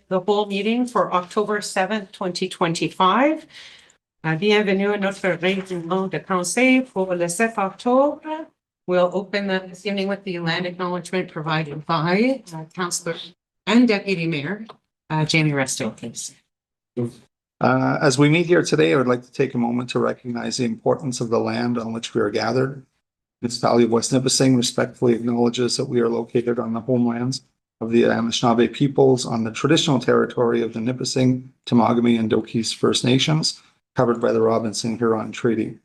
the whole meeting for October 7th, 2025. Bienvenue à notre réunion de conseil pour le 7 octobre. We'll open this evening with the land acknowledgement provided by Councillor and Deputy Mayor Jamie Resto, please. As we meet here today, I would like to take a moment to recognize the importance of the land on which we are gathered. Municipality of West Nipissing respectfully acknowledges that we are located on the homelands of the Anishinaabe peoples on the traditional territory of the Nipissing, Temagami, and Dokis First Nations, covered by the Robinson-Huron Treaty.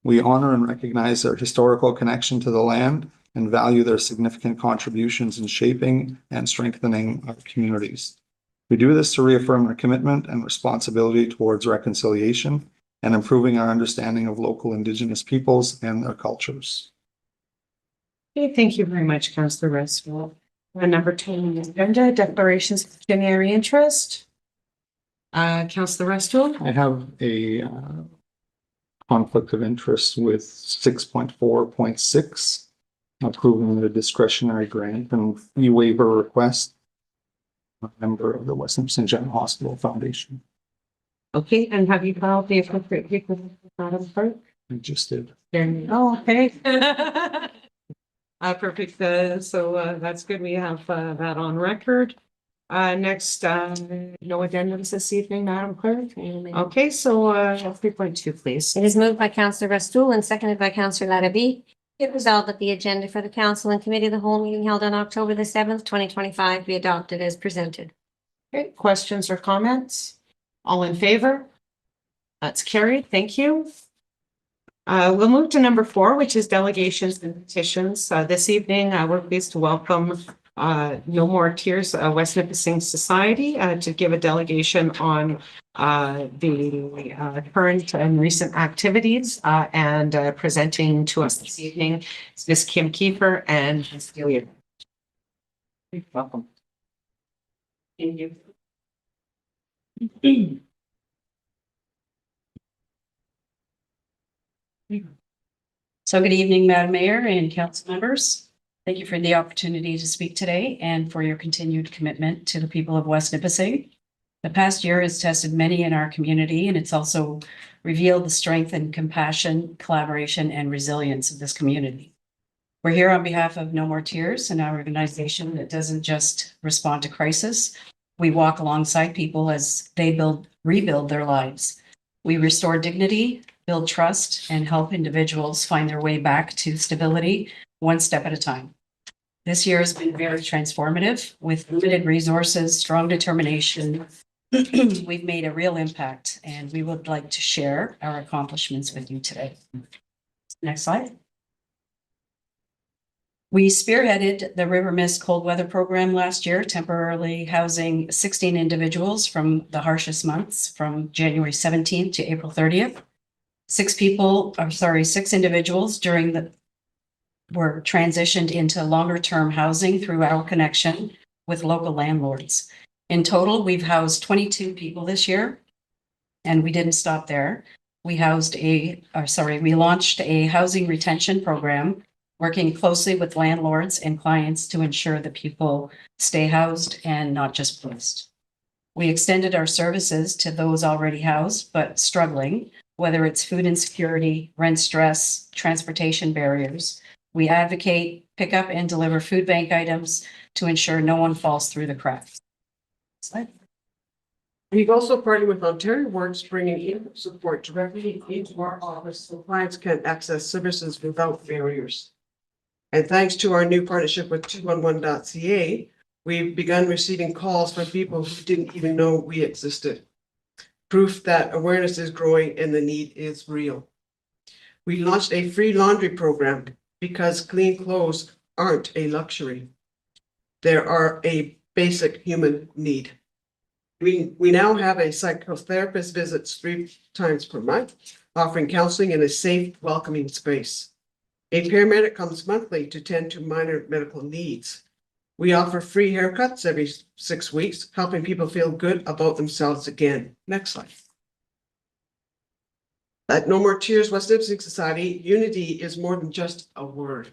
We honor and recognize their historical connection to the land and value their significant contributions in shaping and strengthening our communities. We do this to reaffirm our commitment and responsibility towards reconciliation and improving our understanding of local Indigenous peoples and their cultures. Okay, thank you very much, Councillor Resto. Number 10 on the agenda, declarations of pecuniary interest. Councillor Resto. I have a conflict of interest with 6.4.6, approving the discretionary grant and fee waiver request. A member of the West Nipissing General Hospital Foundation. Okay, and have you filed the appropriate paperwork, Madam Clerk? I just did. There you go. Okay. Perfect. So that's good. We have that on record. Next, no addendums this evening, Madam Clerk. Okay, so 3.2, please. It is moved by Councillor Restoul and seconded by Councillor Larrabee. It resolved that the agenda for the Council and Committee of the whole meeting held on October the 7th, 2025 be adopted as presented. Okay, questions or comments? All in favor? That's carried. Thank you. We'll move to number 4, which is delegations and petitions. This evening, we're pleased to welcome No More Tears West Nipissing Society to give a delegation on the current and recent activities and presenting to us this evening is Ms. Kim Kiefer and Ms. Delia. Welcome. Thank you. So good evening, Madam Mayor and council members. Thank you for the opportunity to speak today and for your continued commitment to the people of West Nipissing. The past year has tested many in our community, and it's also revealed the strength and compassion, collaboration, and resilience of this community. We're here on behalf of No More Tears, an organization that doesn't just respond to crisis. We walk alongside people as they rebuild their lives. We restore dignity, build trust, and help individuals find their way back to stability one step at a time. This year has been very transformative. With limited resources, strong determination, we've made a real impact, and we would like to share our accomplishments with you today. Next slide. We spearheaded the River Mist Cold Weather Program last year, temporarily housing 16 individuals from the harshest months, from January 17th to April 30th. 6 individuals were transitioned into longer-term housing through our connection with local landlords. In total, we've housed 22 people this year, and we didn't stop there. We launched a housing retention program, working closely with landlords and clients to ensure that people stay housed and not just placed. We extended our services to those already housed but struggling, whether it's food insecurity, rent stress, transportation barriers. We advocate, pick up, and deliver food bank items to ensure no one falls through the cracks. Slide. We've also partnered with Ontario Works, bringing in support directly into our office so clients can access services without barriers. And thanks to our new partnership with 211.ca, we've begun receiving calls from people who didn't even know we existed. Proof that awareness is growing and the need is real. We launched a free laundry program because clean clothes aren't a luxury. They are a basic human need. We now have a psychotherapist visits 3 times per month, offering counseling in a safe, welcoming space. A paramedic comes monthly to tend to minor medical needs. We offer free haircuts every 6 weeks, helping people feel good about themselves again. Next slide. At No More Tears West Nipissing Society, unity is more than just a word.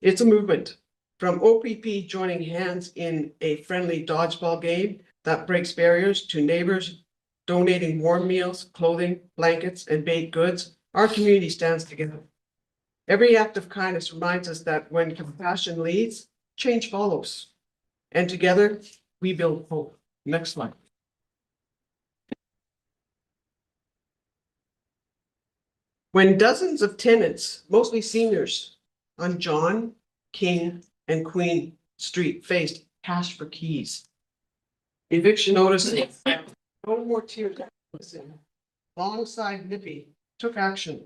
It's a movement. From OPP joining hands in a friendly dodgeball game that breaks barriers to neighbors donating warm meals, clothing, blankets, and baked goods, our community stands together. Every act of kindness reminds us that when compassion leads, change follows. And together, we build hope. Next slide. When dozens of tenants, mostly seniors, on John, King, and Queen Street faced cash for keys, eviction notices, no more tears, alongside Nippy, took action.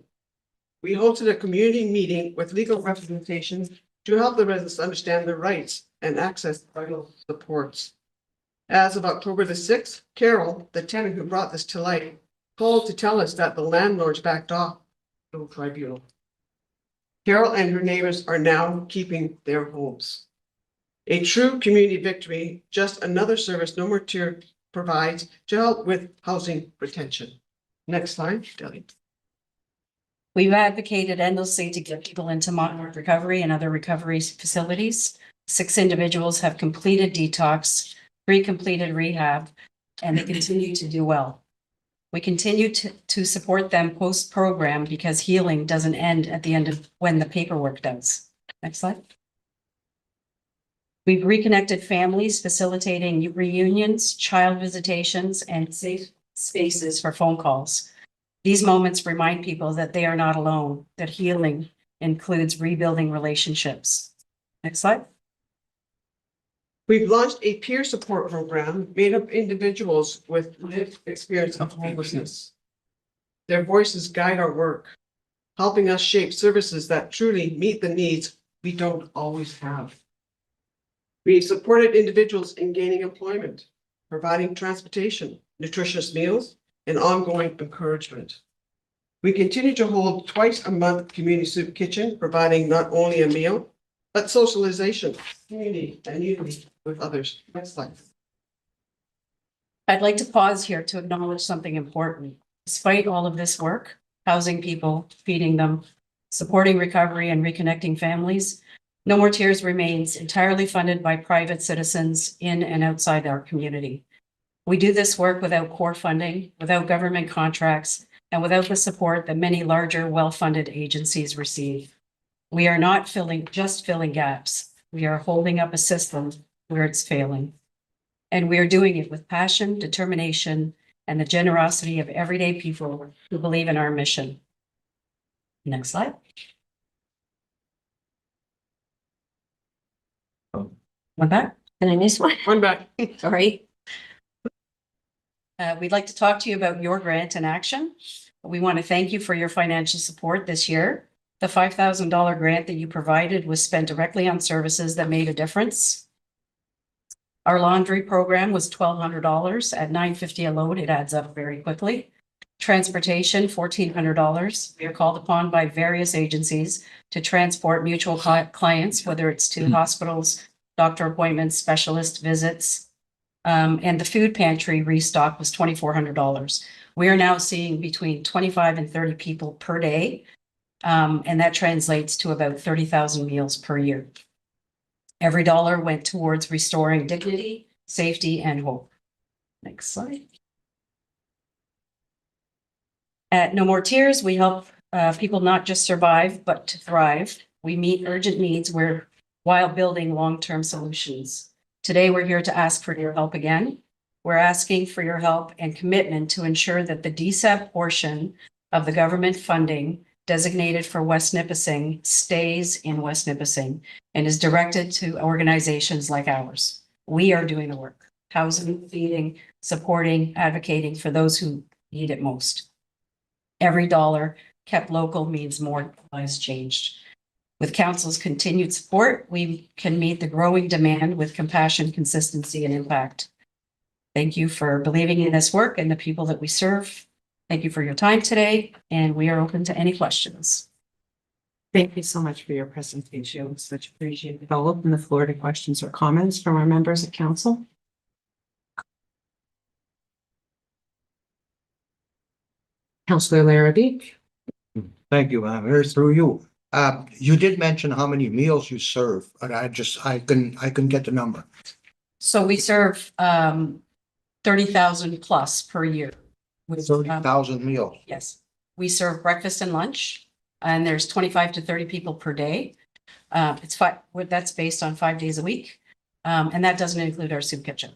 We hosted a community meeting with legal representation to help the residents understand their rights and access vital supports. As of October the 6th, Carol, the tenant who brought this to light, called to tell us that the landlords backed off the tribunal. Carol and her neighbors are now keeping their homes. A true community victory, just another service No More Tear provides to help with housing retention. Next slide, Debbie. We've advocated endlessly to get people into Monmouth Recovery and other recovery facilities. 6 individuals have completed detox, 3 completed rehab, and they continue to do well. We continue to support them post-program because healing doesn't end at the end of when the paperwork does. Next slide. We've reconnected families, facilitating reunions, child visitations, and safe spaces for phone calls. These moments remind people that they are not alone, that healing includes rebuilding relationships. Next slide. We've launched a peer support program made up of individuals with lived experience of homelessness. Their voices guide our work, helping us shape services that truly meet the needs we don't always have. We supported individuals in gaining employment, providing transportation, nutritious meals, and ongoing encouragement. We continue to hold twice a month community soup kitchen, providing not only a meal, but socialization, community, and unity with others. Next slide. I'd like to pause here to acknowledge something important. Despite all of this work, housing people, feeding them, supporting recovery and reconnecting families, No More Tears remains entirely funded by private citizens in and outside our community. We do this work without core funding, without government contracts, and without the support that many larger, well-funded agencies receive. We are not just filling gaps. We are holding up a system where it's failing. And we are doing it with passion, determination, and the generosity of everyday people who believe in our mission. Next slide. One back. Can I miss one? One back. Sorry. We'd like to talk to you about your grant in action. We want to thank you for your financial support this year. The $5,000 grant that you provided was spent directly on services that made a difference. Our laundry program was $1,200 at $9.50 a load. It adds up very quickly. Transportation, $1,400. We are called upon by various agencies to transport mutual clients, whether it's to hospitals, doctor appointments, specialist visits. And the food pantry restock was $2,400. We are now seeing between 25 and 30 people per day. And that translates to about 30,000 meals per year. Every dollar went towards restoring dignity, safety, and hope. Next slide. At No More Tears, we help people not just survive, but to thrive. We meet urgent needs while building long-term solutions. Today, we're here to ask for your help again. We're asking for your help and commitment to ensure that the DSEP portion of the government funding designated for West Nipissing stays in West Nipissing and is directed to organizations like ours. We are doing the work, housing, feeding, supporting, advocating for those who need it most. Every dollar kept local means more lives changed. With council's continued support, we can meet the growing demand with compassion, consistency, and impact. Thank you for believing in this work and the people that we serve. Thank you for your time today, and we are open to any questions. Thank you so much for your presentation. It was much appreciated. I'll open the floor to questions or comments from our members of council. Councillor Larrabee. Thank you, here's through you. You did mention how many meals you serve, but I couldn't get the number. So we serve 30,000 plus per year. With, 30,000 meals. yes, we serve breakfast and lunch, and there's 25 to 30 people per day. That's based on 5 days a week. And that doesn't include our soup kitchen.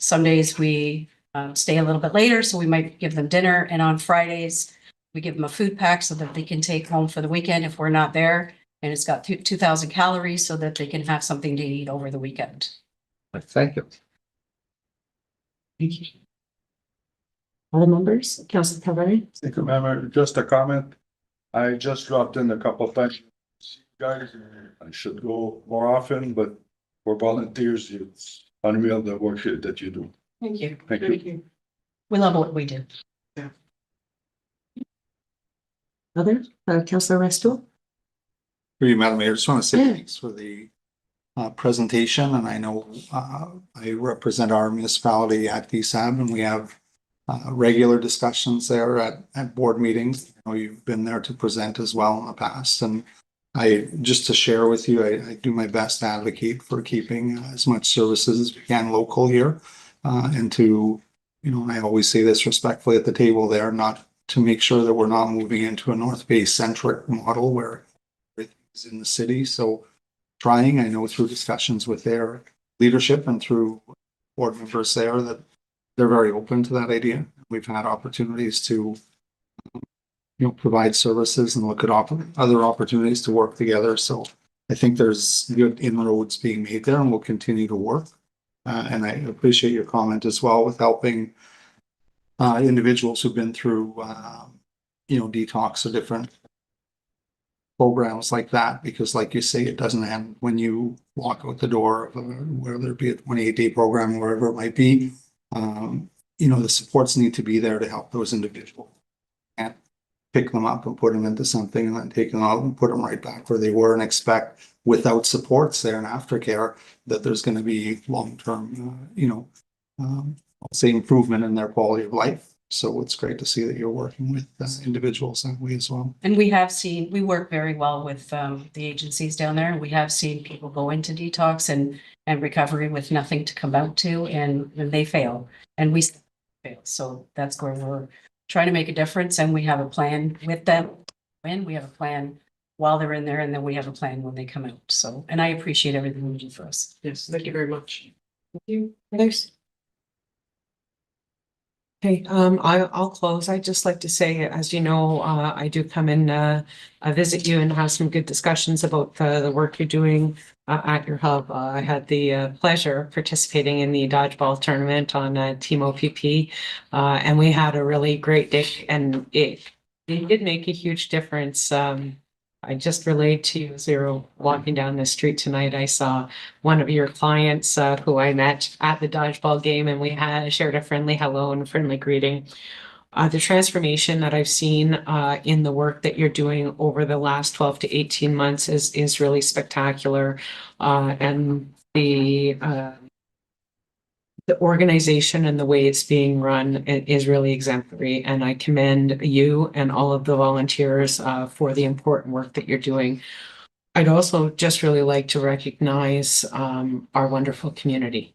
Some days we stay a little bit later, so we might give them dinner. And on Fridays, we give them a food pack so that they can take home for the weekend if we're not there. And it's got 2,000 calories so that they can have something to eat over the weekend. Thank you. Thank you. Other members, Councilor Cavalry? Thank you, Ma'am. Just a comment. I just dropped in a couple of times. See you guys, I should go more often, but for volunteers, it's unreal the work that you do. Thank you. Thank you. We love what we do. Other, Councilor Restool? For you, Madam Mayor, just want to say thanks for the presentation, and I know I represent our municipality at DSAB, and we have regular discussions there at board meetings. I know you've been there to present as well in the past, and just to share with you, I do my best to advocate for keeping as much services as we can local here, and to, and I always say this respectfully at the table there, not to make sure that we're not moving into a North Bay centric model where everything's in the city. So trying, I know through discussions with their leadership and through board members there, that they're very open to that idea. We've had opportunities to, provide services and look at other opportunities to work together. So I think there's good inroads being made there, and we'll continue to work. And I appreciate your comment as well with helping individuals who've been through, detox or different programs like that, because like you say, it doesn't end when you walk out the door of whether it be a 28-day program or wherever it might be. The supports need to be there to help those individuals and pick them up and put them into something and then take them out and put them right back where they were, and expect without supports there and aftercare that there's going to be long-term, I'll say improvement in their quality of life. So it's great to see that you're working with individuals that way as well. And we work very well with the agencies down there. We have seen people go into detox and recovery with nothing to come out to, and they fail, and we fail. So that's where we're trying to make a difference, and we have a plan with them. And we have a plan while they're in there, and then we have a plan when they come out. So, and I appreciate everything you do for us. Yes, thank you very much. Thank you. Others? Okay, I'll close. I'd just like to say, as you know, I do come and visit you and have some good discussions about the work you're doing at your hub. I had the pleasure of participating in the dodgeball tournament on Team OPP, and we had a really great day, and it did make a huge difference. I just relayed to you as we were walking down the street tonight. I saw one of your clients who I met at the dodgeball game, and we had shared a friendly hello and friendly greeting. The transformation that I've seen in the work that you're doing over the last 12 to 18 months is really spectacular. And the organization and the way it's being run is really exemplary. And I commend you and all of the volunteers for the important work that you're doing. I'd also just really like to recognize our wonderful community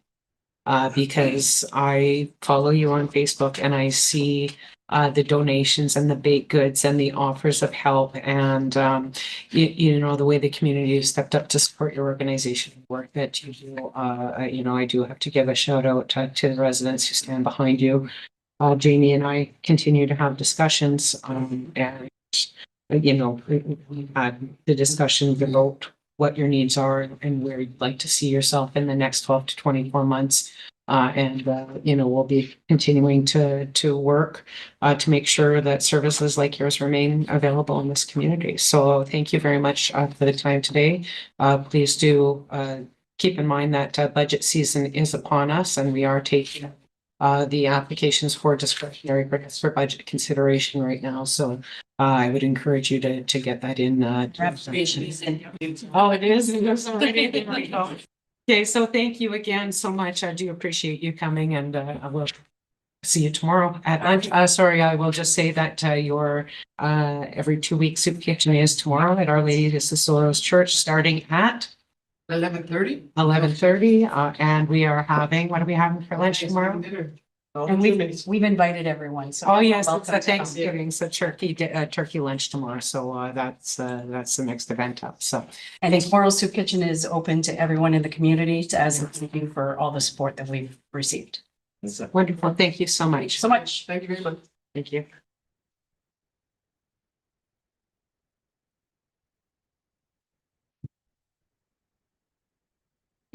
because I follow you on Facebook and I see the donations and the baked goods and the offers of help and the way the community has stepped up to support your organization work that you do. I do have to give a shout out to the residents who stand behind you. Jamie and I continue to have discussions and we've had the discussion about what your needs are and where you'd like to see yourself in the next 12 to 24 months. We'll be continuing to work to make sure that services like yours remain available in this community. So thank you very much for the time today. Please do keep in mind that budget season is upon us and we are taking the applications for discretionary grants for budget consideration right now. So I would encourage you to get that in. Oh, it is. Okay, so thank you again so much. I do appreciate you coming and I will see you tomorrow at lunch. I will just say that your every 2 weeks soup kitchen is tomorrow at Our Lady of Soros Church starting at 11:30. 11:30. And we are having, what are we having for lunch tomorrow? And we've invited everyone, so. Oh, yes, it's welcome a to come. Thanksgiving, so turkey lunch tomorrow, so that's the next event up, so. And Floral Soup Kitchen is open to everyone in the community as a thank you for all the support that we've received. Wonderful, thank you so much. So much. Thank you very much. Thank you.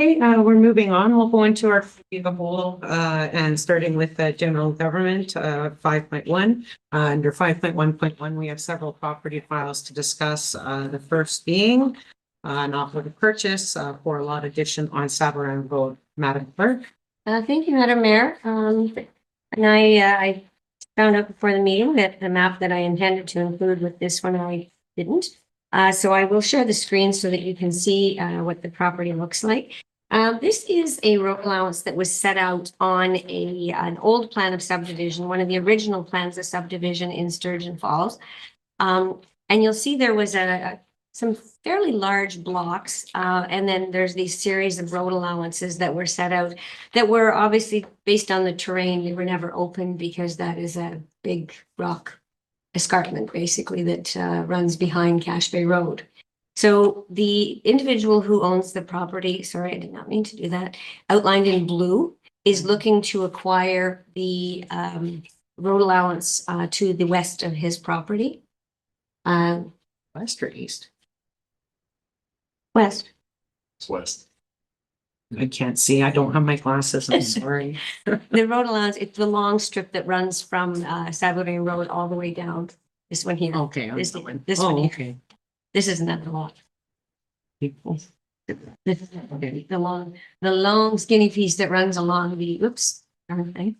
Okay, we're moving on. We'll go into our committee of the whole, and starting with general government, 5.1. Under 5.1.1, we have several property files to discuss. The first being an offer to purchase for a lot addition on Savarin Road. Madam Clerk. Thank you, Madam Mayor. And I found out before the meeting that the map that I intended to include with this one, I didn't. So I will share the screen so that you can see what the property looks like. This is a road allowance that was set out on an old plan of subdivision, one of the original plans of subdivision in Sturgeon Falls. And you'll see there was some fairly large blocks, and then there's these series of road allowances that were set out that were obviously based on the terrain. They were never opened because that is a big rock escarpment basically that runs behind Cache Bay Road. So the individual who owns the property, sorry, I did not mean to do that, outlined in blue, is looking to acquire the road allowance to the west of his property. West or east? West. West. I can't see. I don't have my glasses. I'm sorry. The road allowance, it's the long strip that runs from Savarin Road all the way down. This one here. Okay. This I'm going. this one Oh, here. okay. This is another lot. This is the long skinny piece that runs along the, oops, darn thing.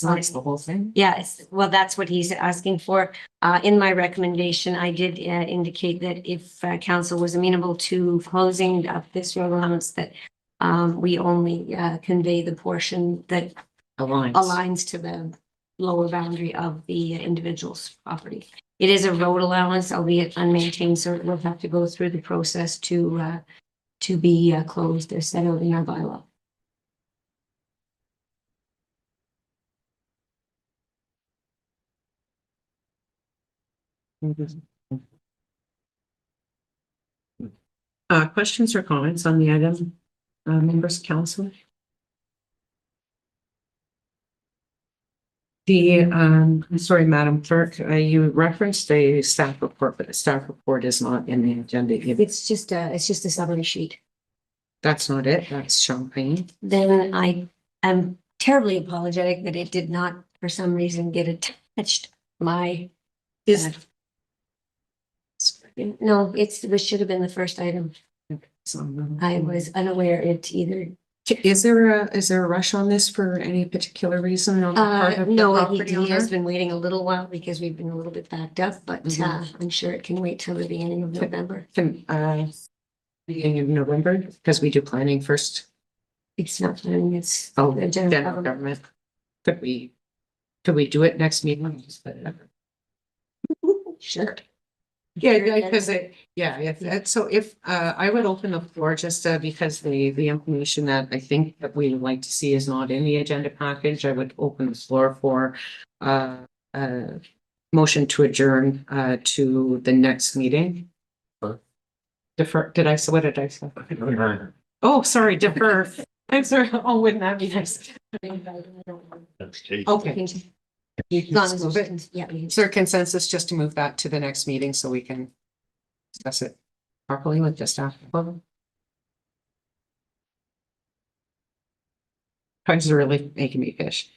That's the whole thing. Yes, well, that's what he's asking for. In my recommendation, I did indicate that if council was amenable to closing up this road allowance, that we only convey the portion that aligns to the lower boundary of the individual's property. It is a road allowance, albeit unmaintained, so it will have to go through the process to be closed as set out in our bylaw. Questions or comments on the item, members of council? I'm sorry, Madam Clerk, you referenced a staff report, but the staff report is not in the agenda. It's just a summary sheet. That's not it. That's Champagne. Then I am terribly apologetic that it did not, for some reason, get attached. My Is no, it should have been the first item. I was unaware it either. Is there a rush on this for any particular reason on the part of the No, property he has owner? been waiting a little while because we've been a little bit backed up, but I'm sure it can wait till the beginning of November. Beginning of November, because we do planning first. It's not planning, it's Oh, the general general government. government. Could we do it next meeting? Sure. Yeah, because if I would open the floor just because the information that I think that we would like to see is not in the agenda package, I would open the floor for motion to adjourn to the next meeting. Defer, what did I say? Oh, sorry, defer. I'm sorry. Oh, wouldn't that be nice? Okay. As long as it's written, yeah. Is there consensus just to move that to the next meeting so we can discuss it properly with the staff? Guys are really making me fish.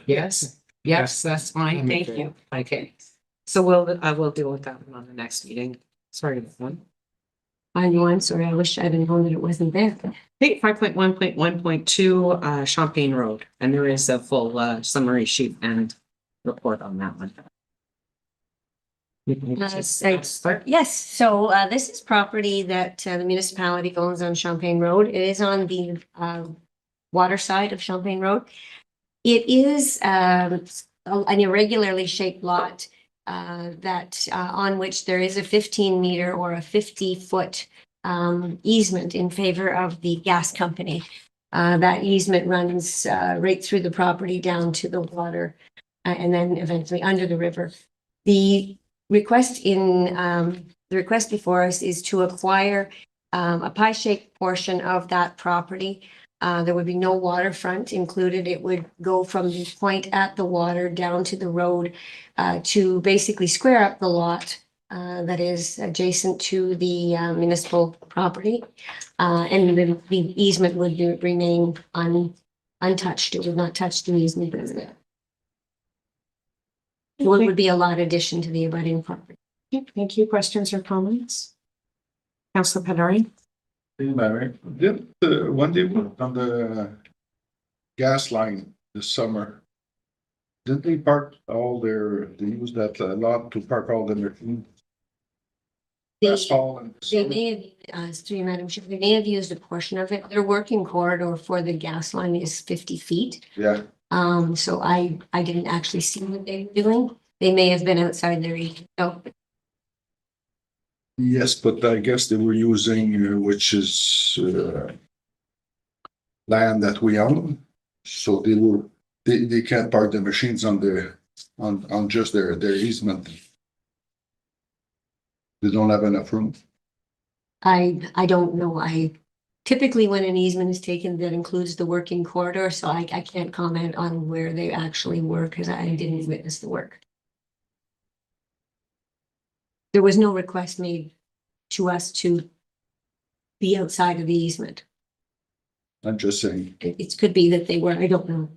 Yes, yes, that's fine. Thank you. Okay. So I will deal with that one on the next meeting. Sorry about that. I'm sorry, I wish I'd been told that it wasn't there. Hey, 5.1.1.2, Champagne Road, and there is a full summary sheet and report on that one. Yes, so this is property that the municipality owns on Champagne Road. It is on the water side of Champagne Road. It is an irregularly shaped lot that on which there is a 15-meter or a 50-foot easement in favor of the gas company. That easement runs right through the property down to the water and then eventually under the river. The request before us is to acquire a pie-shaped portion of that property. There would be no waterfront included. It would go from the point at the water down to the road to basically square up the lot that is adjacent to the municipal property. And the easement would remain untouched. It would not touch the easement. It would be a lot addition to the abutting property. Okay, thank you. Questions or comments? Councillor Pedari? When they worked on the gas line this summer, didn't they park they used that lot to park all the machines? Last fall and They summer? may have, through you, Madam Chair, they may have used a portion of it. Their working corridor for the gas line is 50 feet. Yeah, So I didn't actually see what they were doing. They may have been outside their, oh, yes, but I guess they were using, which is land that we own. So they can't park the machines on just their easement. They don't have enough room. I don't know. Typically when an easement is taken, that includes the working corridor, so I can't comment on where they actually were because I didn't witness the work. There was no request made to us to be outside of the easement. I'm just saying. It could be that they were, I don't know.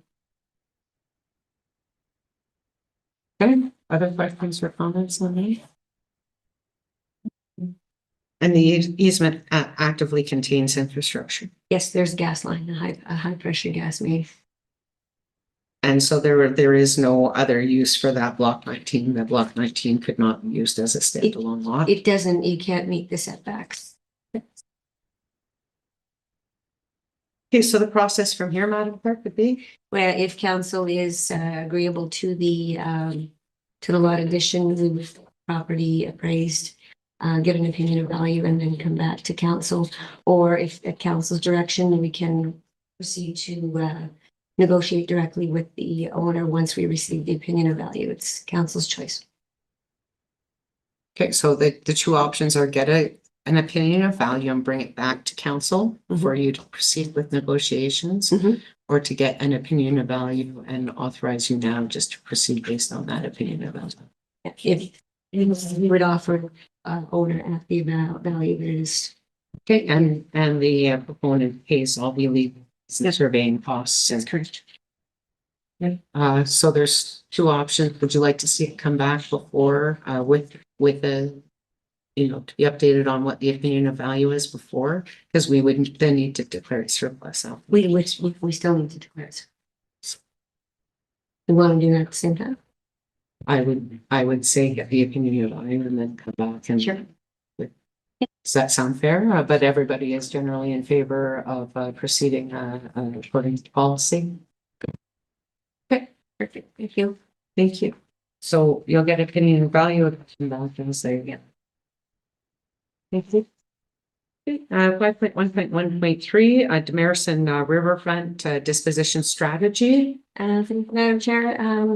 Okay, other questions or comments on that? And the easement actively contains infrastructure. Yes, there's a gas line, a high pressure gas main. And so there is no other use for that block 19. That block 19 could not be used as a standalone lot. It doesn't, you can't meet the setbacks. Okay, so the process from here, Madam Clerk, would be? Where if council is agreeable to the lot addition, we would property appraised, get an opinion of value and then come back to council. Or if at council's direction, we can proceed to negotiate directly with the owner once we receive the opinion of value. It's council's choice. Okay, so the two options are get an opinion of value and bring it back to council for you to proceed with negotiations, Mhm. or to get an opinion of value and authorize you now just to proceed based on that opinion of value. If we would offer owner at the value that it is. Okay, and the proponent pays all the legal and surveying costs. That's correct. So there's two options. Would you like to see it come back before with a, to be updated on what the opinion of value is before? Because we would then need to declare it surplus out. We still need to declare it. We want to do that at the same time. I would say get the opinion of value and then come back and. Sure. Does that sound fair? But everybody is generally in favor of proceeding according to policy. Okay, Perfect. Thank you. thank you. So you'll get opinion of value and come back and say again. Thank you. 5.1.1.3, Demerson Riverfront Disposition Strategy. Thank you, Madam Chair,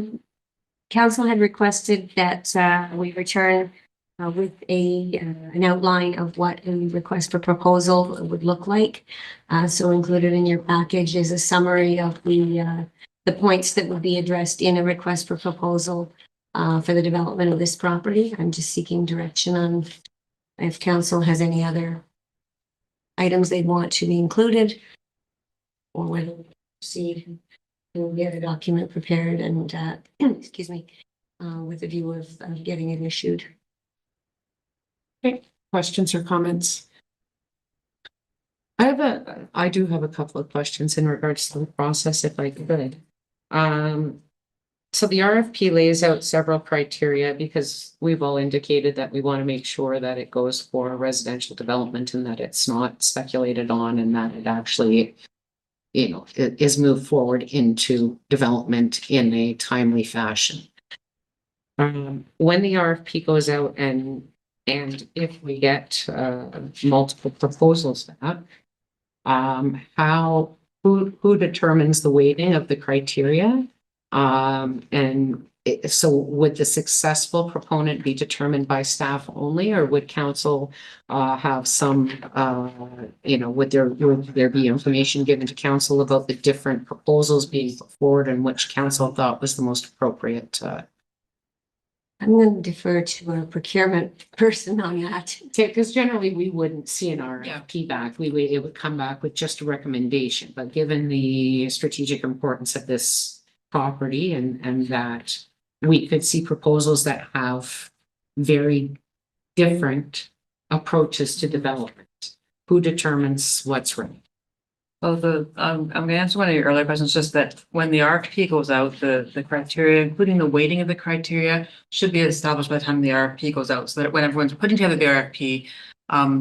council had requested that we return with an outline of what a request for proposal would look like. So included in your package is a summary of the points that would be addressed in a request for proposal for the development of this property. I'm just seeking direction on if council has any other items they'd want to be included, or whether we proceed and get a document prepared and, excuse me, with a view of getting it issued. Okay, questions or comments? I do have a couple of questions in regards to the process, if I could. So the RFP lays out several criteria because we've all indicated that we want to make sure that it goes for residential development and that it's not speculated on and that it actually, it is moved forward into development in a timely fashion. When the RFP goes out and if we get multiple proposals back, how who determines the weighting of the criteria? So would the successful proponent be determined by staff only, or would council have some, would there be information given to council about the different proposals being put forward and which council thought was the most appropriate? I'm going to defer to our procurement person on that. Because generally we wouldn't see an Yeah. RFP back. It would come back with just a recommendation, but given the strategic importance of this property and that we could see proposals that have very different approaches to development. Who determines what's right? Well, I'm gonna answer one of your earlier questions, just that when the RFP goes out, the criteria, including the weighting of the criteria, should be established by the time the RFP goes out, so that when everyone's putting together the RFP,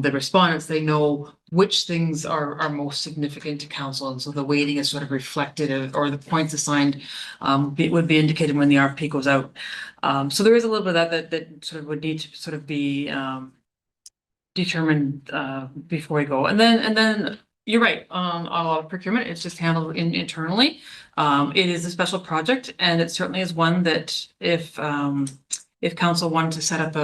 the respondents, they know which things are most significant to council, and so the weighting is sort of reflected or the points assigned would be indicated when the RFP goes out. So there is a little bit of that sort of would need to sort of be determined before we go, and then. You're right, a lot of procurement, it's just handled internally. It is a special project, and it certainly is one that if council wanted to set up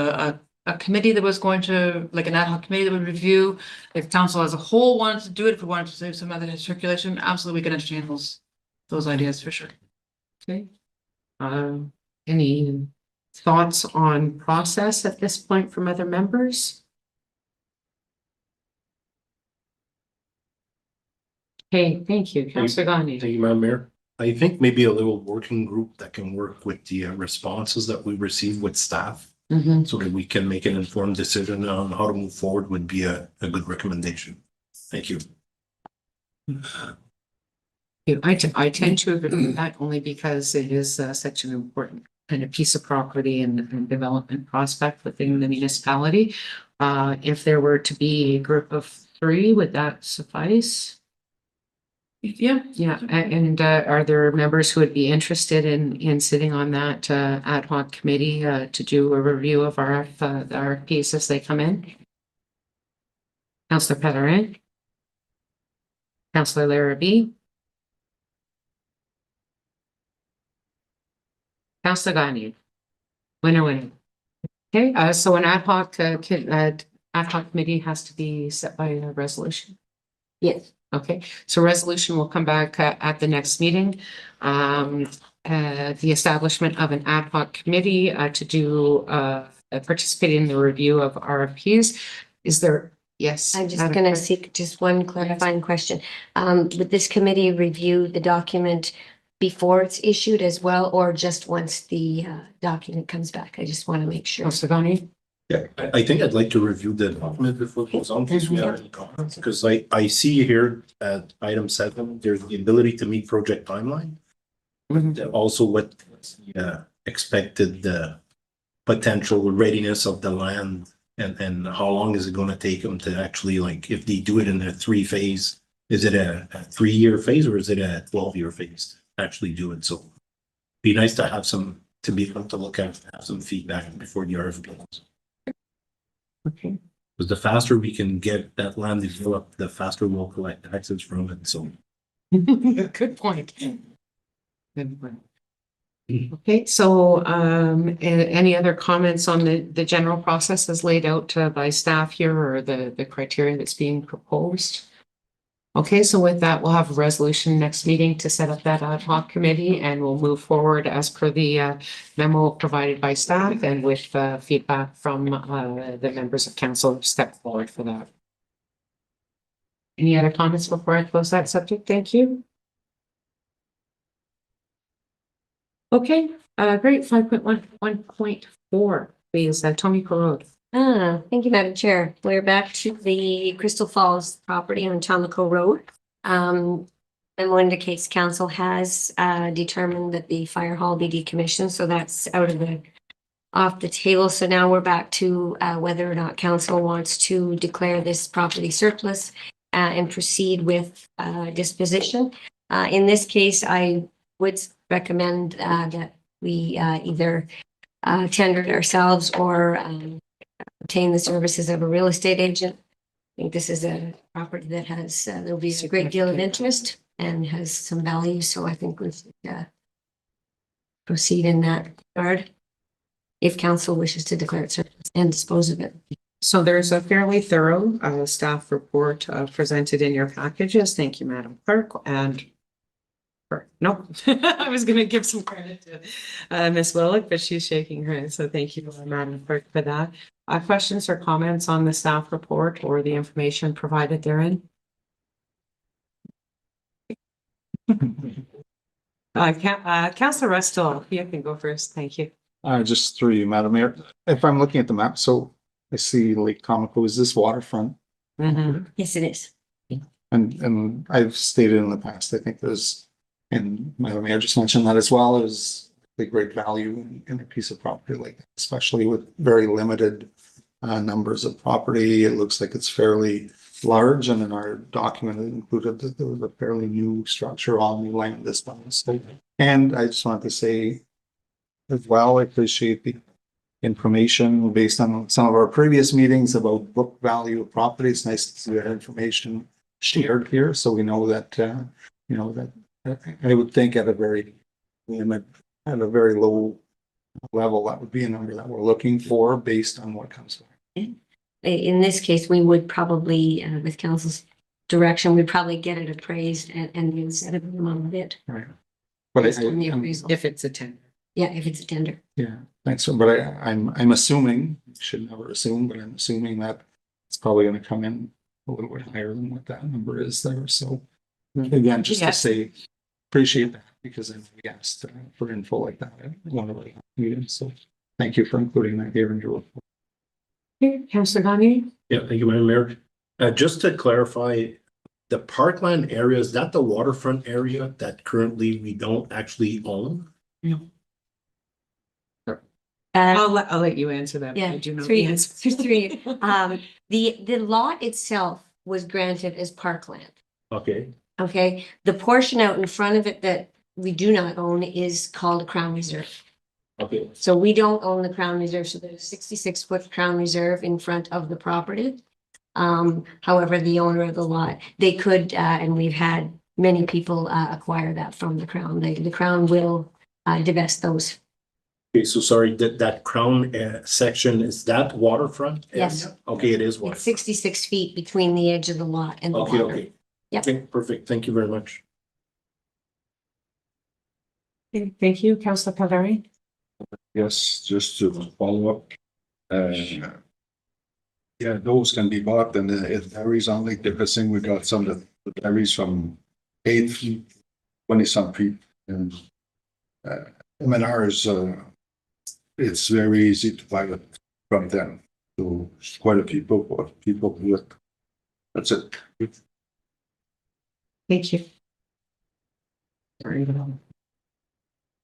a committee that was going to, like an ad hoc committee that would review, if council as a whole wanted to do it, if we wanted to save some other circulation, absolutely we can entertain those ideas for sure. Okay. Any thoughts on process at this point from other members? Okay, thank you, Councillor Gandhi. Thank you, Madam Mayor. I think maybe a little working group that can work with the responses that we receive with staff Mhm. so that we can make an informed decision on how to move forward would be a good recommendation. Thank you. Yeah, I tend to agree with that only because it is such an important kind of piece of property and development prospect within the municipality. If there were to be a group of 3, would that suffice? Yeah. Yeah, and are there members who would be interested in sitting on that ad hoc committee to do a review of the RFPs as they come in? Councillor Pellerin? Councillor Larrabee? Councillor Gandhi? Winner. Okay, so an ad hoc committee has to be set by a resolution. Yes. Okay, so resolution will come back at the next meeting. The establishment of an ad hoc committee to do participate in the review of RFPs. Is there, yes? I'm just Madam going to Clerk? seek just one clarifying question. Would this committee review the document before it's issued as well, or just once the document comes back? I just want to make sure. Councillor Gandhi? Yeah, I think I'd like to review the document before it goes on, in case we have any comments, because I see here at item 7, there's the ability to meet project timeline. Also what expected potential readiness of the land and how long is it gonna take them to actually, like, if they do it in a 3-phase, is it a 3-year phase or is it a 12-year phase to actually do it? So be nice to have some, to be able to look at, have some feedback before the RFP goes. Okay. Because the faster we can get that land developed, the faster we'll collect taxes from it, so. Good point. Good point. Okay, so any other comments on the general process as laid out by staff here or the criteria that's being proposed? Okay, so with that, we'll have a resolution next meeting to set up that ad hoc committee and we'll move forward as per the memo provided by staff and with feedback from the members of council step forward for that. Any other comments before I close that subject? Thank you. Okay, great. 5.1.4, please, Tomiko Road. Thank you, Madam Chair. We're back to the Crystal Falls property on Tomico Road. Memo indicates council has determined that the fire hall be decommissioned, so that's off the table. So now we're back to whether or not council wants to declare this property surplus and proceed with disposition. In this case, I would recommend that we either tender it ourselves or obtain the services of a real estate agent. I think this is a property that has, there'll be a great deal of interest and has some value, so I think we should proceed in that regard. If council wishes to declare it surplus and dispose of it. So there's a fairly thorough staff report presented in your packages. Thank you, Madam Clerk. And no, I was going to give some credit to Ms. Willick, but she's shaking her head. So thank you, Madam Clerk, for that. Questions or comments on the staff report or the information provided therein? Councillor Russell, you can go first. Thank you. Just through you, Madam Mayor. If I'm looking at the map, so I see Lake Comico, is this waterfront? Yes, it is. And I've stated in the past, I think there's, and Madam Mayor just mentioned that as well, is the great value in a piece of property like that, especially with very limited numbers of property. It looks like it's fairly large, and in our document it included that there was a fairly new structure on the land this one. So, and I just wanted to say as well, I appreciate the information based on some of our previous meetings about book value of property. It's nice to see that information shared here, so we know that, you know, that I would think at a very low level, that would be a number that we're looking for based on what comes back. In this case, we would probably, with council's direction, we'd probably get it appraised and then set up a bit. Right. But Based on the appraisal. If it's a 10. Yeah, if it's a tender. yeah, thanks. But I'm assuming, should never assume, but I'm assuming that it's probably gonna come in a little bit higher than what that number is there. So again, just to Yes. say, appreciate that, because I we asked for info like that at one of our meetings. So thank you for including that here in your report. Okay, Councillor Gagne? Yeah, thank you, Madam Mayor. Just to clarify, the parkland area, is that the waterfront area that currently we don't actually own? I'll let you answer that. Yeah, I do know the three, answer. three. The lot itself was granted as parkland. Okay, Okay, the portion out in front of it that we do not own is called a Crown Reserve. okay, So we don't own the Crown Reserve, so there's a 66-foot Crown Reserve in front of the property. However, the owner of the lot, they could, and we've had many people acquire that from the Crown. The Crown will divest those. okay, so sorry, that crown section, is that waterfront? area? Yes. Okay, it is It's waterfront. 66 feet between the edge of the lot and the Okay, water. okay. Yep. Okay, perfect, thank you very much. Okay, thank you, Councillor Calvary. Yes, just to follow up. Yeah, those can be bought, and it varies on Lake Dipperson. We got some that varies from 8 feet, 20 some feet, and M&R is it's very easy to buy it from them. So quite a few people do it. That's it. Thank you. Sorry.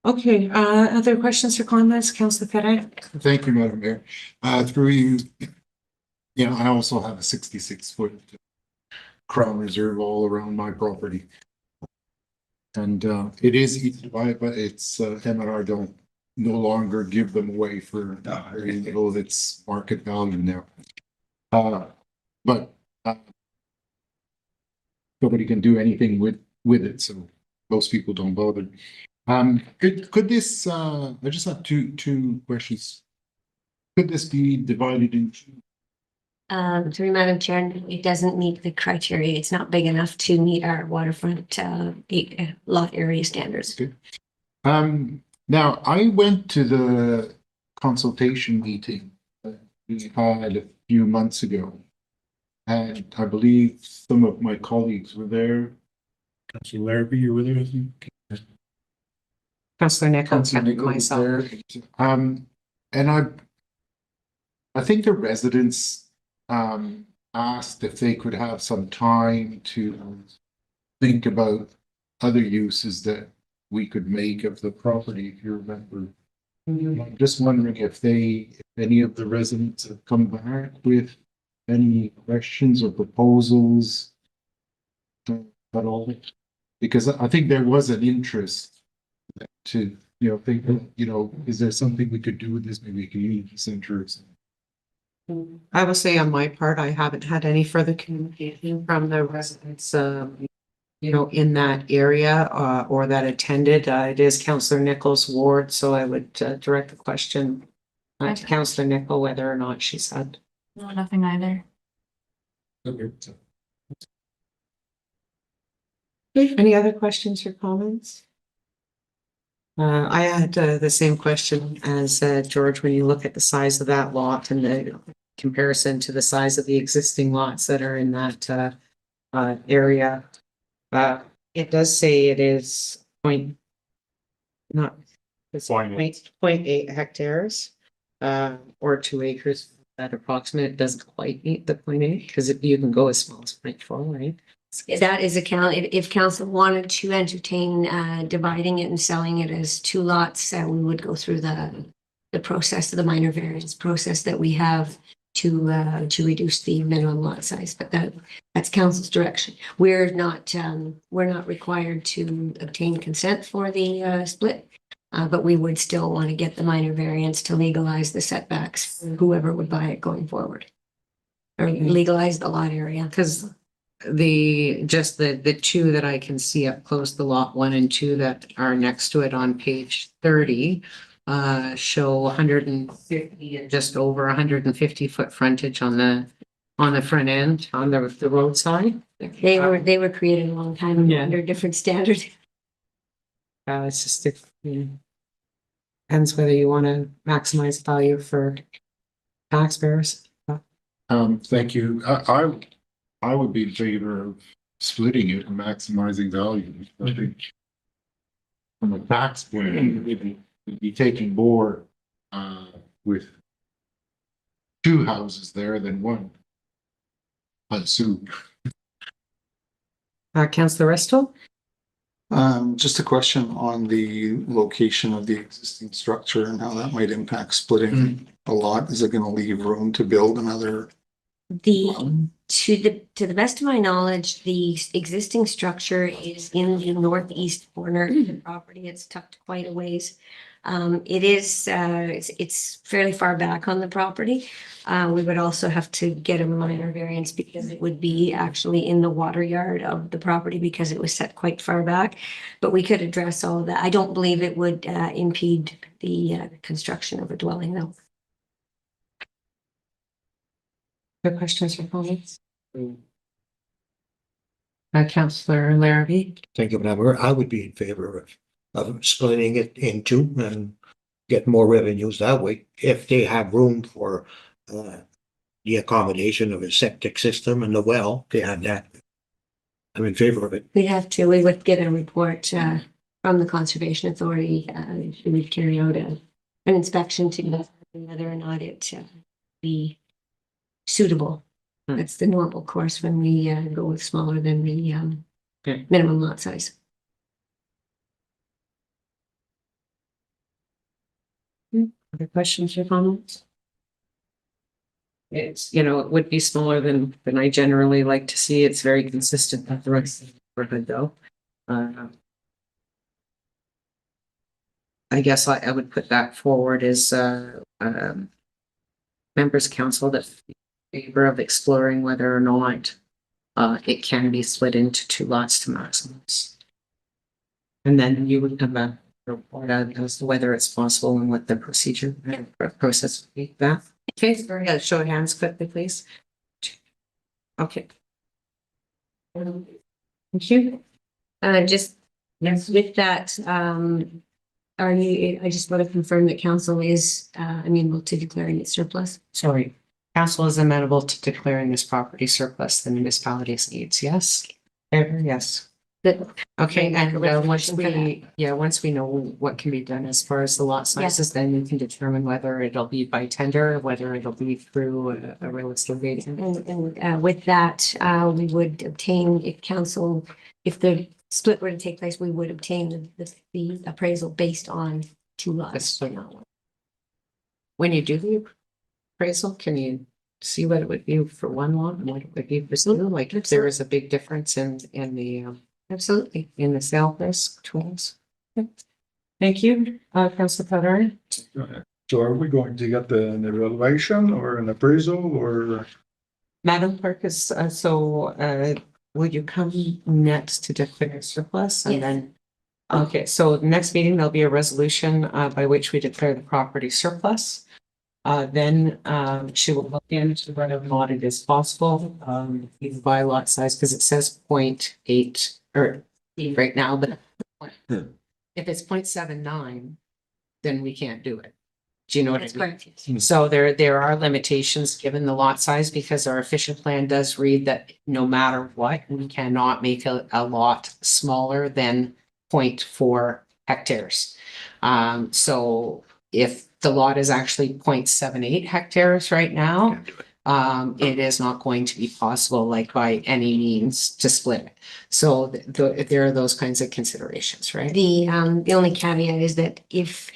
Okay, other questions or comments, Councillor Ferrer? Thank you, Madam Mayor. Through you, I also have a 66-foot Crown Reserve all around my property. And it is easy to buy, but it's M&R don't no longer give them away for very little of its market value now. But nobody can do anything with it, so most people don't bother. Could this I just have two questions. Could this be divided into? Through Madam Chair, it doesn't meet the criteria. It's not big enough to meet our waterfront lot area standards. Good. Now I went to the consultation meeting that we had a few months ago, and I believe some of my colleagues were there. Councilor Larrabee, you were there, I think? Councillor Nichols Councilor and Nichols was myself. there. And I think the residents asked if they could have some time to think about other uses that we could make of the property, if you remember. I'm just wondering if any of the residents have come back with any questions or proposals at all, because I think there was an interest to, think, is there something we could do with this? Maybe a community center or something. I will say on my part, I haven't had any further communication from the residents you know, in that area, or that attended. It is Councillor Nichols' ward, so I would direct the question to Councillor Nichol whether or not she's had. No, nothing either. Any other questions or comments? I had the same question as George, when you look at the size of that lot and the comparison to the size of the existing lots that are in that area. It does say it is not. It's 0.8 hectares, or 2 acres. That approximate, it doesn't quite meet the 0.8 because you can go as small as 0.4, right? That is if council wanted to entertain dividing it and selling it as two lots, we would go through the process of the minor variance process that we have to reduce the minimum lot size, but that's council's direction. We're not required to obtain consent for the split, but we would still want to get the minor variance to legalize the setbacks for whoever would buy it going forward. Or legalize the lot area. Because the two that I can see up close, the lot 1 and 2 that are next to it on page 30, show 150 and just over 150 foot frontage on the front end, on the roadside. They were created a long time ago Yeah. under different standards. It's just depends whether you want to maximize value for taxpayers. Thank you. I would be in favor of splitting it and maximizing value. I think from a tax point of view, we'd be taking more with two houses there than one. I assume. Councillor Resto? Just a question on the location of the existing structure and how that might impact splitting a lot. Is it gonna leave room to build another? To the best of my knowledge, the existing structure is in the northeast corner of the property. It's tucked quite a ways. It's fairly far back on the property. We would also have to get a minor variance because it would be actually in the water yard of the property because it was set quite far back. But we could address all of that. I don't believe it would impede the construction of a dwelling though. Other questions or comments? Councillor Larrabee? Thank you, Madam Mayor. I would be in favor of splitting it in two and get more revenues that way. If they have room for the accommodation of a septic system and the well, they have that. I'm in favor of it. We would get a report from the Conservation Authority. We would carry out an inspection to know whether or not it be suitable. That's the normal course when we go with smaller than the minimum lot size. Other questions or comments? It's, you know, it would be smaller than I generally like to see. It's very consistent with the rest of the neighborhood though. I guess I would put that forward as members council that in favor of exploring whether or not it can be split into two lots to maximize. And then you would have a report out as to whether it's possible and what the procedure process would be. That. Okay, show of hands quickly, please. Okay. Thank you. Just with that, I just want to confirm that council is amenable to declaring it surplus. Sorry. Council is amenable to declaring this property surplus the municipality's needs, yes? Yes. Good. Okay, and once Resolution for that. once we know what can be done as far as the lot sizes, then we can determine whether it'll be by tender, or whether it'll be through a real estate agent. And with that, we would obtain, if the split were to take place, we would obtain the appraisal based on two lots. When you do the appraisal, can you see what it would be for one lot and what it would be for two? Like if there is a big difference in the Absolutely. in the sale price tools. Okay. Thank you, Councilor Pattern. So are we going to get an evaluation or an appraisal or? Madam Clerk is will you come next to declare surplus and Yes. then? Okay, so next meeting, there'll be a resolution by which we declare the property surplus. Then she will look into whether or not it is possible, even by lot size, because it says 0.8 or right now, but if it's 0.79, then we can't do it. Do you know what I That's mean? correct, yes. So there are limitations given the lot size because our official plan does read that no matter what, we cannot make a lot smaller than 0.4 hectares. So if the lot is actually 0.78 hectares right now, it is not going to be possible, like by any means, to split it. So there are those kinds of considerations, right? The only caveat is that if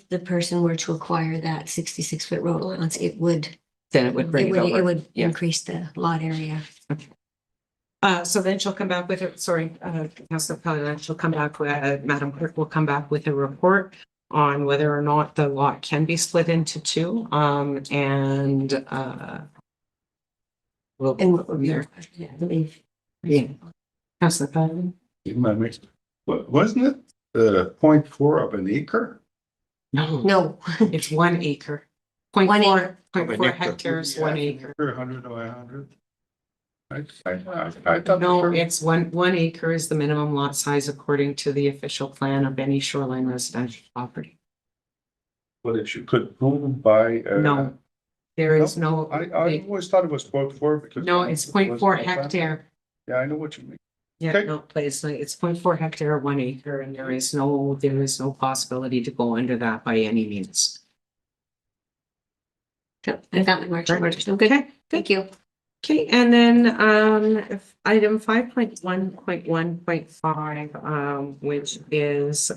the person were to acquire that 66-foot road allowance, it would, Then it would bring it it over. would Yeah. increase the lot area. So then she'll come back with it, sorry, Councilor Paladin, she'll come back with, Madam Clerk will come back with a report on whether or not the lot can be split into two, and, we'll And go from there. yeah, I believe. Yeah. Councilor Paladin? You might make, wasn't it 0.4 of an acre? No, It's 1 acre. Point One four, acre. 0.4 hectares, 1 acre. 100 by 100. I thought. No, it's one acre is the minimum lot size according to the official plan of any shoreline residential property. But if you could prove by. No, there is no. I always thought it was 0.4 because. No, it's 0.4 hectare. Yeah, I know what you mean. Yeah, Okay. no, but it's 0.4 hectare, 1 acre, and there is no possibility to go under that by any means. I found my marching orders. I'm good. Okay, Thank you. Okay, and then item 5.1.1.5, which is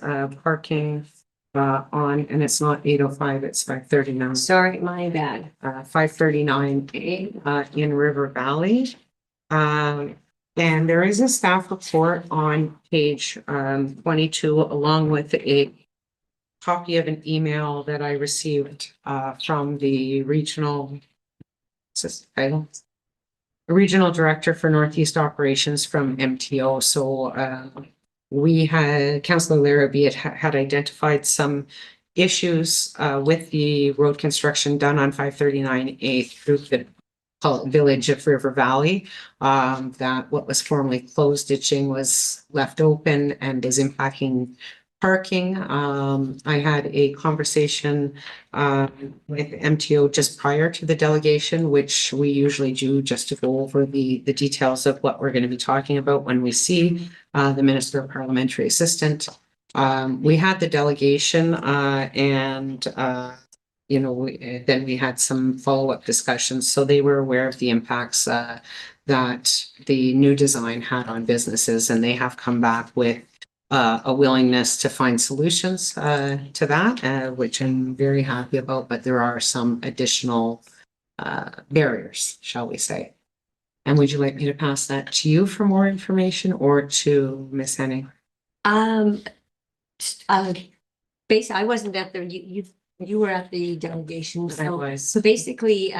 parking on, and it's not 805, it's 539. Sorry, my bad. 539A in River Valley. And there is a staff report on page 22, along with a copy of an email that I received from the regional regional director for Northeast Operations from MTO. So Councillor Larrabee had identified some issues with the road construction done on 539A through the village of River Valley. That what was formerly closed ditching was left open and is impacting parking. I had a conversation with MTO just prior to the delegation, which we usually do just to go over the details of what we're going to be talking about when we see the Minister of Parliamentary Assistant. We had the delegation and then we had some follow-up discussions. So they were aware of the impacts that the new design had on businesses, and they have come back with a willingness to find solutions to that, which I'm very happy about, but there are some additional barriers, shall we say. And would you like me to pass that to you for more information or to Ms. Henning? Basically, I wasn't at the, you were at the delegation. I was. So basically,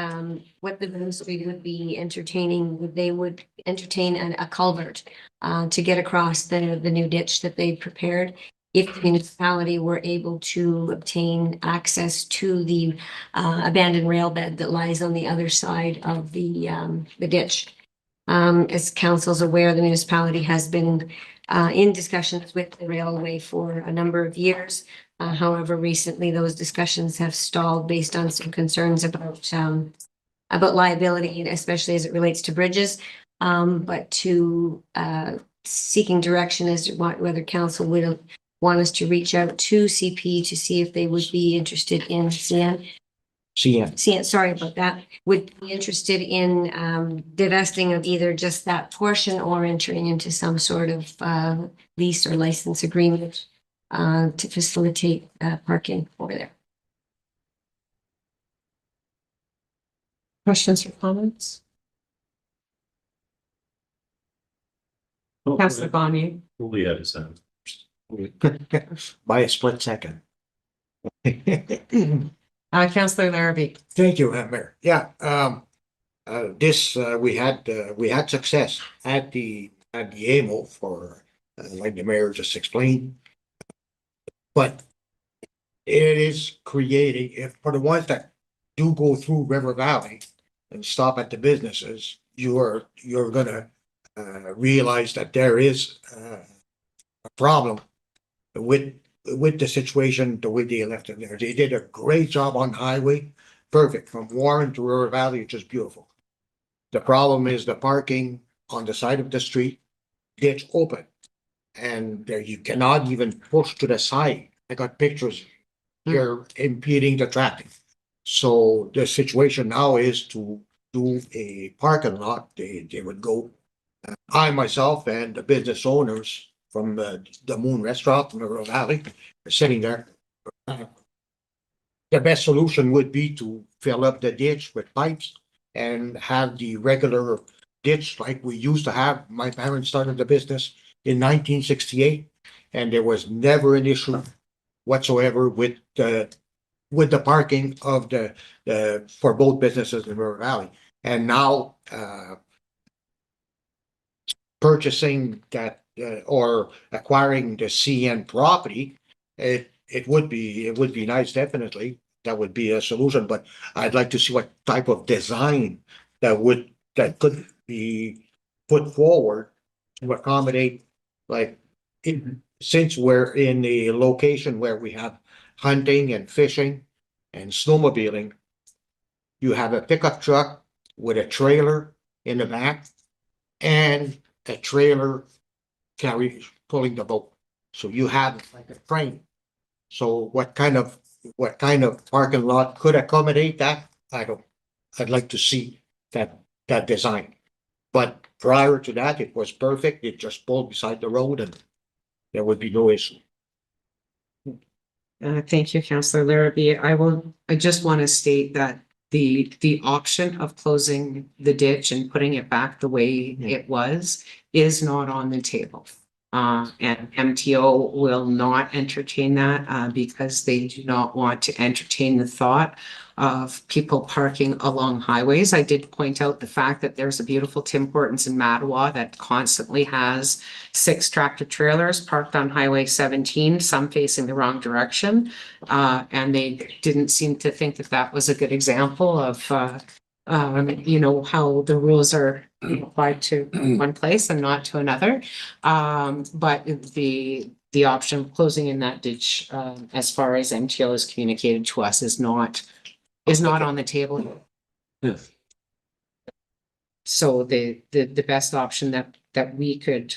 what the ministry would be entertaining, they would entertain a culvert to get across the new ditch that they prepared. If the municipality were able to obtain access to the abandoned rail bed that lies on the other side of the ditch. As council's aware, the municipality has been in discussions with the railway for a number of years. However, recently those discussions have stalled based on some concerns about liability, especially as it relates to bridges. But to seeking direction as to whether council would want us to reach out to CP to see if they would be interested in CN, sorry about that, would be interested in divesting of either just that portion or entering into some sort of lease or license agreement to facilitate parking over there. Questions or comments? Councillor Bonnie? Totally had a sound. By a split second. Councillor Larrabee? Thank you, Mayor. Yeah, we had success at the AMO for, like the mayor just explained. But it is creating, if for the ones that do go through River Valley and stop at the businesses, you're gonna realize that there is a problem with the situation, the way they left it there. They did a great job on the highway, perfect from Warren to River Valley, it's just beautiful. The problem is the parking on the side of the street gets open. And there you cannot even push to the side. I got pictures. You're impeding the traffic. So the situation now is to do a parking lot. They would go. I myself and the business owners from the Moon Restaurant in the River Valley are sitting there. The best solution would be to fill up the ditch with pipes and have the regular ditch like we used to have. My parents started the business in 1968, and there was never an issue whatsoever with the parking of the for both businesses in River Valley. And now purchasing that or acquiring the CN property, it would be nice, definitely. That would be a solution, but I'd like to see what type of design that could be put forward to accommodate, like, since we're in a location where we have hunting and fishing and snowmobiling, you have a pickup truck with a trailer in the back and a trailer pulling the boat. So you have like a frame. So what kind of parking lot could accommodate that? I'd like to see that design. But prior to that, it was perfect. It just pulled beside the road and there would be no issue. Thank you, Councillor Larrabee. I just want to state that the option of closing the ditch and putting it back the way it was is not on the table. And MTO will not entertain that because they do not want to entertain the thought of people parking along highways. I did point out the fact that there's a beautiful Tim Hortons in Mattawa that constantly has 6 tractor trailers parked on Highway 17, some facing the wrong direction. And they didn't seem to think that that was a good example of how the rules are applied to one place and not to another. But the option of closing in that ditch, as far as MTO has communicated to us, is not on the table. Yes. So the best option that we could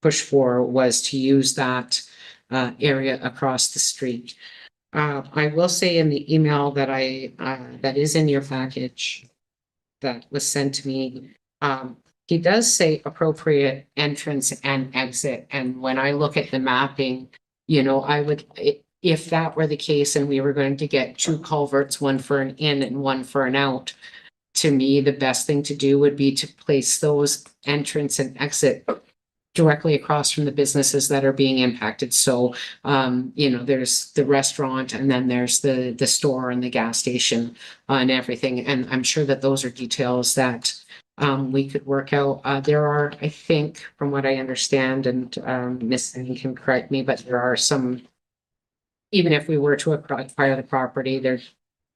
push for was to use that area across the street. I will say in the email that that is in your package that was sent to me, he does say appropriate entrance and exit. And when I look at the mapping, I would, if that were the case and we were going to get 2 culverts, one for an in and one for an out, to me, the best thing to do would be to place those entrance and exit directly across from the businesses that are being impacted. So, there's the restaurant and then there's the store and the gas station and everything. And I'm sure that those are details that we could work out. There are, I think, from what I understand, and Ms. Ann can correct me, but there are some, even if we were to acquire the property, there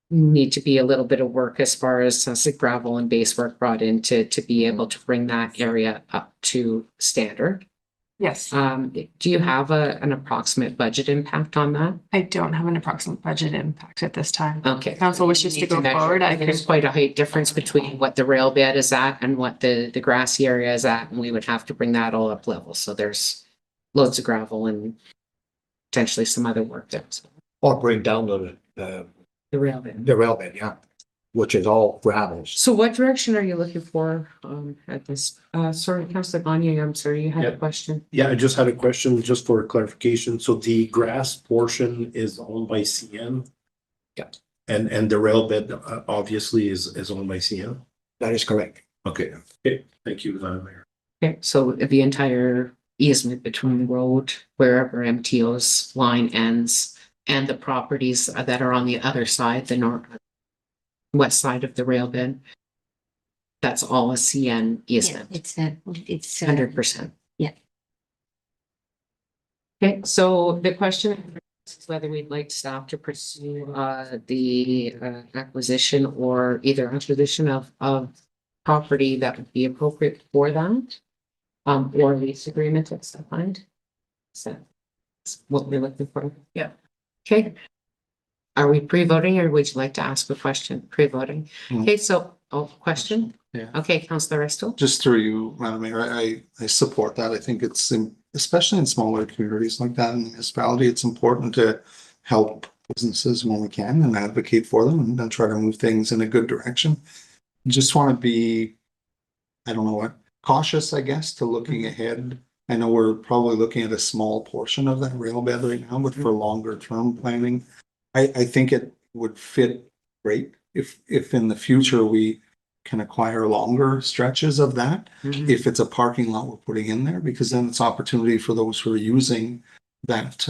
need to be a little bit of work as far as gravel and base work brought in to be able to bring that area up to standard. Yes, Do you have an approximate budget impact on that? I don't have an approximate budget impact at this time. Okay. Council wishes to go forward. There's quite a height difference between what the rail bed is at and what the grassy area is at, and we would have to bring that all up level. So there's loads of gravel and potentially some other work there. So Or bring down the rail bed. the rail bed, yeah, which is all gravels. So what direction are you looking for at this? Sorry, Councillor Gagne, I'm sorry, you had a Yeah. question. Yeah, I just had a question just for clarification. So the grass portion is owned by CN? Yeah. And the rail bed obviously is owned by CN? That is correct. Okay, thank you, Mayor. Okay, so the entire easement between the road, wherever MTO's line ends, and the properties that are on the other side, the west side of the rail bed. that's all a CN Yeah, easement, it's 100%. yeah. Okay, so the question is whether we'd like staff to pursue the acquisition or either acquisition of property that would be appropriate for that. Or lease agreement that's defined. So that's what we're looking for. Yeah. Okay. Are we pre-voting or would you like to ask a question? Pre-voting. Mm. Okay, so, question? Yeah. Okay, Councillor Resto. Just through you, Madam Mayor, I support that. I think it's, especially in smaller communities like that in the municipality, it's important to help businesses when we can and advocate for them and then try to move things in a good direction. Just want to be, I don't know what, cautious, I guess, to looking ahead. I know we're probably looking at a small portion of that rail bed right now, but for longer term planning, I think it would fit great if in the future we can acquire longer stretches of that. If it's a parking lot we're putting in there, because then it's opportunity for those who are using that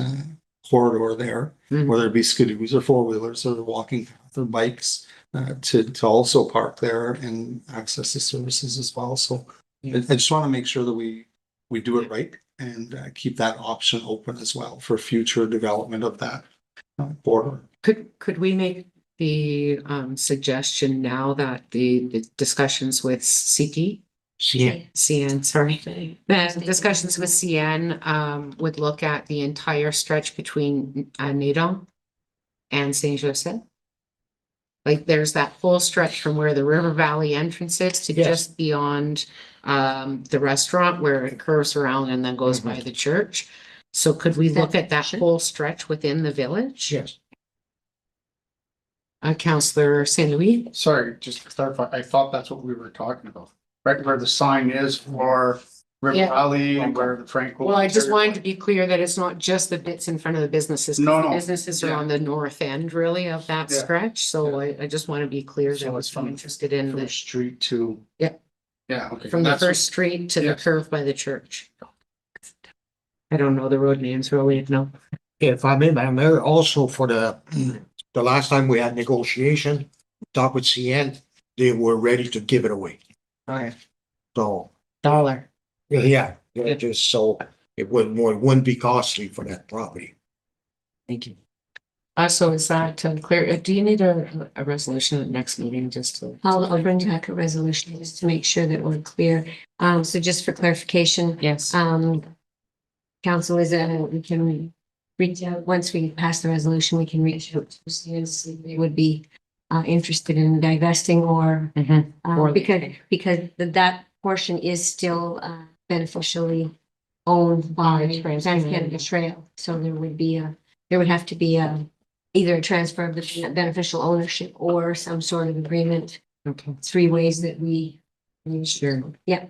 corridor there, Mhm. whether it be skidoos or four-wheelers or walking path or bikes, to also park there and access the services as well. So I just want to make sure that we do it right and keep that option open as well for future development of that border. Could we make the suggestion now that the discussions with CT? Yeah. CN, sorry. The discussions with CN would look at the entire stretch between Nadon and Saint Joseph. Like there's that whole stretch from where the River Valley entrance is to Yes. just beyond the restaurant where it curves around and then goes by the church. So could we look at that whole stretch within the village? Yes. Councillor St. Louis? Sorry, just to clarify, I thought that's what we were talking about, right where the sign is for River Yeah. Valley and where the Franco. Well, I just wanted to be clear that it's not just the bits in front of the businesses. 'cause No, the no. Businesses are Yeah. on the north end really of that Yeah. stretch, so I just want to be clear So that it's I'm from interested in the, First Street to. Yeah. Yeah, okay. from the That's first street to the yes. curve by the church. I don't know the road names really, no. If I may, Madam Mayor, also for the last time we had negotiation, talk with CN, they were ready to give it away. Okay. So, Dollar. yeah, just so it wouldn't be costly for that property. Thank you. So is that clear? Do you need a resolution at next meeting just to? I'll bring back a resolution just to make sure that we're clear. So just for clarification, Yes. council is, we can reach out, once we pass the resolution, we can reach out to students if they would be interested in divesting or Mhm. Or- because that portion is still beneficially owned by Trans-Canada Trail. So there would have to be either a transfer of the beneficial ownership or some sort of agreement. Okay, 3 ways that we. sure. Yeah.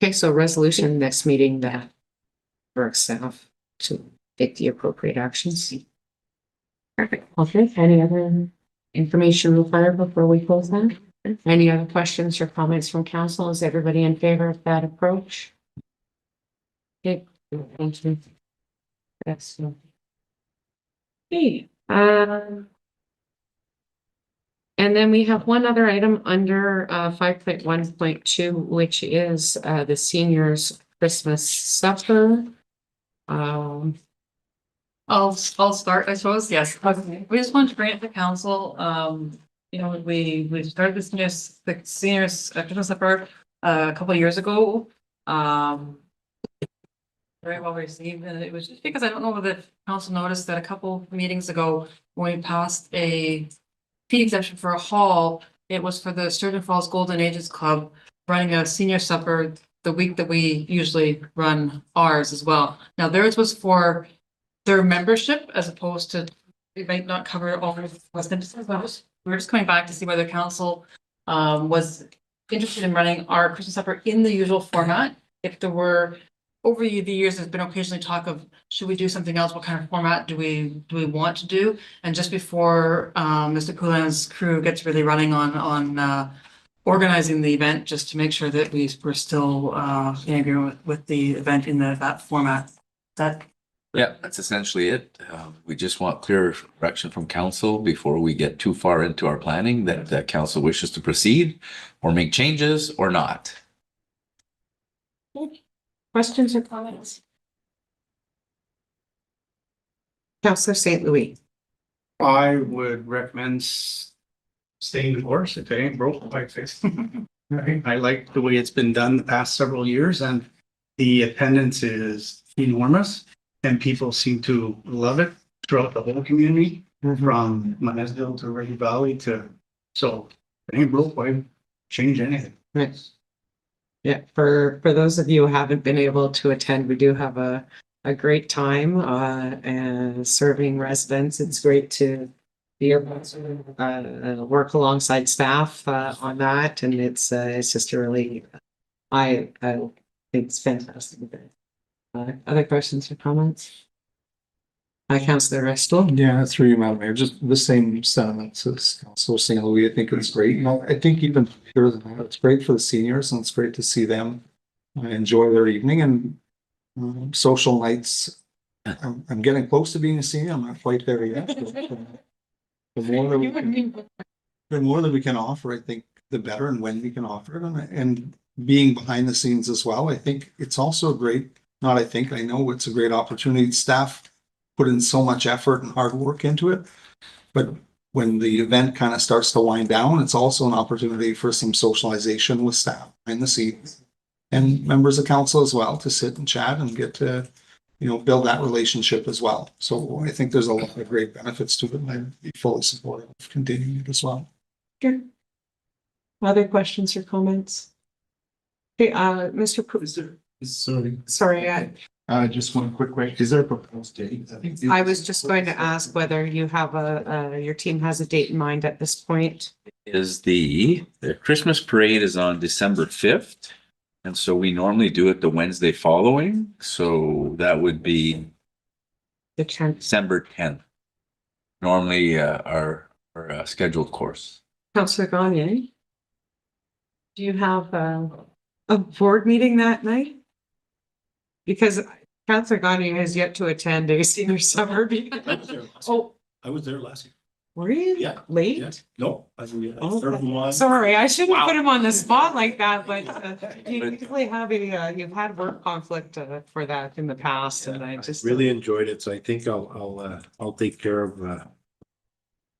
Okay, so resolution next meeting that for staff to take the appropriate actions. Perfect. Okay, any other information required before we close that? Any other questions or comments from council? Is everybody in favor of that approach? Okay, thank you. That's. Okay, and then we have one other item under 5.1.2, which is the seniors Christmas supper. I'll start, I suppose, yes. We just wanted to bring it to council. We started the seniors Christmas supper a couple of years ago. Very well received, and it was just because I don't know whether the council noticed that a couple meetings ago, when we passed a fee exemption for a hall, it was for the Sturgeon Falls Golden Ages Club running a senior supper the week that we usually run ours as well. Now theirs was for their membership as opposed to, it might not cover all of West Henderson. We're just coming back to see whether council was interested in running our Christmas supper in the usual format. If there were, over the years, there's been occasionally talk of, should we do something else? What kind of format do we want to do? And just before Mr. Poulin's crew gets really running on organizing the event, just to make sure that we're still in agreement with the event in that format. That Yeah, that's essentially it. We just want clear direction from council before we get too far into our planning that council wishes to proceed or make changes or not. Questions or comments? Councillor St. Louis. I would recommend staying the course if it ain't broke, like this. I like the way it's been done the past several years and the attendance is enormous and people seem to love it throughout the whole community, from Manesville to Ridge Valley so if it ain't broke, why change anything? Right. Yeah, for those of you who haven't been able to attend, we do have a great time and serving residents. It's great to be able to work alongside staff on that, and it's just a really I think it's fantastic. Other questions or comments? Councillor Restle. Yeah, through you, Madam Mayor, just the same sentiments as Councilor St. Louis. I think it's great. And I think even bigger than that, it's great for the seniors and it's great to see them enjoy their evening and social nights. I'm getting close to being a senior. I'm not quite there yet. But the more that we can offer, I think the better, and when we can offer it and being behind the scenes as well. I think it's also I know it's a great opportunity. Staff put in so much effort and hard work into it. But when the event kind of starts to wind down, it's also an opportunity for some socialization with staff behind the scenes and members of council as well to sit and chat and get to, build that relationship as well. So I think there's a lot of great benefits to it, and I'd be fully supportive of continuing it as well. Sure. Other questions or comments? Okay, Mr. Sorry, Just one quick question. Is there a proposed date? I was just going to ask whether you have your team has a date in mind at this point. Is the Christmas parade is on December 5th. And so we normally do it the Wednesday following. So that would be The 10th. December 10th. Normally our scheduled course. Councillor Gagne. Do you have a board meeting that night? Because Councillor Gagne has yet to attend a senior summer meeting. Oh, I was there last year. were you? Yeah. Late? Yeah. No, I was Oh, third one. sorry, I shouldn't put him on the spot like that, but you usually have you've had work conflict for that in the past, and I just Really enjoyed it, so I think I'll take care of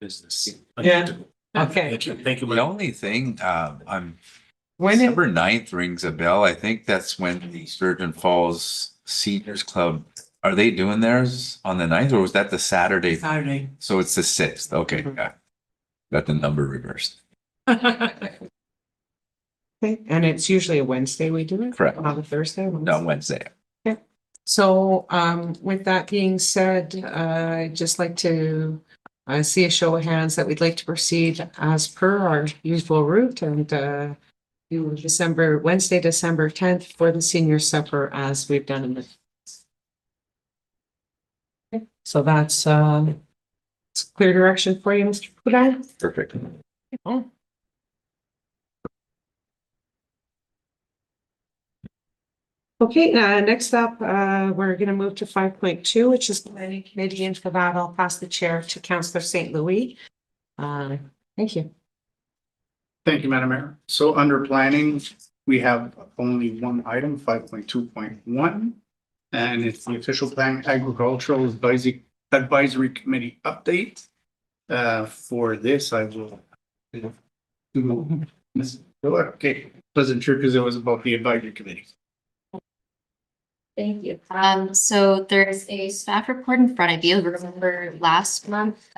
business. Yeah. Okay. Thank you. The only thing, I'm when it, December 9th rings a bell. I think that's when the Sturgeon Falls Seniors Club, are they doing theirs on the 9th, or was that the Saturday? Saturday. So it's the 6th. Okay, got the number reversed. okay, and it's usually a Wednesday we do it? Correct. Not a Thursday? No, Wednesday. So with that being said, I'd just like to see a show of hands that we'd like to proceed as per our usual route and do Wednesday, December 10th for the senior supper as we've done in the. Okay, so that's it's clear direction for you, Mr. Poulet. Perfect. Oh. Okay, next up, we're going to move to 5.2, which is the planning committee, and for that, I'll pass the chair to Councillor St. Louis. Thank you. Thank you, Madam Mayor. So under planning, we have only one item, 5.2.1. And it's the official plan agricultural advisory committee update. For this, I will. Okay, wasn't sure because it was about the advisory committee. Thank you. So there's a staff report in front of you. Remember last month,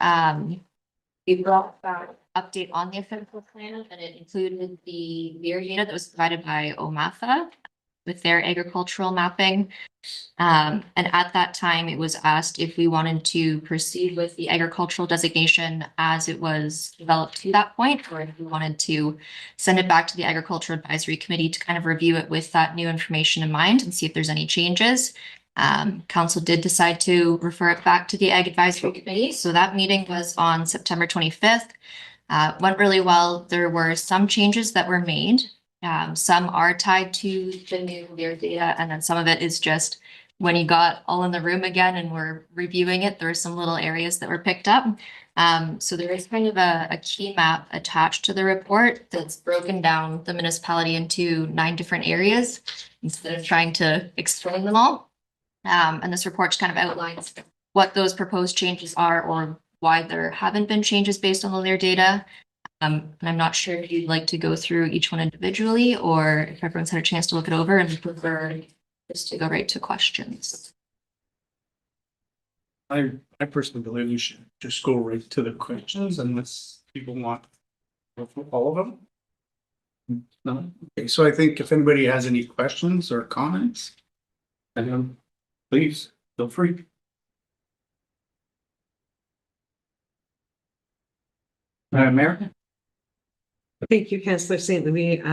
we brought about update on the official plan, and it included the beer data that was provided by OMAFA with their agricultural mapping. And at that time, it was asked if we wanted to proceed with the agricultural designation as it was developed to that point, or if we wanted to send it back to the Agricultural Advisory Committee to kind of review it with that new information in mind and see if there's any changes. Council did decide to refer it back to the Ag Advisory Committee. So that meeting was on September 25th. Went really well. There were some changes that were made. Some are tied to the new beer data, and then some of it is just when you got all in the room again and were reviewing it, there were some little areas that were picked up. So there is kind of a key map attached to the report that's broken down the municipality into 9 different areas instead of trying to explain them all. And this report kind of outlines what those proposed changes are or why there haven't been changes based on the Lear data. And I'm not sure if you'd like to go through each one individually or if everyone's had a chance to look it over and prefer just to go right to questions. I personally believe you should just go right to the questions unless people want to go through all of them. No? Okay, so I think if anybody has any questions or comments, please feel free. Mayor? Thank you, Councillor St. Louis,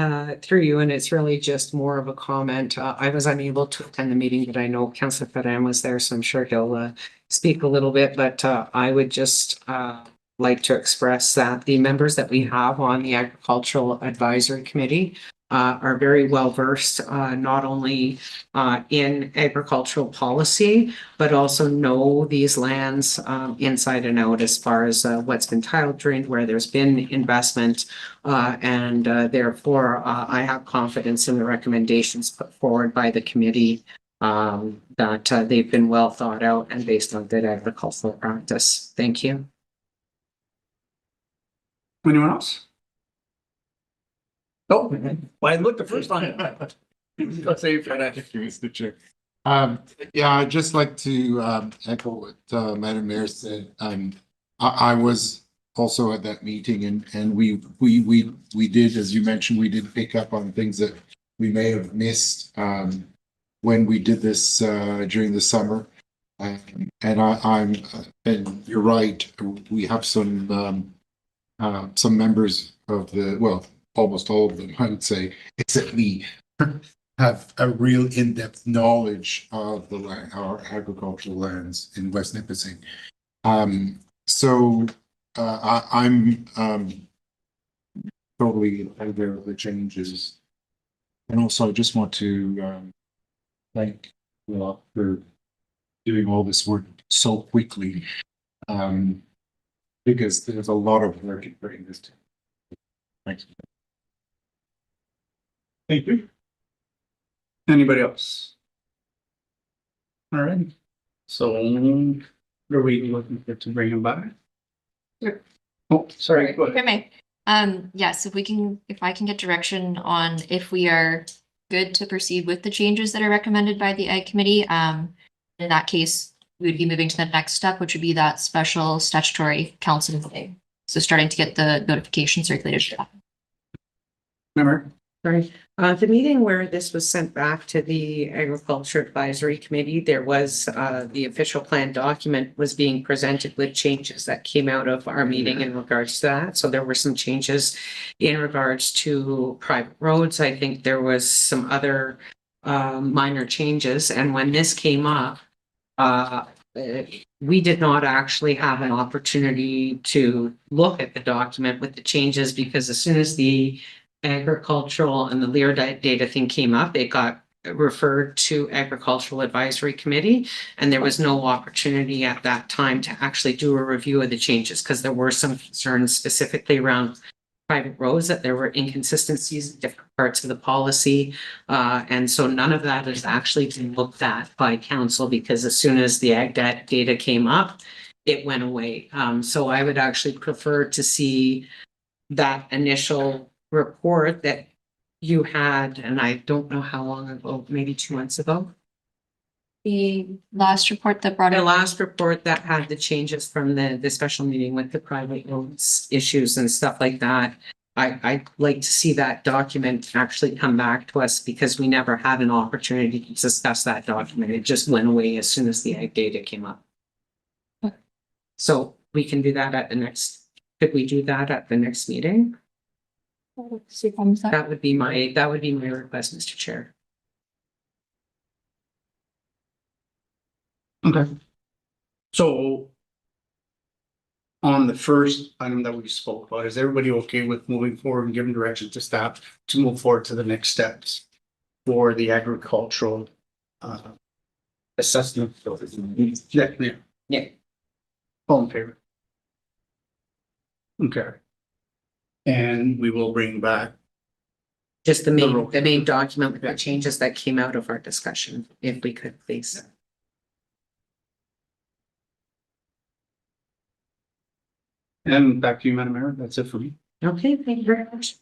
through you, and it's really just more of a comment. I was unable to attend the meeting, but I know Councillor Ferran was there, so I'm sure he'll speak a little bit, but I would just like to express that the members that we have on the Agricultural Advisory Committee are very well versed, not only in agricultural policy, but also know these lands inside and out as far as what's been tile drained, where there's been investment, and therefore I have confidence in the recommendations put forward by the committee that they've been well thought out and based on good agricultural practice. Thank you. Anyone else? Oh, well, I looked the first time. Let's say Mr. Chair. Yeah, I'd just like to echo what Madam Mayor said. I was also at that meeting and we did, as you mentioned, we did pick up on things that we may have missed when we did this during the summer. And and you're right, we have some members of the, well, almost all of them, I would say, except me, have a real in-depth knowledge of the land, our agricultural lands in West Nipissing. So I'm totally aware of the changes. And also I just want to thank Will for doing all this work so quickly. Because there's a lot of work in bringing this to. Thanks. Thank you. Anybody else? All right. So are we looking for to bring him back? Sure. Oh, sorry. Go ahead. Okay. Yes, if I can get direction on if we are good to proceed with the changes that are recommended by the Ag Committee. In that case, we would be moving to the next step, which would be that special statutory council meeting. So starting to get the notification circulated. Remember? Sorry, the meeting where this was sent back to the Agriculture Advisory Committee, there was the official plan document was being presented with changes that came out of our meeting in regards to that. So there were some changes in regards to private roads. I think there was some other minor changes. And when this came up, we did not actually have an opportunity to look at the document with the changes because as soon as the agricultural and the Lear data thing came up, it got referred to Agricultural Advisory Committee, and there was no opportunity at that time to actually do a review of the changes because there were some concerns specifically around private roads, that there were inconsistencies in different parts of the policy. And so none of that has actually been looked at by council because as soon as the ag data came up, it went away. So I would actually prefer to see that initial report that you had, and I don't know how long ago, maybe 2 months ago. The last report that brought The up. last report that had the changes from the special meeting with the private roads issues and stuff like that. I'd like to see that document actually come back to us because we never had an opportunity to discuss that document. It just went away as soon as the ag data came up. So we can do that at the next, could we do that at the next meeting? That would be my request, Mr. Chair. Okay. So on the first item that we spoke about, is everybody okay with moving forward and giving direction to staff to move forward to the next steps for the agricultural Assessment. Yeah, yeah. Yeah. All in favor? Okay. And we will bring back, Just the main- the main document with the changes that came out of our discussion, if we could, please. and back to you, Madam Mayor, that's it for me. Okay, thank you very much.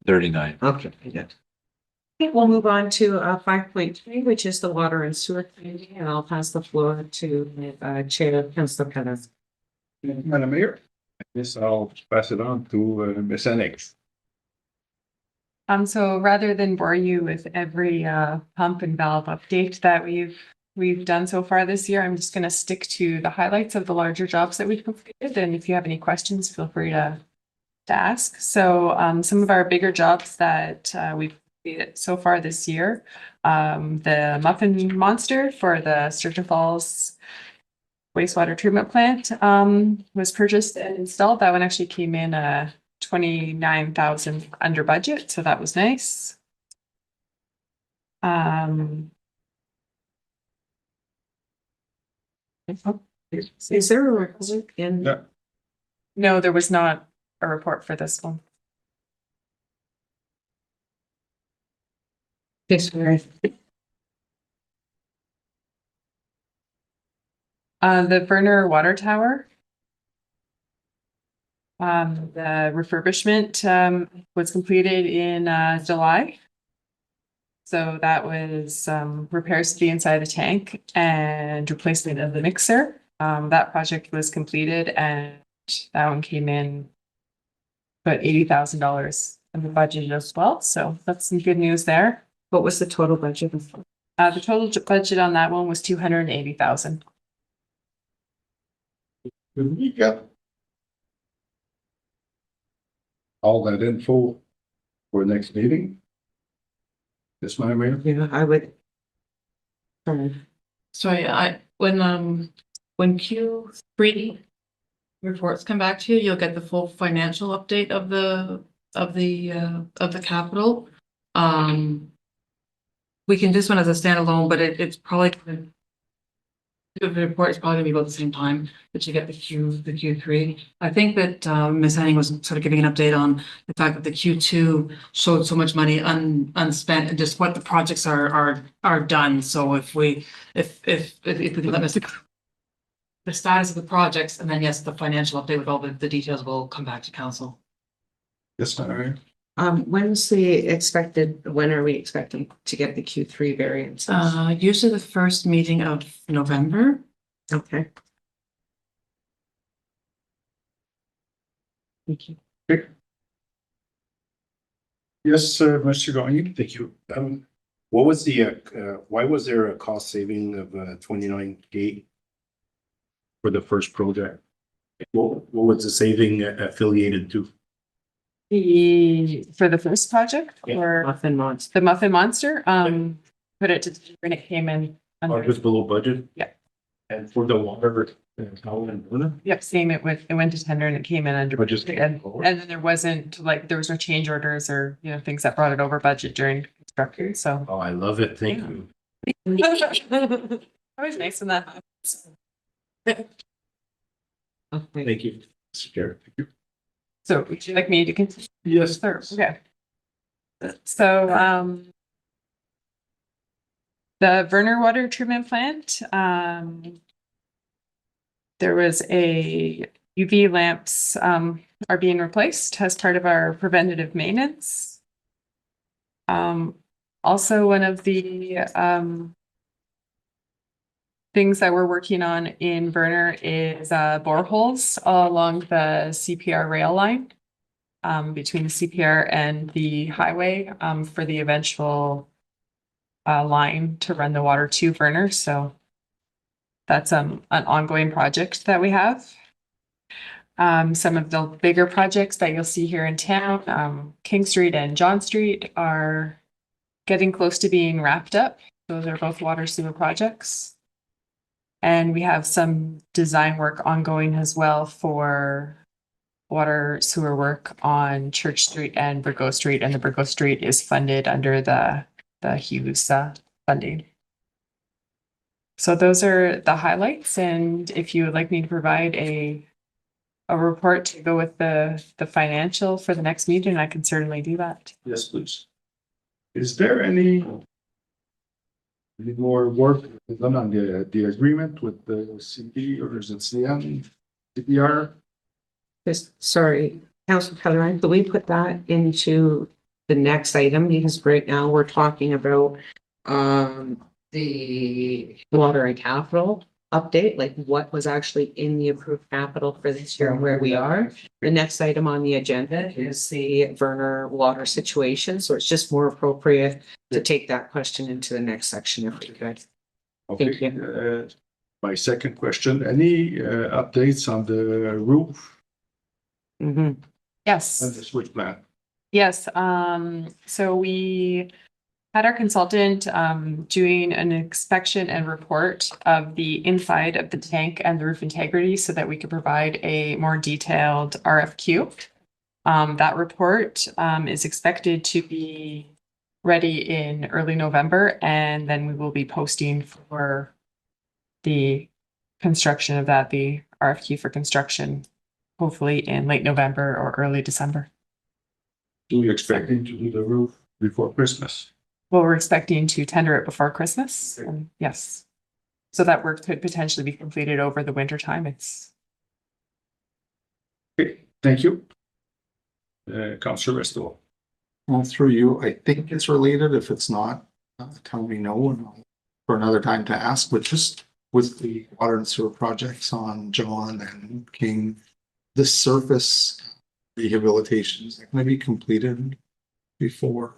Thirty-nine. Okay, good. Okay, we'll move on to 5.3, which is the water and sewer committee, and I'll pass the floor to Chair Councilor Pettis. Madam Mayor, I guess I'll pass it on to Ms. Enix. So rather than bore you with every pump and valve update that we've done so far this year, I'm just gonna stick to the highlights of the larger jobs that we've completed. And if you have any questions, feel free to ask. So some of our bigger jobs that we've completed so far this year, the Muffin Monster for the Sturgeon Falls wastewater treatment plant was purchased and installed. That one actually came in 29,000 under budget, so that was nice. Is there a report in? Yeah. No, there was not a report for this one. Yes, sorry. The Verner Water Tower. The refurbishment was completed in July. So that was repairs to the inside of the tank and replacement of the mixer. That project was completed and that one came in about $80,000 in the budget as well. So that's some good news there. What was the total budget? The total budget on that one was $280,000. We got all that info for next meeting. Yes, Madam Mayor? Yeah, I would. Sorry, when Q3 reports come back to you, you'll get the full financial update of the capital. We can do this one as a standalone, but it's probably the report is probably gonna be about the same time that you get the Q3. I think that Ms. Henning was sort of giving an update on the fact that the Q2 showed so much money unspent and just what the projects are done. So if we can let us the status of the projects and then yes, the financial update with all the details will come back to council. Yes, Madam Mayor? When are we expecting to get the Q3 variances? Usually the first meeting of November. Okay. Thank you. Yes, Mr. Gagne? Thank you. What was why was there a cost saving of 29K for the first project? What was the saving affiliated to? For the first project Yeah. or Muffin Monster. the Muffin Monster, put it to, when it came in. Or Under, just below budget? Yeah. And for the water, Howell and Luna? yep, same, it went to tender and it came in under. But just- budget. And then there wasn't, there was no change orders or, things that brought it over budget during construction, so. Oh, I love it. Thank you. Always nice when that happens. Okay. Thank you, Mr. Chair. Thank you. So would you like me to continue? Yes. Sure, okay. So, the Verner Water Treatment Plant, there was a UV lamps, are being replaced as part of our preventative maintenance. Also one of the, things that we're working on in Verner is boreholes along the CPR rail line between the CPR and the highway for the eventual line to run the water to Verner. So that's an ongoing project that we have. Some of the bigger projects that you'll see here in town, King Street and John Street are getting close to being wrapped up. Those are both water sewer projects. And we have some design work ongoing as well for water sewer work on Church Street and Burgo Street, and the Burgo Street is funded under the Hughes funding. So those are the highlights, and if you would like me to provide a report to go with the financial for the next meeting, I can certainly do that. Yes, please. Is there any more work done on the agreement with the city, or is it CN, CPR? Sorry, Councilor Pellerin, do we put that into the next item? Because right now we're talking about the water and capital update, like what was actually in the approved capital for this year and where we are. The next item on the agenda is the Verner water situation, so it's just more appropriate to take that question into the next section if we could. Thank Okay, my second question, any updates on the roof and Yes. the switch plant? Yes, so we had our consultant doing an inspection and report of the inside of the tank and the roof integrity so that we could provide a more detailed RFQ. That report is expected to be ready in early November, and then we will be posting for the construction of that, the RFQ for construction, hopefully in late November or early December. Do you expecting to do the roof before Christmas? Well, we're expecting to tender it before Christmas, and yes. So that work could potentially be completed over the winter time. It's Okay, thank you. Councillor Resto. Through you, I think it's related. If it's not, tell me no and I'll, for another time to ask, but just with the water and sewer projects on John and King, the surface rehabilitations going to be completed before,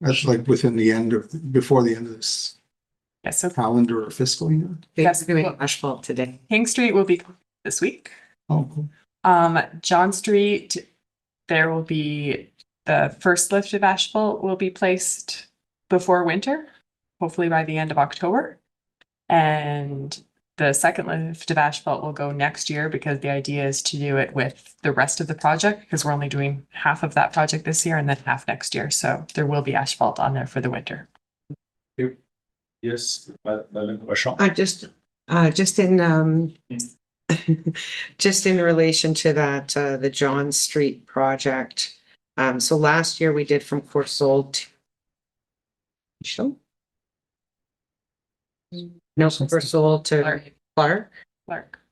that's like within the end of, before the end of this yes, so calendar or fiscal year? Yes. They're doing asphalt today. King Street will be this week. Oh, cool. John Street, there will be the first lift of asphalt will be placed before winter, hopefully by the end of October. And the second lift of asphalt will go next year because the idea is to do it with the rest of the project because we're only doing half of that project this year and then half next year. So there will be asphalt on there for the winter. Yes, Madame Rochon. Just in just in relation to that, the John Street project. So last year we did from Coursault to no, Coursault to Clark.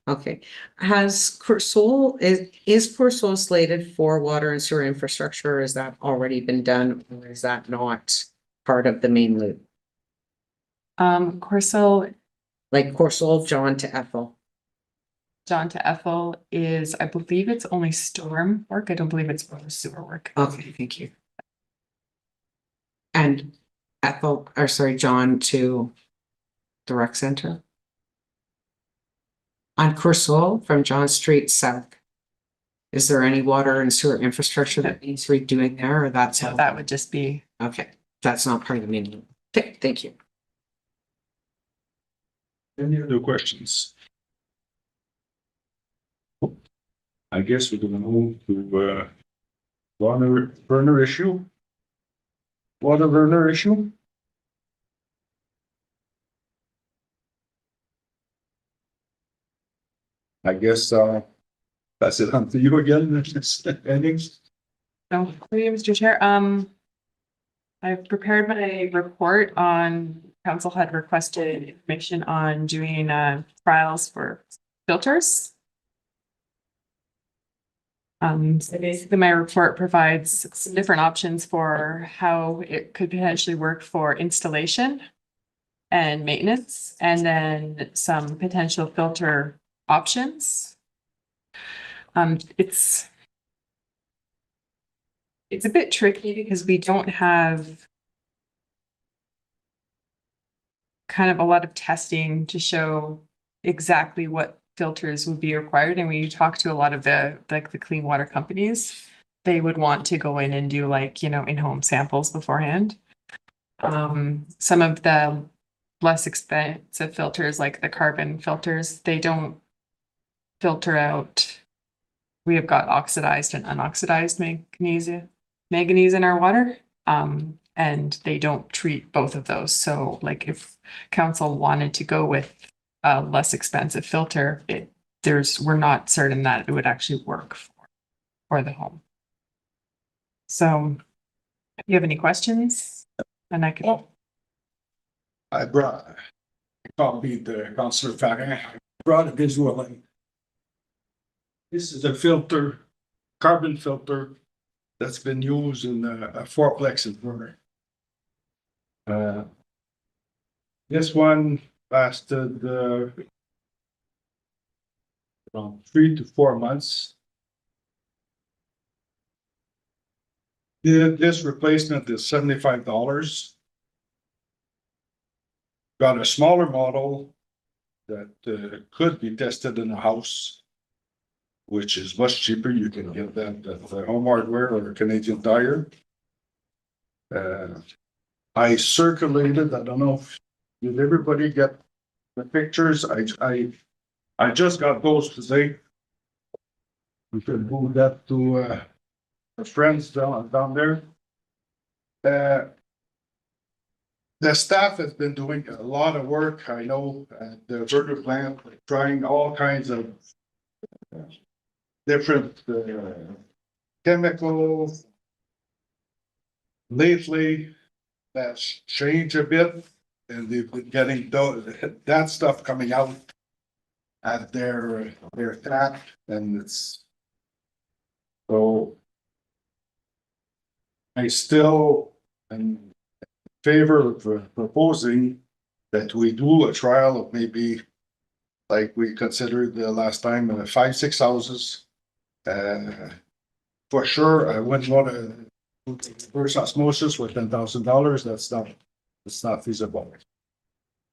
Okay. Has Coursault, is Coursault slated for water and sewer infrastructure? Or has that already been done? Or is that not part of the main loop? Coursault, Like Coursault, John to Ethel? John to Ethel is, I believe it's only storm work. I don't believe it's water sewer work. Okay, thank you. And Ethel, or sorry, John to the rec center? On Coursault from John Street South. Is there any water and sewer infrastructure that needs redoing there, or that's? So that would just be, Okay, that's not part of the meeting. Okay, thank you. Any other questions? I guess we're gonna move to Verner issue. Water Verner issue. I guess pass it on to you again, Mrs. Jennings. so, Mr. Chair, I've prepared my report on, council had requested information on doing trials for filters. So basically my report provides some different options for how it could potentially work for installation and maintenance, and then some potential filter options. It's a bit tricky because we don't have kind of a lot of testing to show exactly what filters would be required. And when you talk to a lot of the clean water companies, they would want to go in and do in-home samples beforehand. Some of the less expensive filters, like the carbon filters, they don't filter out we have got oxidized and unoxidized manganese in our water. And they don't treat both of those. So like if council wanted to go with a less expensive filter, we're not certain that it would actually work for the home. So if you have any questions, and I can. I copied the Councillor Fagan. I brought a visual in. This is a filter, carbon filter that's been used in a fourplex in Vernon. This one lasted around 3 to 4 months. This replacement is $75. Got a smaller model that could be tested in a house, which is much cheaper. You can get that at the Home Hardware or Canadian Tire. I circulated, I don't know, did everybody get the pictures? I just got those today. We could move that to our friends down there. The staff has been doing a lot of work, I know, at the Vernon plant, trying all kinds of different chemicals. Lately, that's changed a bit, and they've been getting that stuff coming out at their tap, and it's so. I still am in favor of proposing that we do a trial of maybe, like we considered the last time, 5-6 houses. For sure, I wouldn't want to reverse osmosis for $10,000. That's not feasible.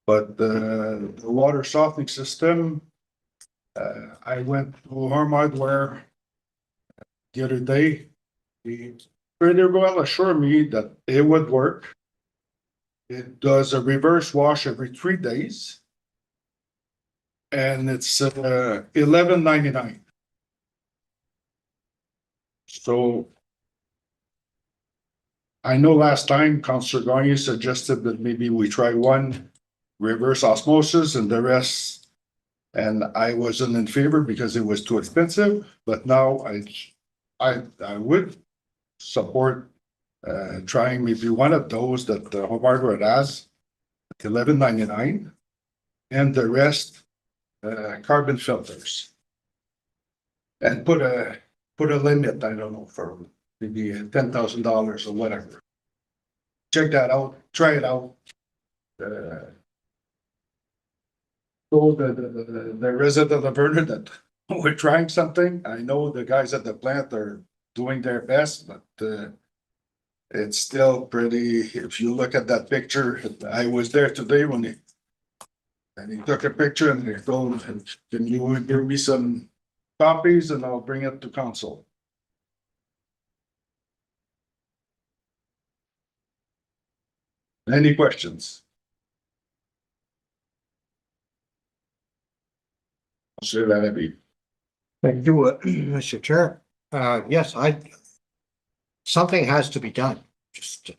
But the water softening system, I went to Home Hardware the other day. He pretty well assured me that it would work. It does a reverse wash every 3 days. And it's $11.99. So I know last time Councillor Gagne suggested that maybe we try one reverse osmosis and the rest. And I wasn't in favor because it was too expensive, but now I would support trying maybe one of those that the Home Hardware has at $11.99 and the rest carbon filters. And put a limit, I don't know, for maybe $10,000 or whatever. Check that out, try it out. So the resident of Vernon that we're trying something. I know the guys at the plant are doing their best, but it's still pretty, if you look at that picture, I was there today when he took a picture and he told, can you give me some copies and I'll bring it to council. Any questions? Sure, that'd be. Thank you, Mr. Chair. Yes, something has to be done. Just,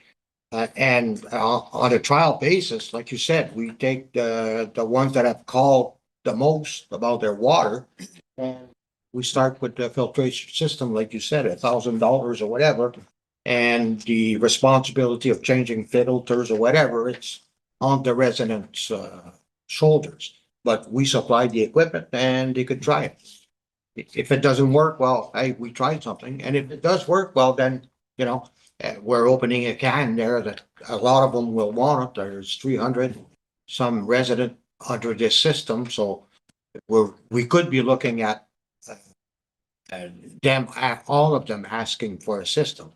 and on a trial basis, like you said, we take the ones that have called the most about their water. And we start with the filtration system, like you said, $1,000 or whatever. And the responsibility of changing filters or whatever, it's on the residents' shoulders. But we supply the equipment and they could try it. If it doesn't work, well, hey, we tried something. And if it does work, well, then, you know, we're opening a can there that a lot of them will want it. There's 300 some resident under this system. So we could be looking at all of them asking for a system.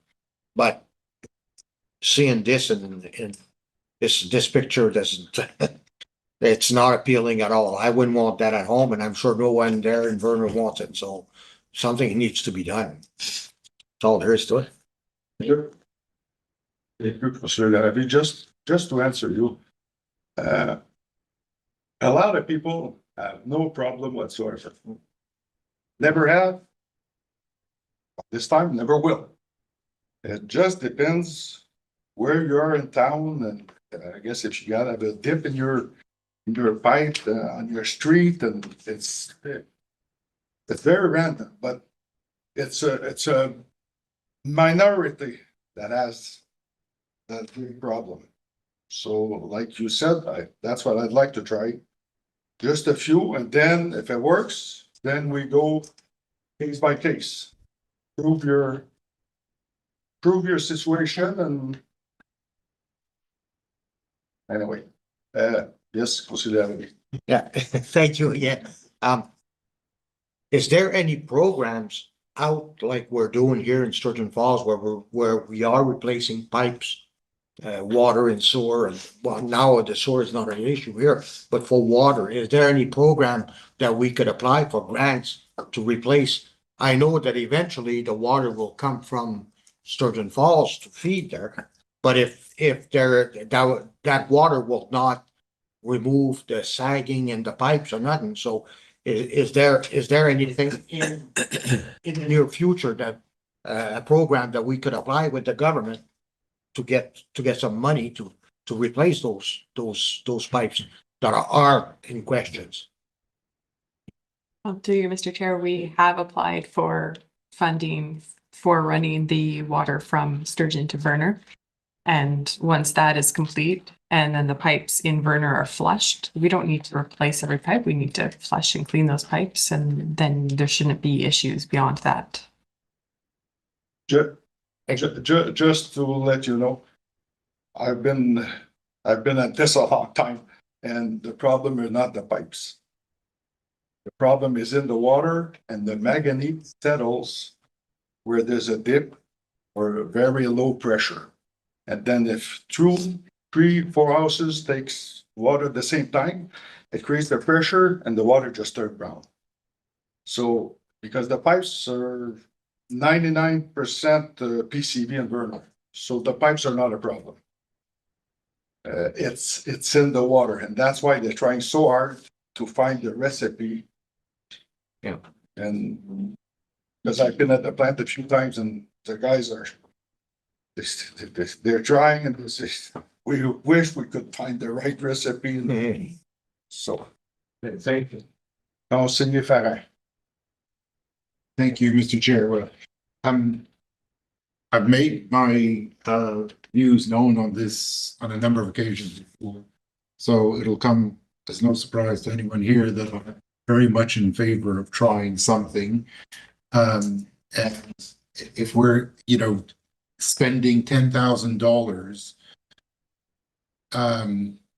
But seeing this in this picture doesn't, it's not appealing at all. I wouldn't want that at home, and I'm sure no one there in Vernon wants it. So something needs to be done. That's all there is to it. Sure. Just to answer you, a lot of people have no problem whatsoever. Never have, This time never will. It just depends where you are in town, and I guess if you gotta have a dip in your pipe on your street, and it's very random, but it's a minority that has that big problem. So like you said, that's what I'd like to try. Just a few, and then if it works, then we go case by case. Prove your situation and anyway, yes, consider. Yeah, thank you, yeah. Is there any programs out like we're doing here in Sturgeon Falls where we are replacing pipes? Water and sewer, and well, now the sewer is not an issue here, but for water, is there any program that we could apply for grants to replace? I know that eventually the water will come from Sturgeon Falls to feed there, but if that water will not remove the sagging and the pipes or nothing, so is there anything in the near future that a program that we could apply with the government to get some money to replace those pipes that are in questions? To you, Mr. Chair, we have applied for funding for running the water from Sturgeon to Verner. And once that is complete, and then the pipes in Verner are flushed, we don't need to replace every pipe. We need to flush and clean those pipes, and then there shouldn't be issues beyond that. Just to let you know, I've been at this a long time, and the problem is not the pipes. The problem is in the water, and the manganese settles where there's a dip or a very low pressure. And then if 2, 3, 4 houses takes water at the same time, it creates the pressure and the water just turns brown. So because the pipes are 99% PCV and Verner, so the pipes are not a problem. It's in the water, and that's why they're trying so hard to find the recipe. Yeah. And because I've been at the plant a few times, and the guys are they're trying, and they say, we wish we could find the right recipe. So thank you. Conseiller Farrin. Thank you, Mr. Chair. Well, I've made my views known on this on a number of occasions before. So it'll come as no surprise to anyone here that I'm very much in favor of trying something. And if we're, spending $10,000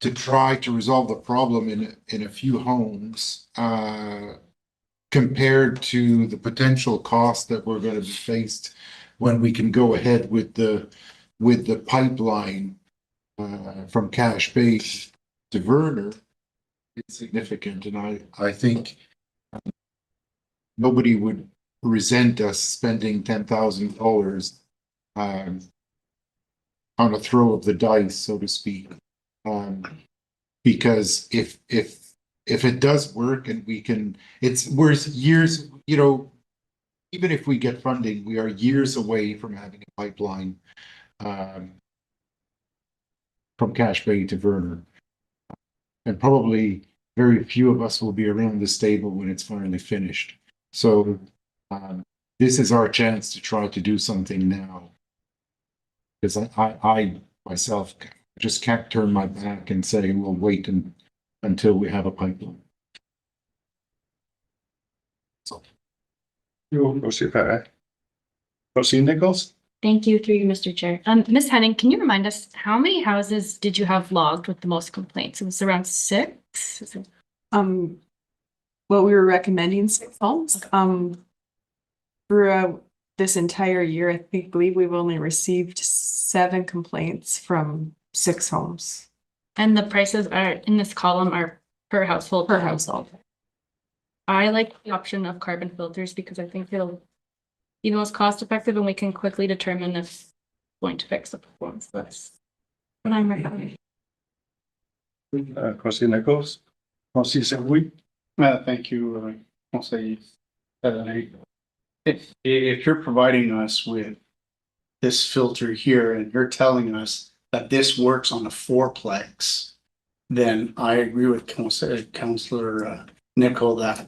to try to resolve the problem in a few homes, compared to the potential cost that we're going to be faced when we can go ahead with the pipeline from Cache Bay to Verner, it's significant, and I think nobody would resent us spending $10,000 on a throw of the dice, so to speak, because if it does work and we're years, even if we get funding, we are years away from having a pipeline from Cache Bay to Verner. And probably very few of us will be around this table when it's finally finished. So this is our chance to try to do something now. Because I myself just can't turn my back and say we'll wait until we have a pipeline. So. Conseiller Farrin. Conseiller Nichols. Thank you, through you, Mr. Chair. Ms. Henning, can you remind us how many houses did you have logged with the most complaints? It was around 6? Well, we were recommending 6 homes. Throughout this entire year, I believe we've only received 7 complaints from 6 homes. And the prices are in this column are per household. Per household. I like the option of carbon filters because I think it'll be the most cost effective and we can quickly determine if it's going to fix the performance. That's what I'm recommending. Conseiller Nichols. Conseiller St-Louis. Thank you, Conseiller Farrin. if you're providing us with this filter here and you're telling us that this works on a fourplex, then I agree with Councillor Nicol that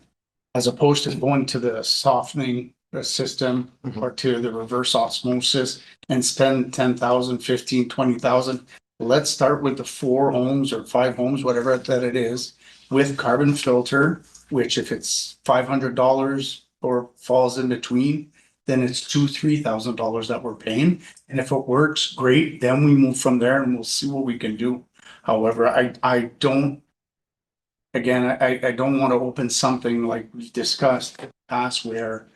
as opposed to going to the softening system or to the reverse osmosis and spend 10,000, 15, 20,000, let's start with the 4 homes or 5 homes, whatever that it is, with carbon filter, which if it's $500 or falls in between, then it's $2,000-3,000 that we're paying. And if it works, great, then we move from there and we'll see what we can do. However, I don't, again, I don't want to open something like we've discussed in the past where,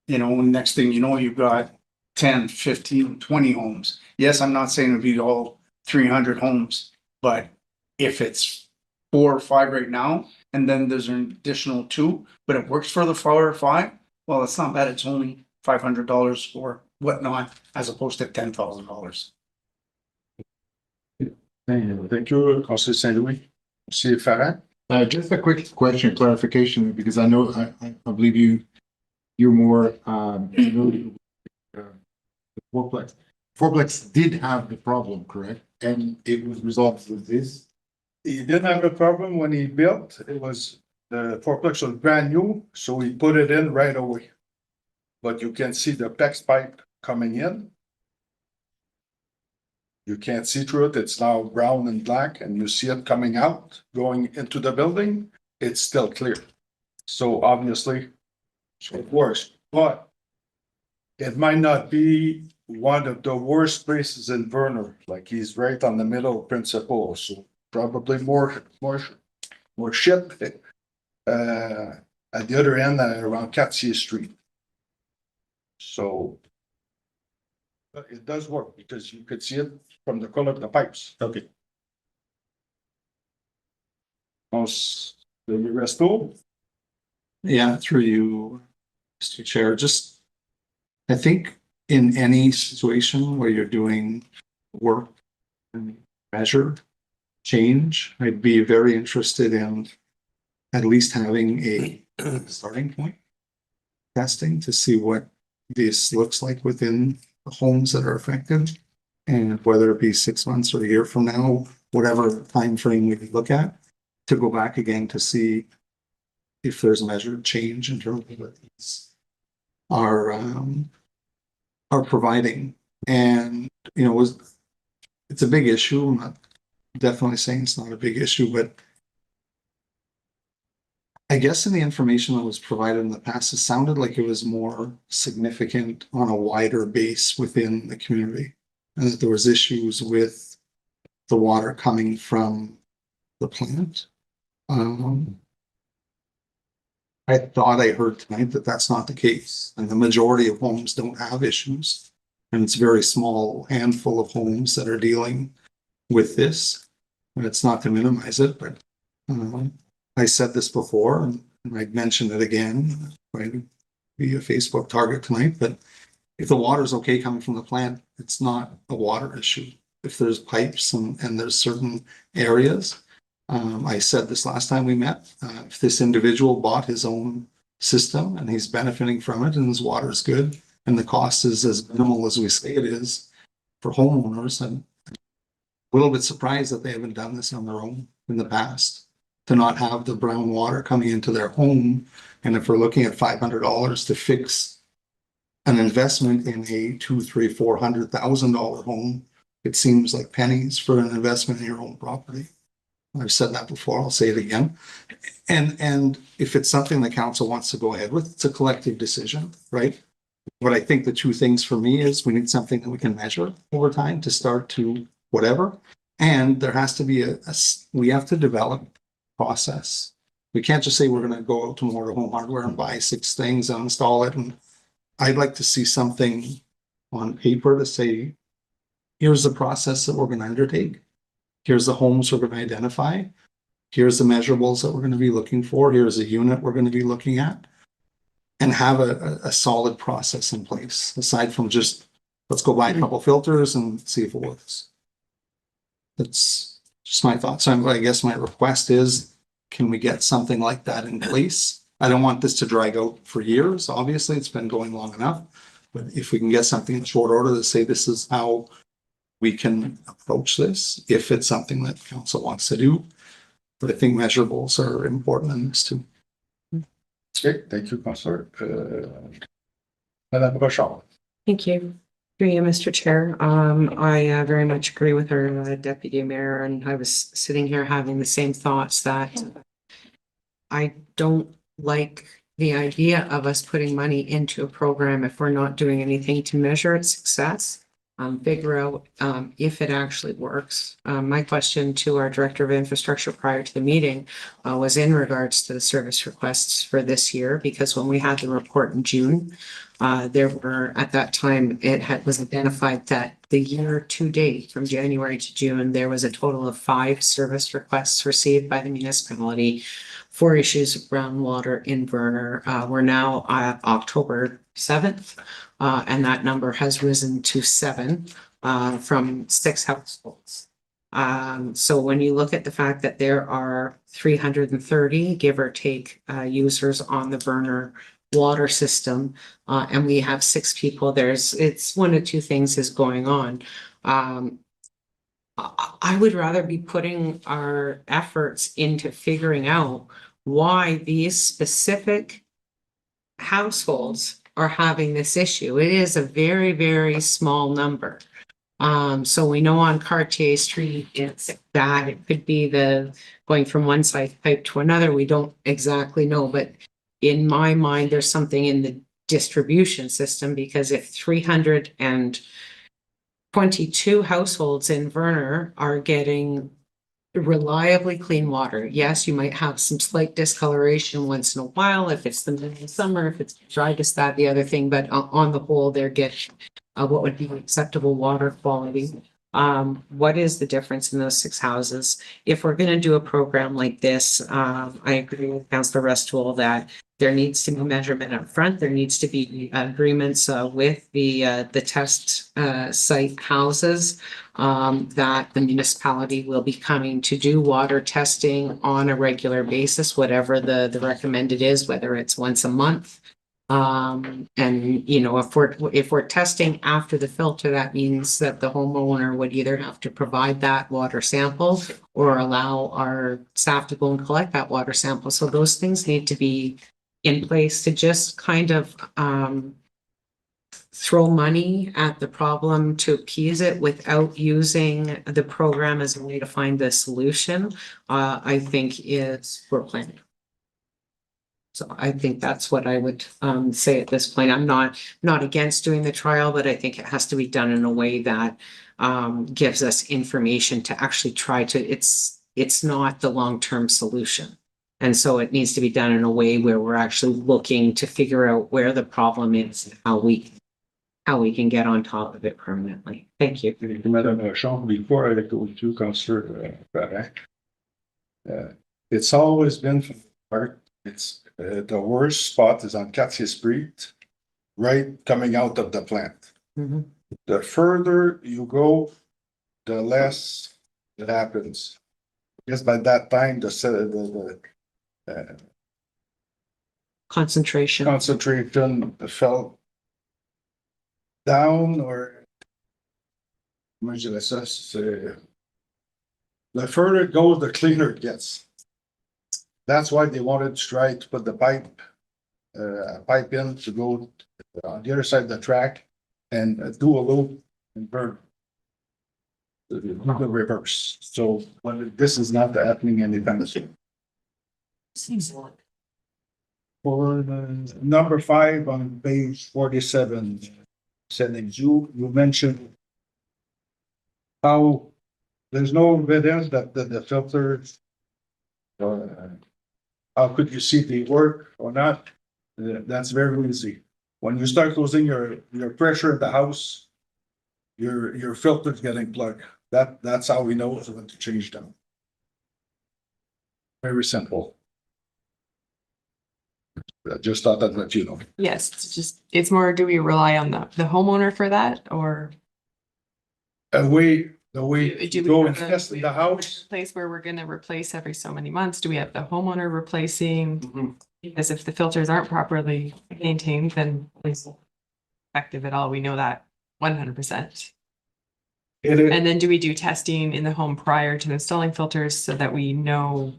you know, next thing you know, you've got 10, 15, 20 homes. Yes, I'm not saying it'd be all 300 homes, but if it's 4 or 5 right now, and then there's an additional 2, but it works for the 4 or 5, well, it's not bad. It's only $500 or whatnot, as opposed to $10,000. Thank you, Councillor Saint-Louis. Monsieur Farah? Just a quick question, clarification, because I know, I believe you're more, familiar with, the fourplex. Fourplex did have the problem, correct? And it was resolved with this? He didn't have a problem when he built. It was, the fourplex was brand new, so he put it in right away. But you can see the PEX pipe coming in. You can't see through it. It's now brown and black, and you see it coming out, going into the building. It's still clear. So obviously, it works, but it might not be one of the worst places in Verner. Like he's right on the middle of Principal, so probably more shit at the other end around Cartier Street. So but it does work because you could see it from the color of the pipes. Okay. Most the resto. Yeah, through you, Mr. Chair, just, I think in any situation where you're doing work and measure change, I'd be very interested in at least having a starting point testing to see what this looks like within the homes that are affected. And whether it be 6 months or a year from now, whatever time frame we look at, to go back again to see if there's measured change in terms of what these are providing. And, you know, it's a big issue. I'm not definitely saying it's not a big issue, but I guess in the information that was provided in the past, it sounded like it was more significant on a wider base within the community, and that there was issues with the water coming from the plant. I thought I heard tonight that that's not the case, and the majority of homes don't have issues. And it's a very small handful of homes that are dealing with this. And it's not to minimize it, but I said this before, and I'd mention it again. I'd be a Facebook target tonight, but if the water's okay coming from the plant, it's not a water issue. If there's pipes and there's certain areas, I said this last time we met, if this individual bought his own system and he's benefiting from it and his water's good and the cost is as minimal as we say it is for homeowners, I'm a little bit surprised that they haven't done this on their own in the past, to not have the brown water coming into their home. And if we're looking at $500 to fix an investment in a $200,000-400,000 home, it seems like pennies for an investment in your own property. I've said that before, I'll say it again. And if it's something the council wants to go ahead with, it's a collective decision, right? But I think the 2 things for me is we need something that we can measure over time to start to whatever. And there has to be we have to develop process. We can't just say we're going to go out tomorrow to Home Hardware and buy 6 things and install it. And I'd like to see something on paper to say, here's the process that we're going to undertake. Here's the homes we're going to identify. Here's the measurables that we're going to be looking for. Here's a unit we're going to be looking at. And have a solid process in place, aside from just, let's go buy a couple filters and see if it works. That's just my thoughts. So I guess my request is, can we get something like that in place? I don't want this to drag out for years. Obviously, it's been going long enough. But if we can get something in short order to say this is how we can approach this, if it's something that council wants to do. But I think measurables are important in this too. Okay, thank you, Councillor. Madame Rochon. Thank you. Through you, Mr. Chair. I very much agree with our deputy mayor, and I was sitting here having the same thoughts that I don't like the idea of us putting money into a program if we're not doing anything to measure its success. Figure out if it actually works. My question to our Director of Infrastructure prior to the meeting was in regards to the service requests for this year, because when we had the report in June, there were, at that time, was identified that the year to date, from January to June, there was a total of 5 service requests received by the municipality for issues around water in Verner. We're now at October 7th. And that number has risen to 7 from 6 households. So when you look at the fact that there are 330, give or take, users on the Verner water system, and we have 6 people, it's one of two things is going on. I would rather be putting our efforts into figuring out why these specific households are having this issue. It is a very, very small number. So we know on Cartier Street, it's bad. It could be going from one side pipe to another. We don't exactly know, but in my mind, there's something in the distribution system, because if 322 households in Verner are getting reliably clean water. Yes, you might have some slight discoloration once in a while if it's the middle of summer, if it's dry, just that, the other thing, but on the whole, they're getting what would be acceptable water quality. What is the difference in those 6 houses? If we're going to do a program like this, I agree with Councillor Restool that there needs to be measurement up front. There needs to be agreements with the test site houses that the municipality will be coming to do water testing on a regular basis, whatever the recommended is, whether it's once a month. And you know, if we're testing after the filter, that means that the homeowner would either have to provide that water sample or allow our staff to go and collect that water sample. So those things need to be in place. To just kind of throw money at the problem to appease it without using the program as a way to find the solution, I think is poor planning. So I think that's what I would say at this point. I'm not against doing the trial, but I think it has to be done in a way that gives us information to actually try to, it's not the long-term solution. And so it needs to be done in a way where we're actually looking to figure out where the problem is and how we can get on top of it permanently. Thank you. Thank you, Madame Rochon. Before I go to Councillor Barrett, it's always been from the part, it's the worst spot is on Cartier Street, right coming out of the plant. Mhm. The further you go, the less it happens. Because by that time, the Concentration. concentration fell down, or comment je dirais ça, c'est the further it goes, the cleaner it gets. That's why they wanted to try to put the pipe in to go on the other side of the track and do a loop and burn the reverse. So when this is not happening anytime soon. Seems like. For the number 5 on page 47, settings, you mentioned how there's no evidence that the filters, how could you see they work or not? That's very easy. When you start losing your pressure in the house, your filter's getting plugged. That's how we know when to change them. Very simple. I just thought I'd let you know. Yes, it's more, do we rely on the homeowner for that, or? The way Do we you go and have a- test the house. Place where we're gonna replace every so many months, do we have the homeowner replacing? Because if the filters aren't properly maintained, then it's not effective at all. We know that 100%. And then do we do testing in the home prior to installing filters so that we know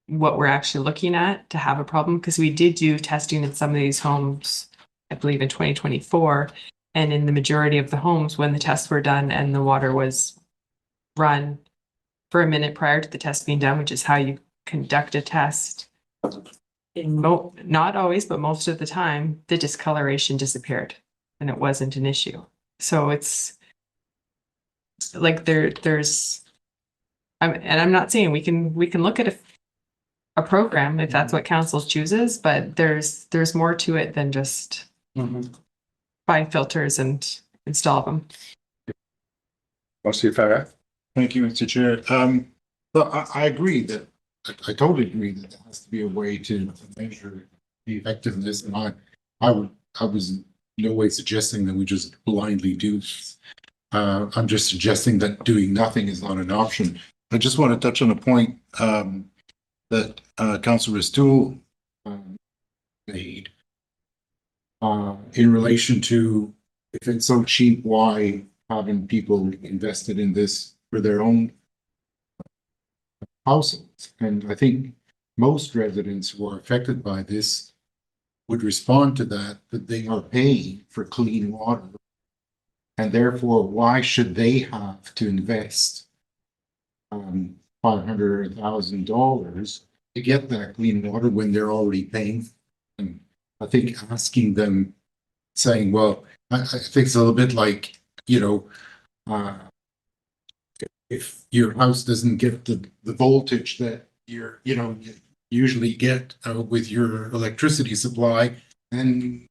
what we're actually looking at to have a problem? Because we did do testing in some of these homes, I believe in 2024. And in the majority of the homes, when the tests were done and the water was run for a minute prior to the test being done, which is how you conduct a test. Not always, but most of the time, the discoloration disappeared and it wasn't an issue. So it's like there's, I'm not saying we can look at a program if that's what council chooses, but there's more to it than just buy filters and install them. Councillor Farah. Thank you, Mr. Chair. But I agree that, I totally agree that there has to be a way to measure the effectiveness. And I was in no way suggesting that we just blindly do this. I'm just suggesting that doing nothing is not an option. I just want to touch on a point that Councillor Stool made in relation to if it's so cheap, why haven't people invested in this for their own households? And I think most residents who are affected by this would respond to that they are paying for clean water. And therefore, why should they have to invest $500 or $1,000 to get that clean water when they're already paying? And I think asking them, saying, well, I think it's a little bit like, you know, if your house doesn't get the voltage that you usually get with your electricity supply, and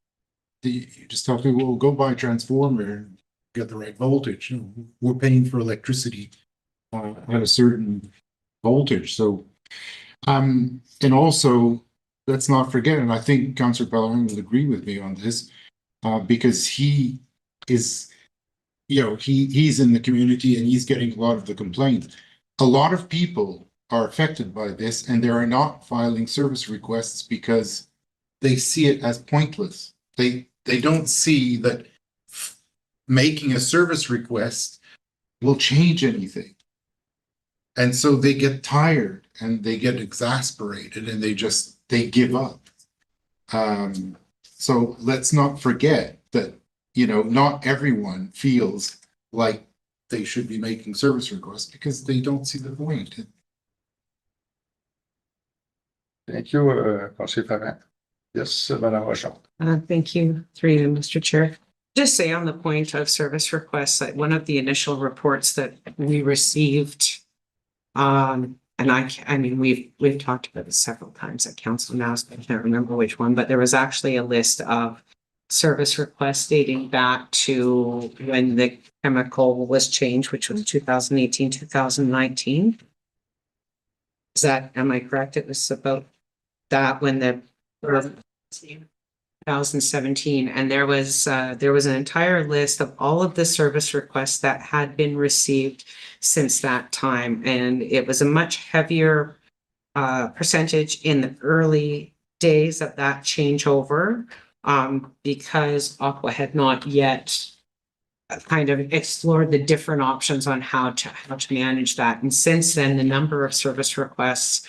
you just talk to, well, go buy a transformer and get the right voltage. You know, we're paying for electricity at a certain voltage. So, and also, let's not forget, and I think Councillor Pellerin will agree with me on this, because he is, he's in the community and he's getting a lot of the complaints. A lot of people are affected by this and they are not filing service requests because they see it as pointless. They don't see that making a service request will change anything. And so they get tired and they get exasperated and they give up. So let's not forget that, not everyone feels like they should be making service requests because they don't see the point. Thank you, Councillor Farah. Yes, Madame Rochon. Thank you, through you, Mr. Chair. Just say on the point of service requests, that one of the initial reports that we received, and I mean, we've talked about this several times at council now, so I can't remember which one, but there was actually a list of service requests dating back to when the chemical was changed, which was 2018, 2019. Am I correct? It was about that when the 2017, and there was an entire list of all of the service requests that had been received since that time, and it was a much heavier percentage in the early days of that changeover, because Aqua had not yet kind of explored the different options on how to manage that. And since then, the number of service requests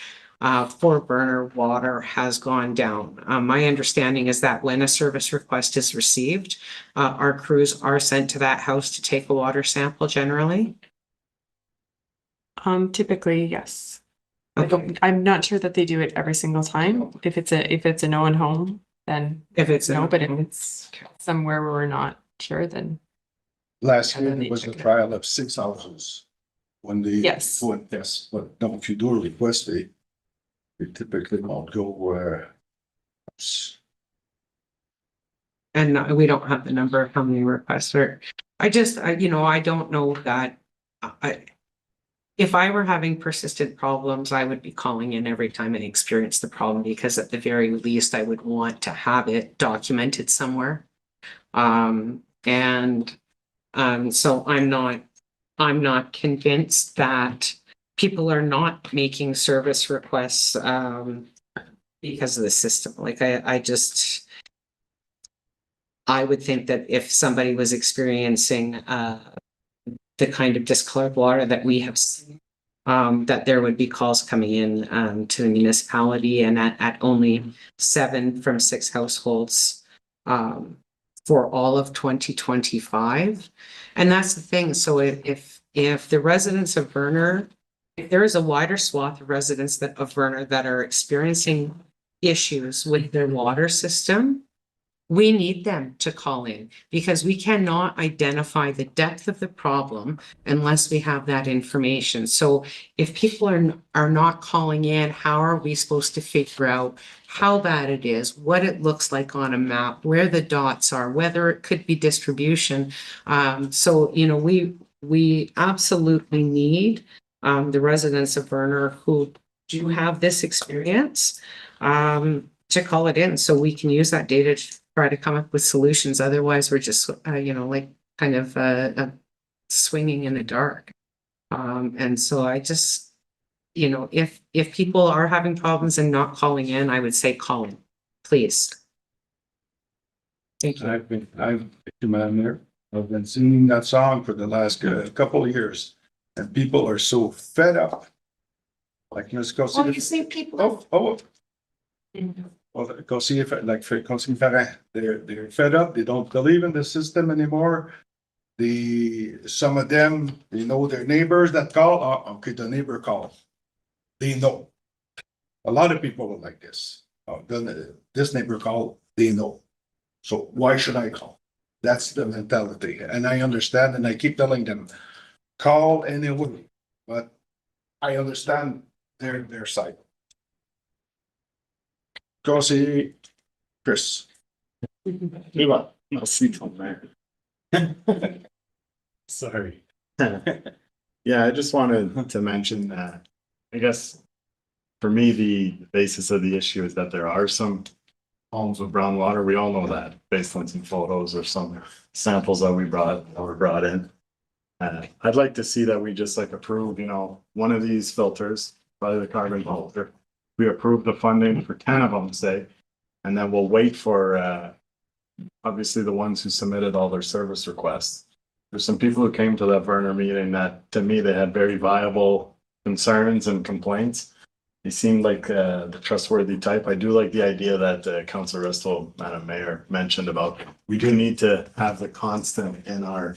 for burner water has gone down. My understanding is that when a service request is received, our crews are sent to that house to take a water sample generally. Typically, yes. Okay. I'm not sure that they do it every single time. If it's a no one home, then If it's no, but if it's somewhere where we're not sure, then Last year, then they there was a check it. trial of 6 houses. When they Yes. go and test, but now if you do a request, they typically won't go And we don't have the number of how many requests are. I don't know that. If I were having persistent problems, I would be calling in every time I experienced the problem, because at the very least, I would want to have it documented somewhere. So I'm not convinced that people are not making service requests. because of the system. Like I would think that if somebody was experiencing the kind of discolored water that we have seen, that there would be calls coming in to the municipality, and at only 7 from 6 households for all of 2025. And that's the thing. So if the residents of Verner, if there is a wider swath of residents of Verner that are experiencing issues with their water system, we need them to call in, because we cannot identify the depth of the problem unless we have that information. So if people are not calling in, how are we supposed to figure out how bad it is, what it looks like on a map, where the dots are, whether it could be distribution? So, you know, we absolutely need the residents of Verner who do have this experience to call it in, so we can use that data to try to come up with solutions. Otherwise, we're just, you know, like kind of swinging in the dark. And so I just, you know, if people are having problems and not calling in, I would say call in, please. Thank you. Madam Mayor, I've been singing that song for the last couple of years, and people are so fed up. Like, let's go see. Oh, you see people. Well, go see if, like, for Councilor Ferrand, they're fed up. They don't believe in the system anymore. Some of them, they know their neighbors that call. Oh, okay, the neighbor called. They know. A lot of people are like this. This neighbor called. They know. So why should I call? That's the mentality, and I understand, and I keep telling them, call anyway. But I understand their side. Go see Chris. I'll see Tom there. Sorry. Yeah, I just wanted to mention that, I guess, for me, the basis of the issue is that there are some homes with brown water. We all know that based on some photos or some samples that were brought in. I'd like to see that we just like approve, you know, one of these filters, probably the carbon filter. We approve the funding for 10 of them, say, and then we'll wait for obviously the ones who submitted all their service requests. There's some people who came to that Verner meeting that, to me, they had very viable concerns and complaints. They seemed like the trustworthy type. I do like the idea that Councilor Restall, Madam Mayor, mentioned about we do need to have the constant in our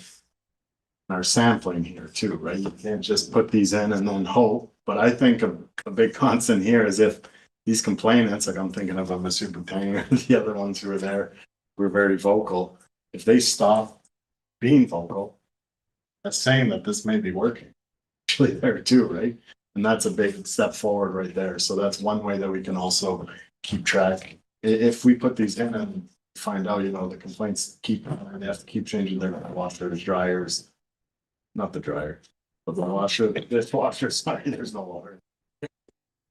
sampling here too, right? You can't just put these in and then hope. But I think a big constant here is if these complainants, like I'm thinking of Mr. Boutin or the other ones who were there, were very vocal. If they stop being vocal, that's saying that this may be working. Actually there too, right? And that's a big step forward right there. So that's one way that we can also keep track. If we put these in and find out, you know, the complaints they have to keep changing their washers, dryers, not the dryer, but the washer, dishwasher, sorry, there's no water.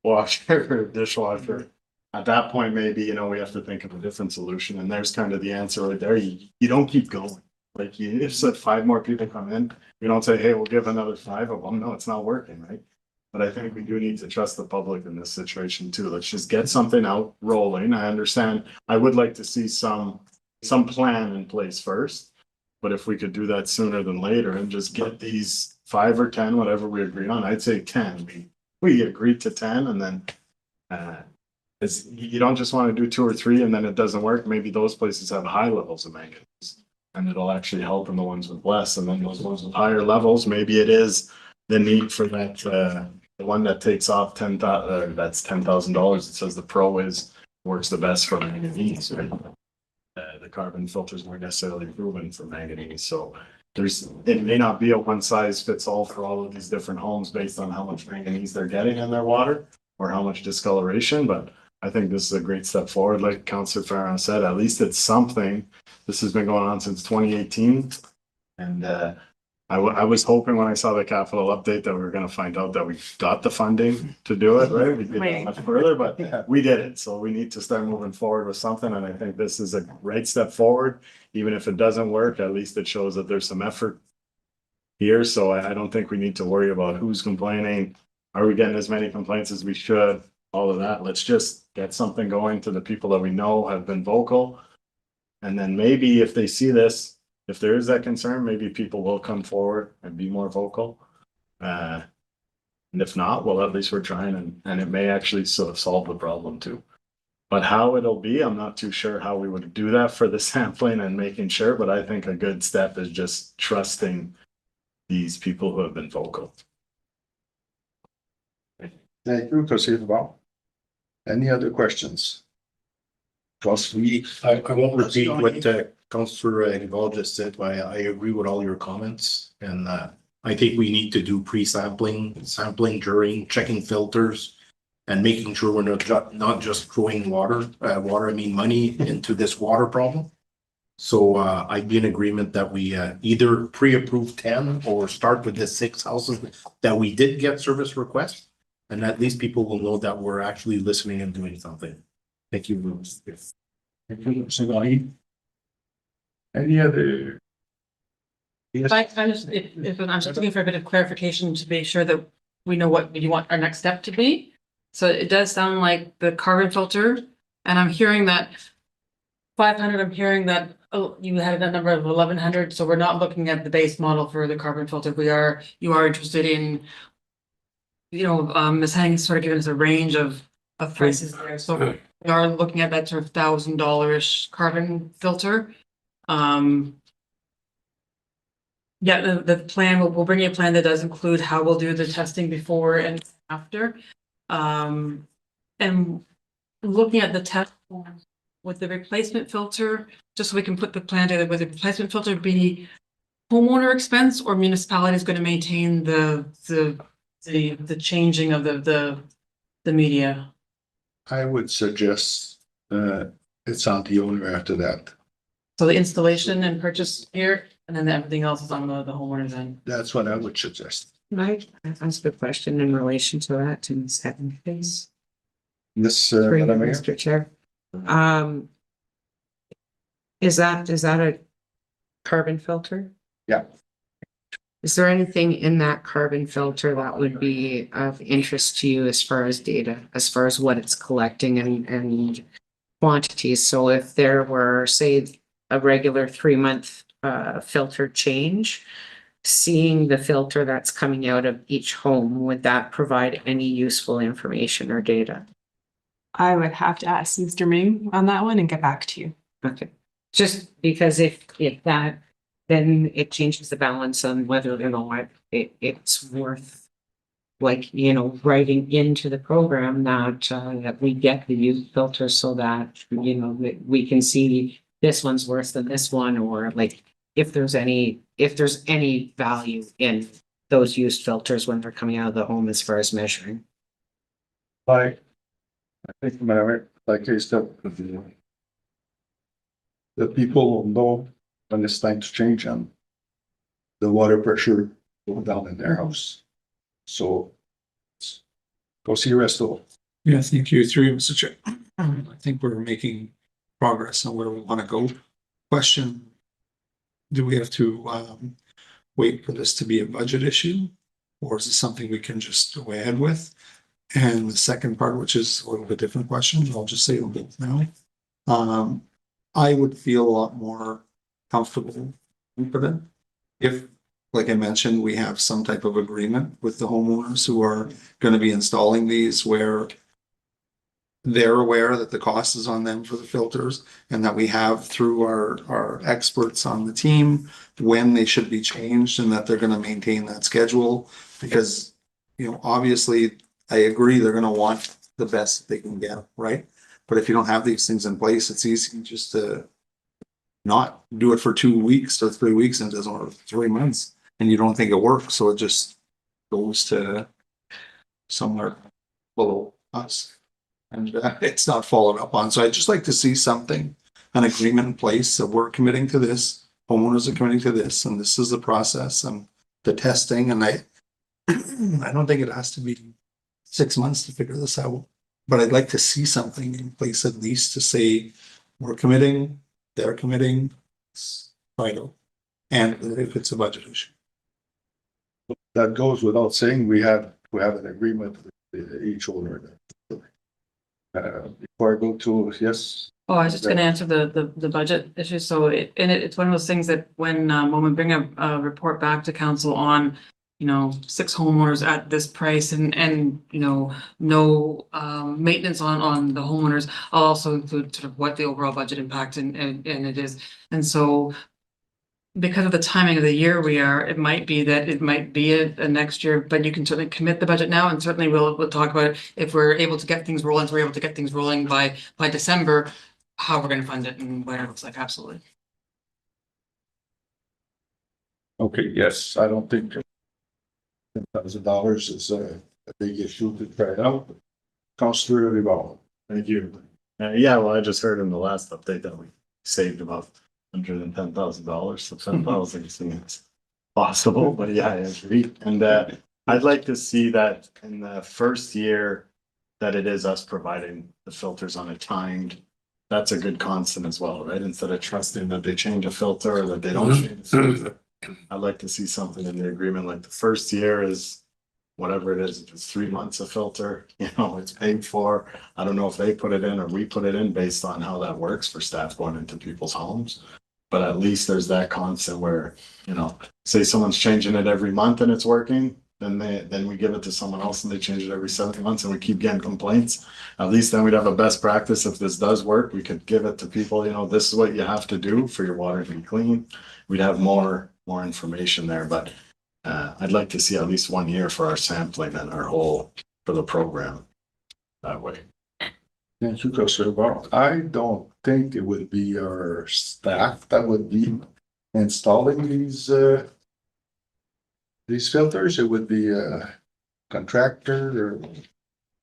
Washer, dishwasher. At that point, maybe, you know, we have to think of a different solution. And there's kind of the answer right there. You don't keep going. Like you said, 5 more people come in. We don't say, hey, we'll give another 5 of them. No, it's not working, right? But I think we do need to trust the public in this situation too. Let's just get something out rolling. I understand. I would like to see some plan in place first. But if we could do that sooner than later and just get these 5 or 10, whatever we agree on, I'd say 10. We agreed to 10, and then you don't just want to do 2 or 3 and then it doesn't work. Maybe those places have high levels of manganese, and it'll actually help in the ones with less. And then those ones with higher levels, maybe it is the need for that the one that takes off that's $10,000. It says the Pro works the best for manganese, right? The carbon filters weren't necessarily proven for manganese. So it may not be a one size fits all for all of these different homes based on how much manganese they're getting in their water or how much discoloration. But I think this is a great step forward. Like Councillor Farron said, at least it's something. This has been going on since 2018. And I was hoping when I saw the capital update that we were going to find out that we got the funding to do it, right? We did it much further, but we did it. So we need to start moving forward with something. And I think this is a great step forward. Even if it doesn't work, at least it shows that there's some effort here. So I don't think we need to worry about who's complaining. Are we getting as many complaints as we should? all of that. Let's just get something going to the people that we know have been vocal. And then maybe if they see this, if there is that concern, maybe people will come forward and be more vocal. And if not, well, at least we're trying and it may actually sort of solve the problem too. But how it'll be, I'm not too sure how we would do that for the sampling and making sure, but I think a good step is just trusting these people who have been vocal. Thank you, Councilor Duval. Any other questions? I won't repeat what Councillor Duval just said, but I agree with all your comments. And I think we need to do pre-sampling, sampling during, checking filters, and making sure we're not just throwing money into this water problem. So I'd be in agreement that we either pre-approve 10 or start with the 6 houses that we did get service requests. And at least people will know that we're actually listening and doing something. Thank you. Any other? Yes. I'm just looking for a bit of clarification to be sure that we know what you want our next step to be. So it does sound like the carbon filter, and I'm hearing that 500, I'm hearing that, oh, you had a number of 1,100, so we're not looking at the base model for the carbon filter. You are interested in, Ms. Hang sort of given us a range of prices there, so we are looking at that sort of $1,000-ish carbon filter. Yeah, the plan, we'll bring you a plan that does include how we'll do the testing before and after. And looking at the test with the replacement filter, just so we can put the plan together, would the replacement filter be homeowner expense or municipality is going to maintain the changing of the media? I would suggest it's on the owner after that. So the installation and purchase here, and then everything else is on the homeowner's end. That's what I would suggest. Mike, ask a question in relation to that, to Ms. Hatton, please. This, Through you, Madam Mayor? Mr. Chair. Is that a carbon filter? Yeah. Is there anything in that carbon filter that would be of interest to you as far as data, as far as what it's collecting and quantities? So if there were, say, a regular 3-month filter change, seeing the filter that's coming out of each home, would that provide any useful information or data? I would have to ask Mr. Ming on that one and get back to you. Okay, just because if that, then it changes the balance on whether or not it's worth, like, writing into the program that we get the used filter so that, that we can see this one's worse than this one, or like if there's any value in those used filters when they're coming out of the home as far as measuring. I think, Madam Mayor, like I said, the people will know when it's time to change and the water pressure go down in their house. So go see Resto. Yeah, thank you. Through you, Mr. Chair. I think we're making progress on where we want to go. Question, do we have to wait for this to be a budget issue? Or is it something we can just go ahead with? And the second part, which is a little bit different question, I'll just say it both now. I would feel a lot more comfortable with it if, like I mentioned, we have some type of agreement with the homeowners who are going to be installing these where they're aware that the cost is on them for the filters and that we have through our experts on the team when they should be changed and that they're going to maintain that schedule because, obviously I agree they're going to want the best they can get, right? But if you don't have these things in place, it's easy just to not do it for 2 weeks or 3 weeks and it doesn't work for 3 months and you don't think it works. So it just goes to somewhere below us. And it's not followed up on. So I'd just like to see something, an agreement in place that we're committing to this, homeowners are committing to this, and this is the process and the testing. And I don't think it has to be 6 months to figure this out, but I'd like to see something in place at least to say we're committing, they're committing, it's vital, and if it's a budget issue. That goes without saying, we have an agreement with each owner. Before I go to, yes, Oh, I was just gonna answer the budget issue. So it's one of those things that when we bring a report back to council on, 6 homeowners at this price and, no, maintenance on the homeowners, I'll also include sort of what the overall budget impact and it is. And so because of the timing of the year we are, it might be a next year, but you can certainly commit the budget now, and certainly we'll talk about it if we're able to get things rolling. So we're able to get things rolling by December, how we're gonna fund it and what it looks like, absolutely. okay, yes, I don't think $10,000 is a big issue to try it out. Councillor Rivera. Thank you. Yeah, well, I just heard in the last update that we saved about $110,000, so 10,000 seems possible, but yeah, I agree. And I'd like to see that in the first year that it is us providing the filters on a timed. That's a good constant as well, right? Instead of trusting that they change a filter or that they don't change the filter. I'd like to see something in the agreement, like the first year is whatever it is, if it's 3 months a filter, it's paid for. I don't know if they put it in or we put it in based on how that works for staff going into people's homes. But at least there's that constant where, say someone's changing it every month and it's working, then we give it to someone else and they change it every 7 months and we keep getting complaints. At least then we'd have a best practice. If this does work, we could give it to people, this is what you have to do for your water to be clean. We'd have more information there, but I'd like to see at least 1 year for our sampling and for the program that way. Thank you, Councillor Rivera. I don't think it would be our staff that would be installing these filters. It would be a contractor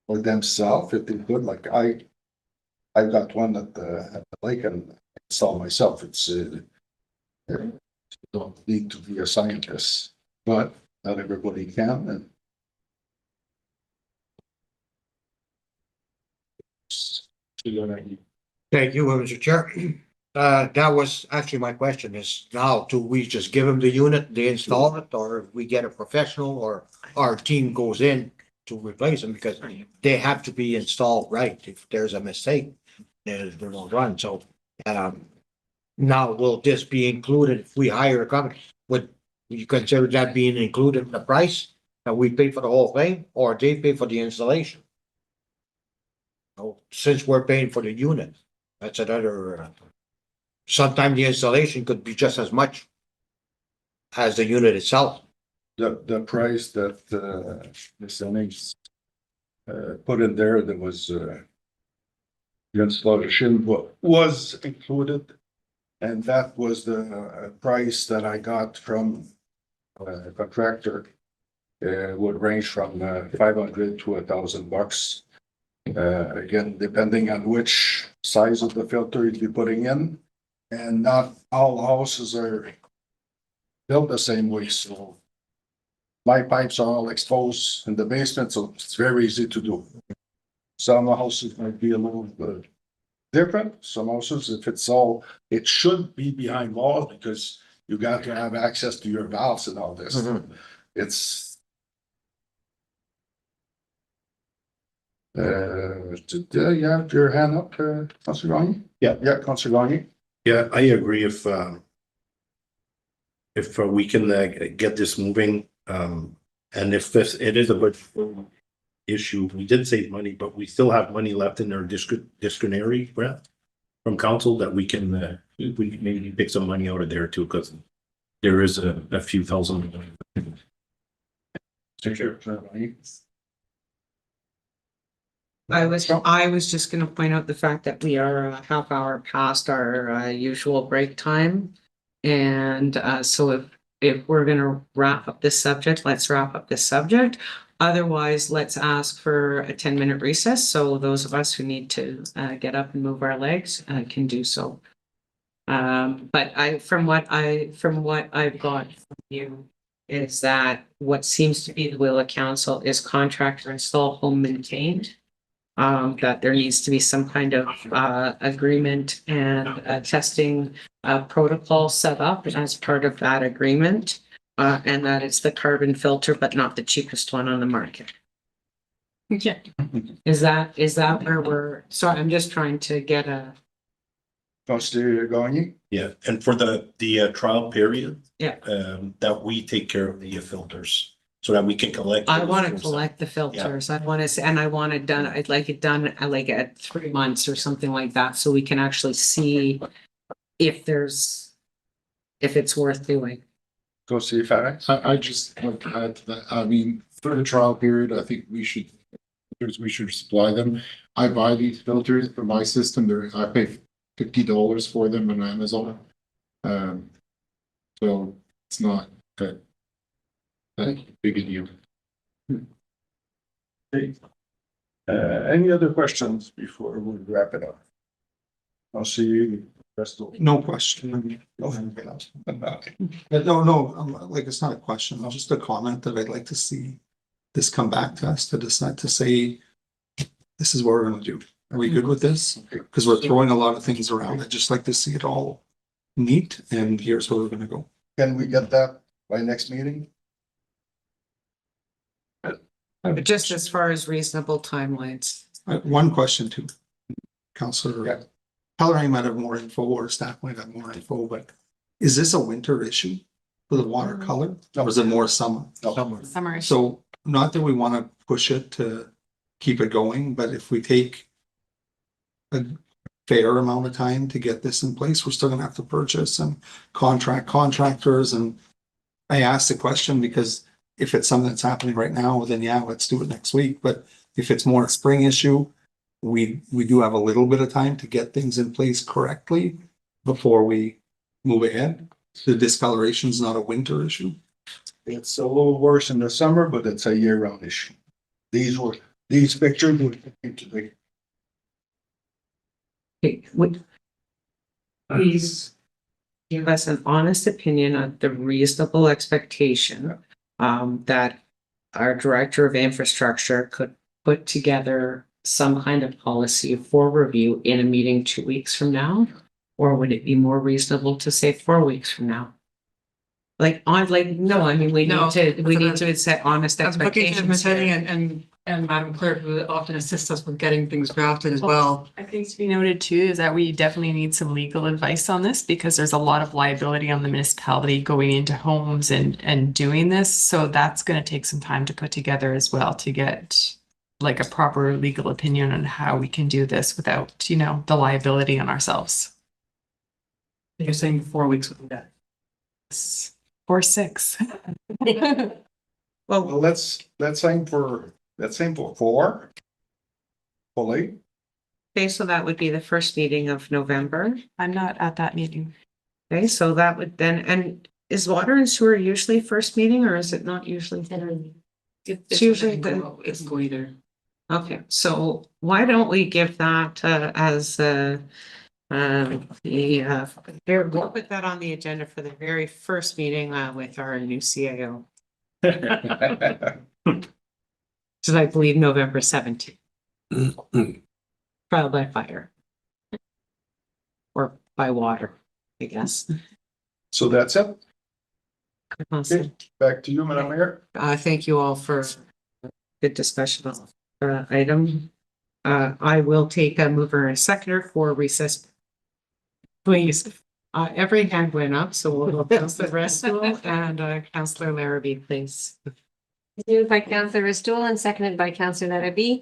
or themselves if they could. Like I've got one at the lake and install myself. It's you don't need to be a scientist, but not everybody can. And Thank you, Mr. Chair. That was actually my question is now, do we just give them the unit, they install it, or we get a professional or our team goes in to replace them because they have to be installed right. If there's a mistake, they won't run. So, now will this be included if we hire a company? Would you consider that being included in the price that we pay for the whole thing or they pay for the installation? Since we're paying for the unit, that's another, sometimes the installation could be just as much as the unit itself. the price that Ms. Jennings put in there, that was the installation was included. And that was the price that I got from a contractor. Would range from 500 to $1,000. Again, depending on which size of the filter you'd be putting in, and not all houses are built the same way, so my pipes are all exposed in the basement, so it's very easy to do. Some houses might be a little bit different. Some houses, if it should be behind walls because you got to have access to your valves and all this. It's you have your hand up, Councillor Gagné? Yeah. Yeah, Councillor Gagné. Yeah, I agree if we can get this moving, and if it is a budget issue, we did save money, but we still have money left in our discretionary grant from council that we can, we maybe pick some money out of there too, because there is a few thousand. I was just gonna point out the fact that we are a half hour past our usual break time. And so if we're gonna wrap up this subject, let's wrap up this subject. Otherwise, let's ask for a 10-minute recess. So those of us who need to get up and move our legs can do so. But from what I've got from you is that what seems to be the will of council is contractor install, home maintained. That there needs to be some kind of agreement and testing protocol set up as part of that agreement. And that it's the carbon filter, but not the cheapest one on the market. Yeah. Is that where we're, sorry, I'm just trying to get a, Consider going. Yeah, and for the trial period. Yeah. That we take care of the filters so that we can collect. I those want to from collect the filters. I want to, and I want it done, I'd like it done like at 3 months or something like that, so we can actually see if it's worth doing. Go see if I just like to add to that, I mean, for the trial period, I think we should supply them. I buy these filters for my system, I pay $50 for them on Amazon. So it's not that big a deal. Any other questions before we wrap it up? I'll see you. No question. No, like, it's not a question, it's just a comment that I'd like to see this come back to us to decide to say, this is what we're gonna do. Are we good with this? Because we're throwing a lot of things around. I'd just like to see it all neat, and here's where we're gonna go. Can we get that by next meeting? But just as far as reasonable timelines. One question too. Counselor Halloran might have more info, or staff might have more info, but is this a winter issue for the watercolor? Or is it more summer? Summer. So not that we want to push it to keep it going, but if we take a fair amount of time to get this in place, we're still gonna have to purchase and contract contractors. And I asked the question because if it's something that's happening right now, then yeah, let's do it next week. But if it's more a spring issue, we do have a little bit of time to get things in place correctly before we move ahead. The discoloration is not a winter issue. It's a little worse in the summer, but it's a year-round issue. These pictures were taken today. Please give us an honest opinion of the reasonable expectation that our director of infrastructure could put together some kind of policy for review in a meeting 2 weeks from now? Or would it be more reasonable to say 4 weeks from now? We need to set honest expectations. And Madam Clerk who often assists us with getting things drafted as well. I think to be noted too is that we definitely need some legal advice on this because there's a lot of liability on the municipality going into homes and doing this. So that's going to take some time to put together as well to get like a proper legal opinion on how we can do this without, the liability on ourselves. You're saying 4 weeks would be that. Or 6. Well, let's aim for 4. Fully. Okay, so that would be the first meeting of November. I'm not at that meeting. Okay, so that would then, and is water and sewer usually first meeting or is it not usually? It's usually It's go either. Okay, so why don't we give that as here, we'll put that on the agenda for the very first meeting with our new CAO. So I believe November 17th. Trial by fire. Or by water, I guess. So that's it. Awesome. Okay, back to you, Madam Mayor. Thank you all for good discussion on item. I will take a mover and a seconder for recess. Please, every hand went up, so we'll Councillor Resto and Councillor Larrabee, please. Moved by Councillor Ristoul and seconded by Councillor Larrabee.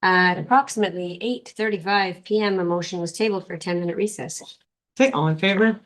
At approximately 8:35 PM, a motion was tabled for a 10-minute recess. Okay, all in favor?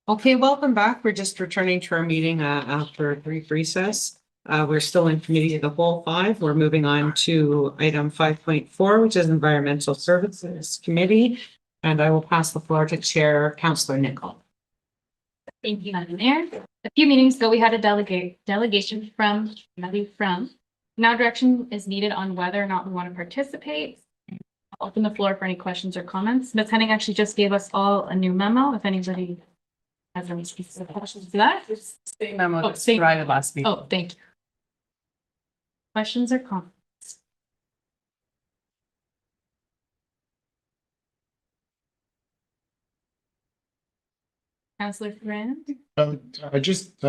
Okay, welcome back. We're just returning to our meeting after a brief recess. We're still in committee of the whole 5. We're moving on to item 5.4, which is Environmental Services Committee. And I will pass the floor to Chair Councillor Nicol. Thank you, Madam Mayor. A few meetings ago, we had a delegation from. Now direction is needed on whether or not we want to participate. I'll open the floor for any questions or comments. Ms. Henning actually just gave us all a new memo. If anybody has any specific questions to that. Same memo Oh, that's same. provided last meeting. Oh, thank you. Questions or comments? Councillor Friend? I just,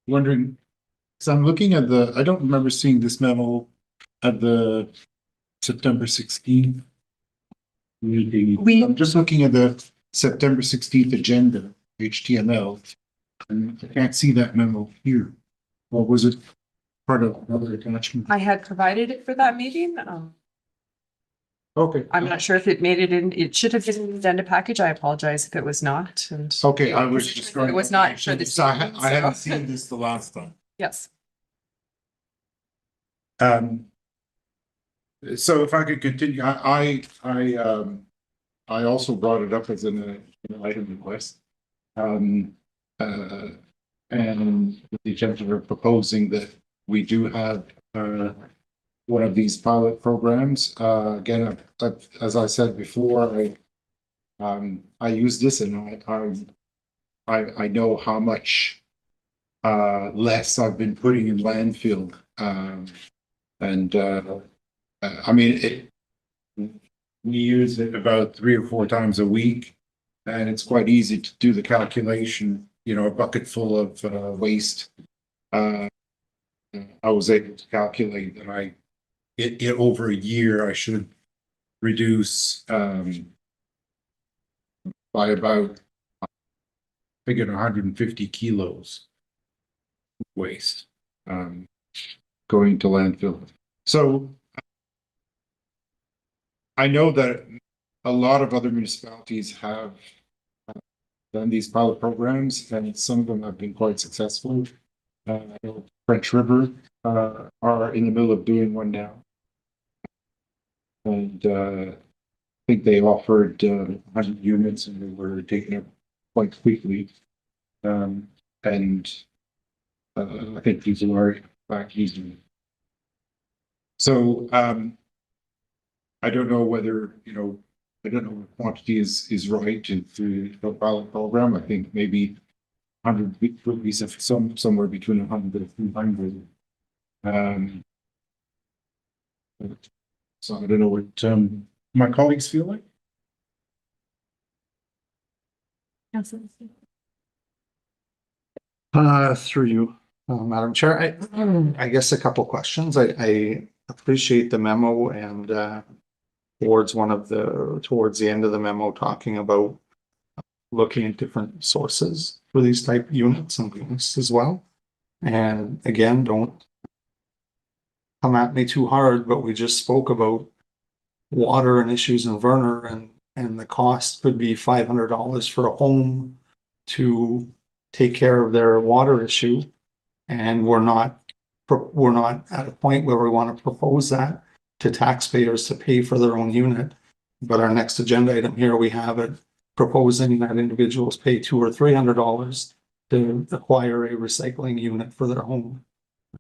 wondering, so I'm looking at I don't remember seeing this memo at the September 16th meeting. I'm just looking at the September 16th agenda, HTML, and I can't see that memo here. Or was it part of another attachment? I had provided it for that meeting. Okay. I'm not sure if it made it in, it should have been in the agenda package. I apologize if it was not. And Okay, I was just going. It was not for this. So meeting, I haven't so- seen this the last time. Yes. So if I could continue, I also brought it up as an item request. And with the intention of proposing that we do have, one of these pilot programs, again, as I said before, I use this and I know how much less I've been putting in landfill. I mean, we use it about 3 or 4 times a week, and it's quite easy to do the calculation, a bucket full of waste. I was able to calculate that over a year, I should reduce by about, I figured 150 kilos waste going to landfill. So I know that a lot of other municipalities have done these pilot programs, and some of them have been quite successful. I know French River are in the middle of doing one now. And I think they offered 100 units and they were taken up quite quickly. I think these are back easy. So I don't know whether, I don't know what quantity is right to the pilot program. I think maybe 100 would be somewhere between 100 and 200. So I don't know what my colleagues feel like. Through you, Madam Chair, I guess a couple questions. I appreciate the memo and towards the end of the memo, talking about looking at different sources for these type units and units as well. And again, don't come at me too hard, but we just spoke about water and issues in Verner, and the cost could be $500 for a home to take care of their water issue. And we're not at a point where we want to propose that to taxpayers to pay for their own unit. But our next agenda item here, we have it proposing that individuals pay $200 or $300 to acquire a recycling unit for their home.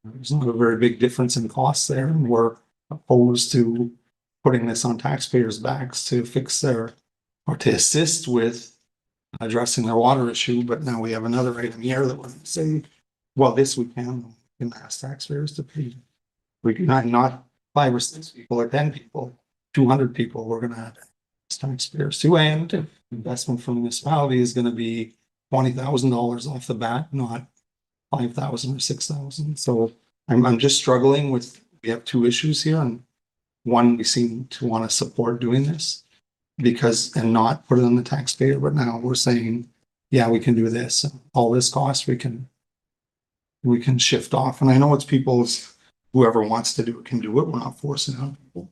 There's not a very big difference in costs there, and we're opposed to putting this on taxpayers' backs to fix or to assist with addressing their water issue. But now we have another item here that would say, well, this we can ask taxpayers to pay. We can not 5 or 6 people or 10 people, 200 people, we're gonna have taxpayers too, and investment from the municipality is gonna be $20,000 off the bat, not 5,000 or 6,000. So I'm just struggling with, we have 2 issues here, and one, we seem to want to support doing this and not put it on the taxpayer, but now we're saying, yeah, we can do this, all this cost we can shift off. And I know it's people's, whoever wants to do it can do it, we're not forcing it on people.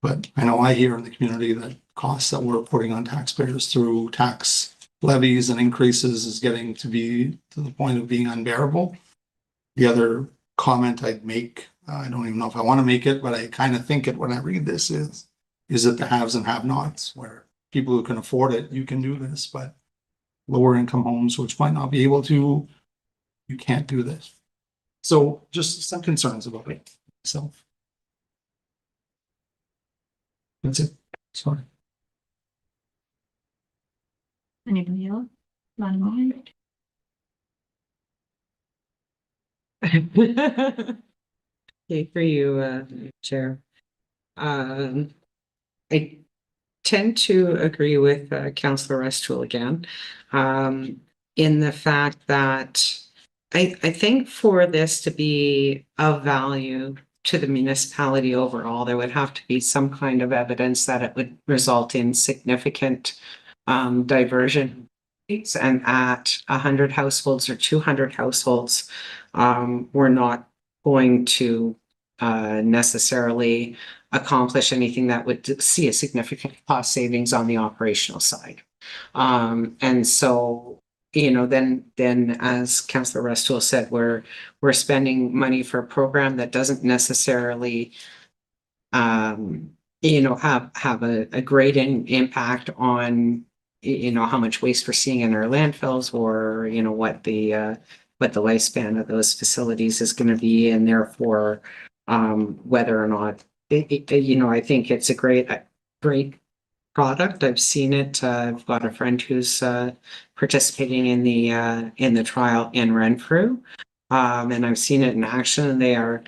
But I know I hear in the community that costs that we're putting on taxpayers through tax levies and increases is getting to be to the point of being unbearable. The other comment I'd make, I don't even know if I want to make it, but I kind of think it when I read this is it the haves and have-nots, where people who can afford it, you can do this, but lower income homes, which might not be able to, you can't do this. So just some concerns about it myself. That's it. Sorry. Anybody else? Not mine. Okay, for you, Chair. I tend to agree with Councillor Restool again, in the fact that I think for this to be of value to the municipality overall, there would have to be some kind of evidence that it would result in significant diversion rates, and at 100 households or 200 households, we're not going to necessarily accomplish anything that would see a significant cost savings on the operational side. And so, you know, then as Councillor Restool said, we're spending money for a program that doesn't necessarily you know, have a great impact on, you know, how much waste we're seeing in our landfills, or, you know, what the lifespan of those facilities is going to be, and therefore whether or not you know, I think it's a great product. I've seen it. I've got a friend who's participating in the trial in Renfrew. And I've seen it in action, and they are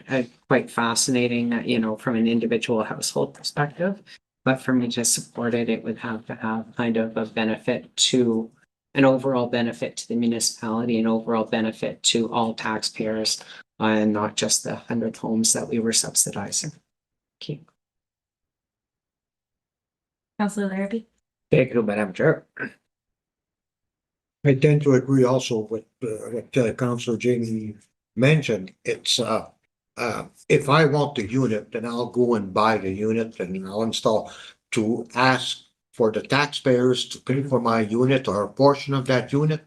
quite fascinating, you know, from an individual household perspective. But for me to support it, it would have to have kind of a benefit to an overall benefit to the municipality, an overall benefit to all taxpayers, and not just the 100 homes that we were subsidizing. Thank you. Councillor Larrabee? Thank you, Madam Chair. I tend to agree also with what Councillor Jamie mentioned. It's if I want the unit, then I'll go and buy the unit and I'll install. To ask for the taxpayers to pay for my unit or a portion of that unit,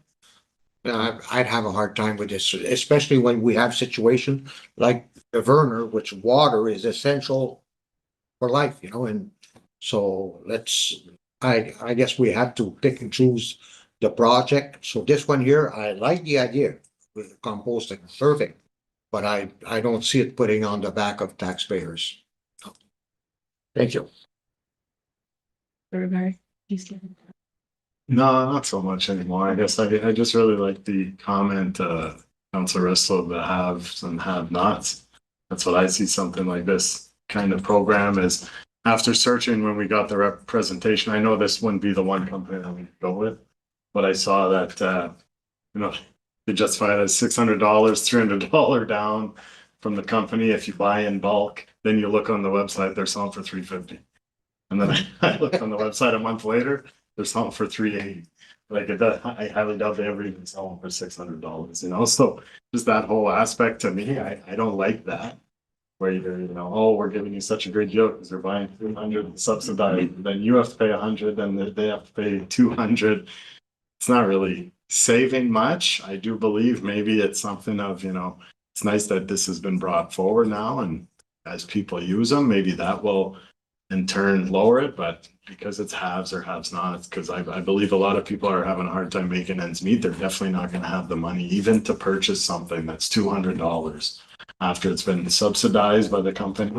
I'd have a hard time with this, especially when we have situations like the Verner, which water is essential for life, you know, and so I guess we have to pick and choose the project. So this one here, I like the idea with composting, perfect, but I don't see it putting on the back of taxpayers. Thank you. Everybody. No, not so much anymore. I guess I just really like the comment, Councilor Russell, the haves and have nots. That's what I see something like this kind of program is. After searching when we got the representation, I know this wouldn't be the one company that we go with, but I saw that, you know, they justify it as $600, $300 down from the company. If you buy in bulk, then you look on the website, they're selling for $350. And then I looked on the website a month later, they're selling for $380. Like I highly doubt they ever even sell them for $600, you know? So just that whole aspect to me, I don't like that. Where either, you know, oh, we're giving you such a great deal because they're buying 300 subsidized, then you have to pay 100, and they have to pay 200. It's not really saving much. I do believe maybe it's something of, you know, it's nice that this has been brought forward now, and as people use them, maybe that will in turn lower it, but because it's haves or haves nots, because I believe a lot of people are having a hard time making ends meet. They're definitely not going to have the money even to purchase something that's $200 after it's been subsidized by the company.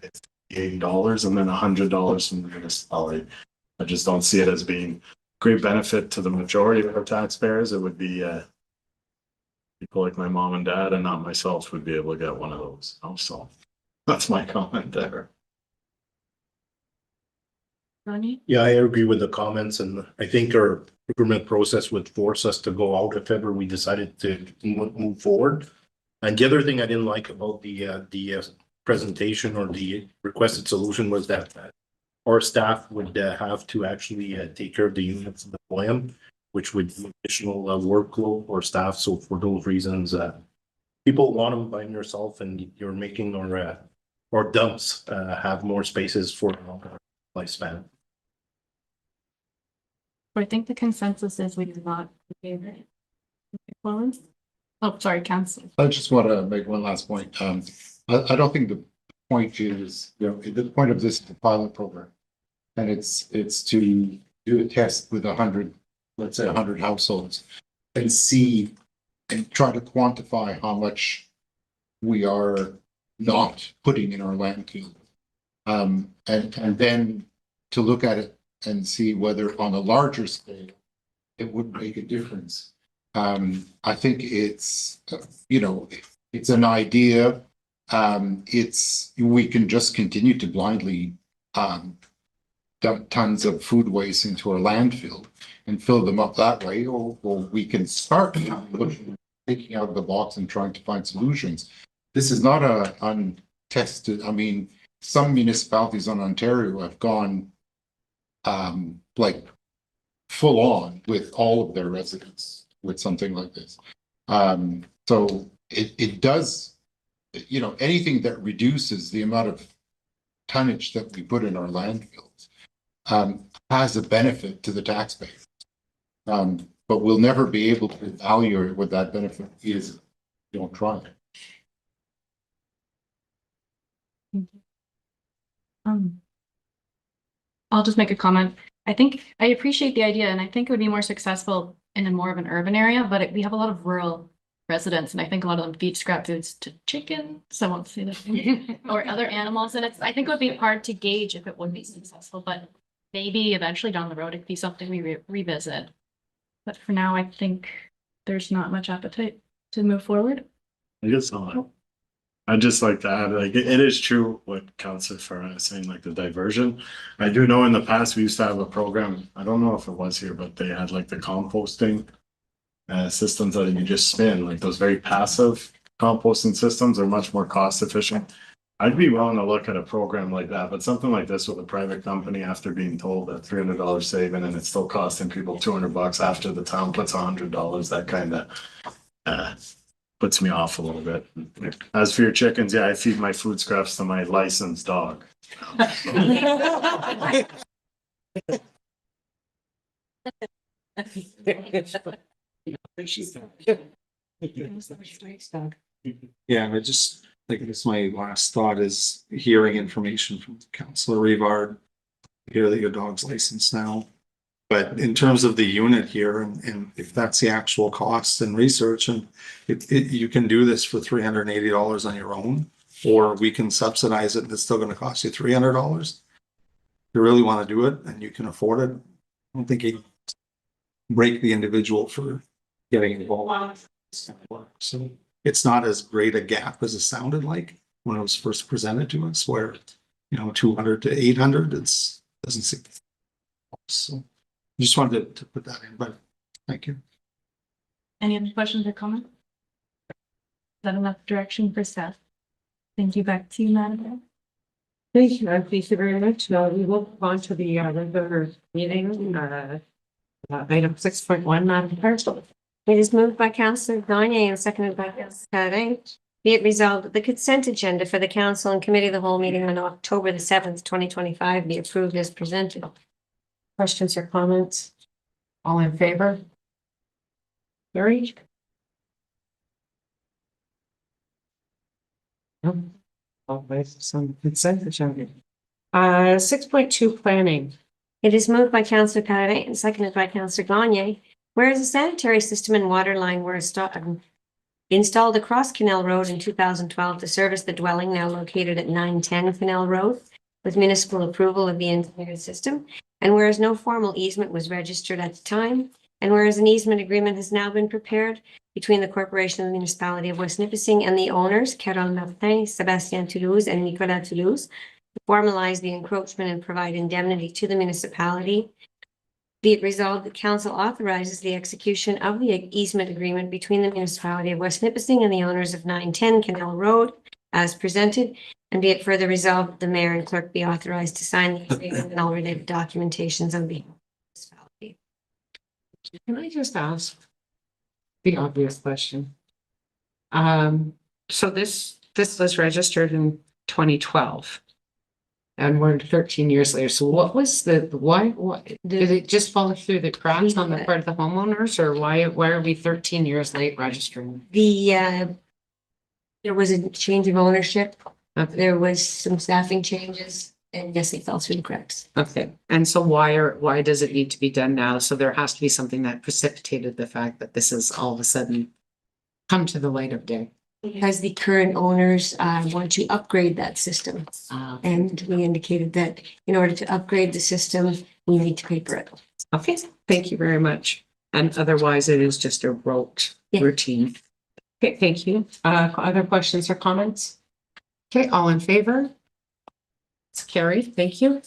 It's $80 and then $100 from the municipality. I just don't see it as being great benefit to the majority of our taxpayers. It would be people like my mom and dad and not myself would be able to get one of those. So that's my comment there. Ronnie? Yeah, I agree with the comments, and I think our procurement process would force us to go out if ever we decided to move forward. And the other thing I didn't like about the presentation or the requested solution was that our staff would have to actually take care of the units and deploy them, which would be additional workload for staff. So for those reasons, people want them by yourself, and you're making our dumps have more spaces for longer lifespan. I think the consensus is we do not favor it. Well, oh, sorry, council. I just want to make one last point. I don't think the point is, the point of this is the pilot program. And it's to do a test with 100, let's say 100 households and see and try to quantify how much we are not putting in our landfill. And then to look at it and see whether on a larger scale, it would make a difference. I think it's, it's an idea. We can just continue to blindly dump tons of food waste into our landfill and fill them up that way, or we can start looking, taking out of the box and trying to find solutions. This is not a untested. I mean, some municipalities in Ontario have gone like full on with all of their residents with something like this. So it does, anything that reduces the amount of tonnage that we put in our landfills has a benefit to the taxpayer. But we'll never be able to evaluate what that benefit is if we don't try it. I'll just make a comment. I think I appreciate the idea and I think it would be more successful in a more of an urban area, but we have a lot of rural residents and I think a lot of them feed scrap foods to chickens, I won't say that, or other animals. And I think it would be hard to gauge if it would be successful, but maybe eventually down the road, it could be something we revisit. But for now, I think there's not much appetite to move forward. I guess not. I'd just like to add, like, it is true what Councillor Farah is saying, like the diversion. I do know in the past, we used to have a program, I don't know if it was here, but they had like the composting systems that you just spin, like those very passive composting systems are much more cost efficient. I'd be willing to look at a program like that, but something like this with a private company after being told that $300 saving and it's still costing people $200 after the town puts $100, that kind of puts me off a little bit. As for your chickens, yeah, I feed my food scraps to my licensed dog. Yeah, I just think this my last thought is hearing information from Councillor Rivard. Hear that your dog's licensed now. But in terms of the unit here, and if that's the actual cost and research, and you can do this for $380 on your own, or we can subsidize it and it's still going to cost you $300. If you really want to do it and you can afford it, I don't think you break the individual for getting involved. So it's not as great a gap as it sounded like when it was first presented to us, where 200 to 800, doesn't seem. So I just wanted to put that in, but thank you. Any other questions or comments? Is that enough direction for staff? Thank you. Back to you, Madam Mayor. Thank you very much. Now we will move on to the regular meeting, item 6.1, Madam Clerk. It is moved by Councillor Gagne and seconded by Councillor Carre. Be it resolved that the consent agenda for the council and committee of the whole meeting on October the 7th, 2025 be approved as presented. Questions or comments? All in favor? Carried. Some consent agenda. 6.2 planning. It is moved by Councillor Carre and seconded by Councillor Gagne. Whereas a sanitary system and water line were installed across Canal Road in 2012 to service the dwelling now located at 910 Canal Road with municipal approval of the integrated system, and whereas no formal easement was registered at the time, and whereas an easement agreement has now been prepared between the Corporation of the Municipality of West Nipissing and the owners, Carole Martin, Sébastien Toulouse, and Nicolas Toulouse, to formalize the encroachment and provide indemnity to the municipality. Be it resolved that council authorizes the execution of the easement agreement between the municipality of West Nipissing and the owners of 910 Canal Road as presented, and be it further resolved that the mayor and clerk be authorized to sign the agreement and all related documentations on behalf of the municipality. Can I just ask the obvious question? So this was registered in 2012. And we're 13 years later. So what was why, did it just fall through the cracks on the part of the homeowners, or why are we 13 years late registering? There was a change of ownership. Okay. There was some staffing changes, and yes, it fell through the cracks. Okay, and so why does it need to be done now? So there has to be something that precipitated the fact that this is all of a sudden come to the light of day. Because the current owners want to upgrade that system. And we indicated that in order to upgrade the system, we need to pay for it. Okay, thank you very much. And otherwise, it is just a routine. Okay, thank you. Other questions or comments? Okay, all in favor? It's carried. Thank you.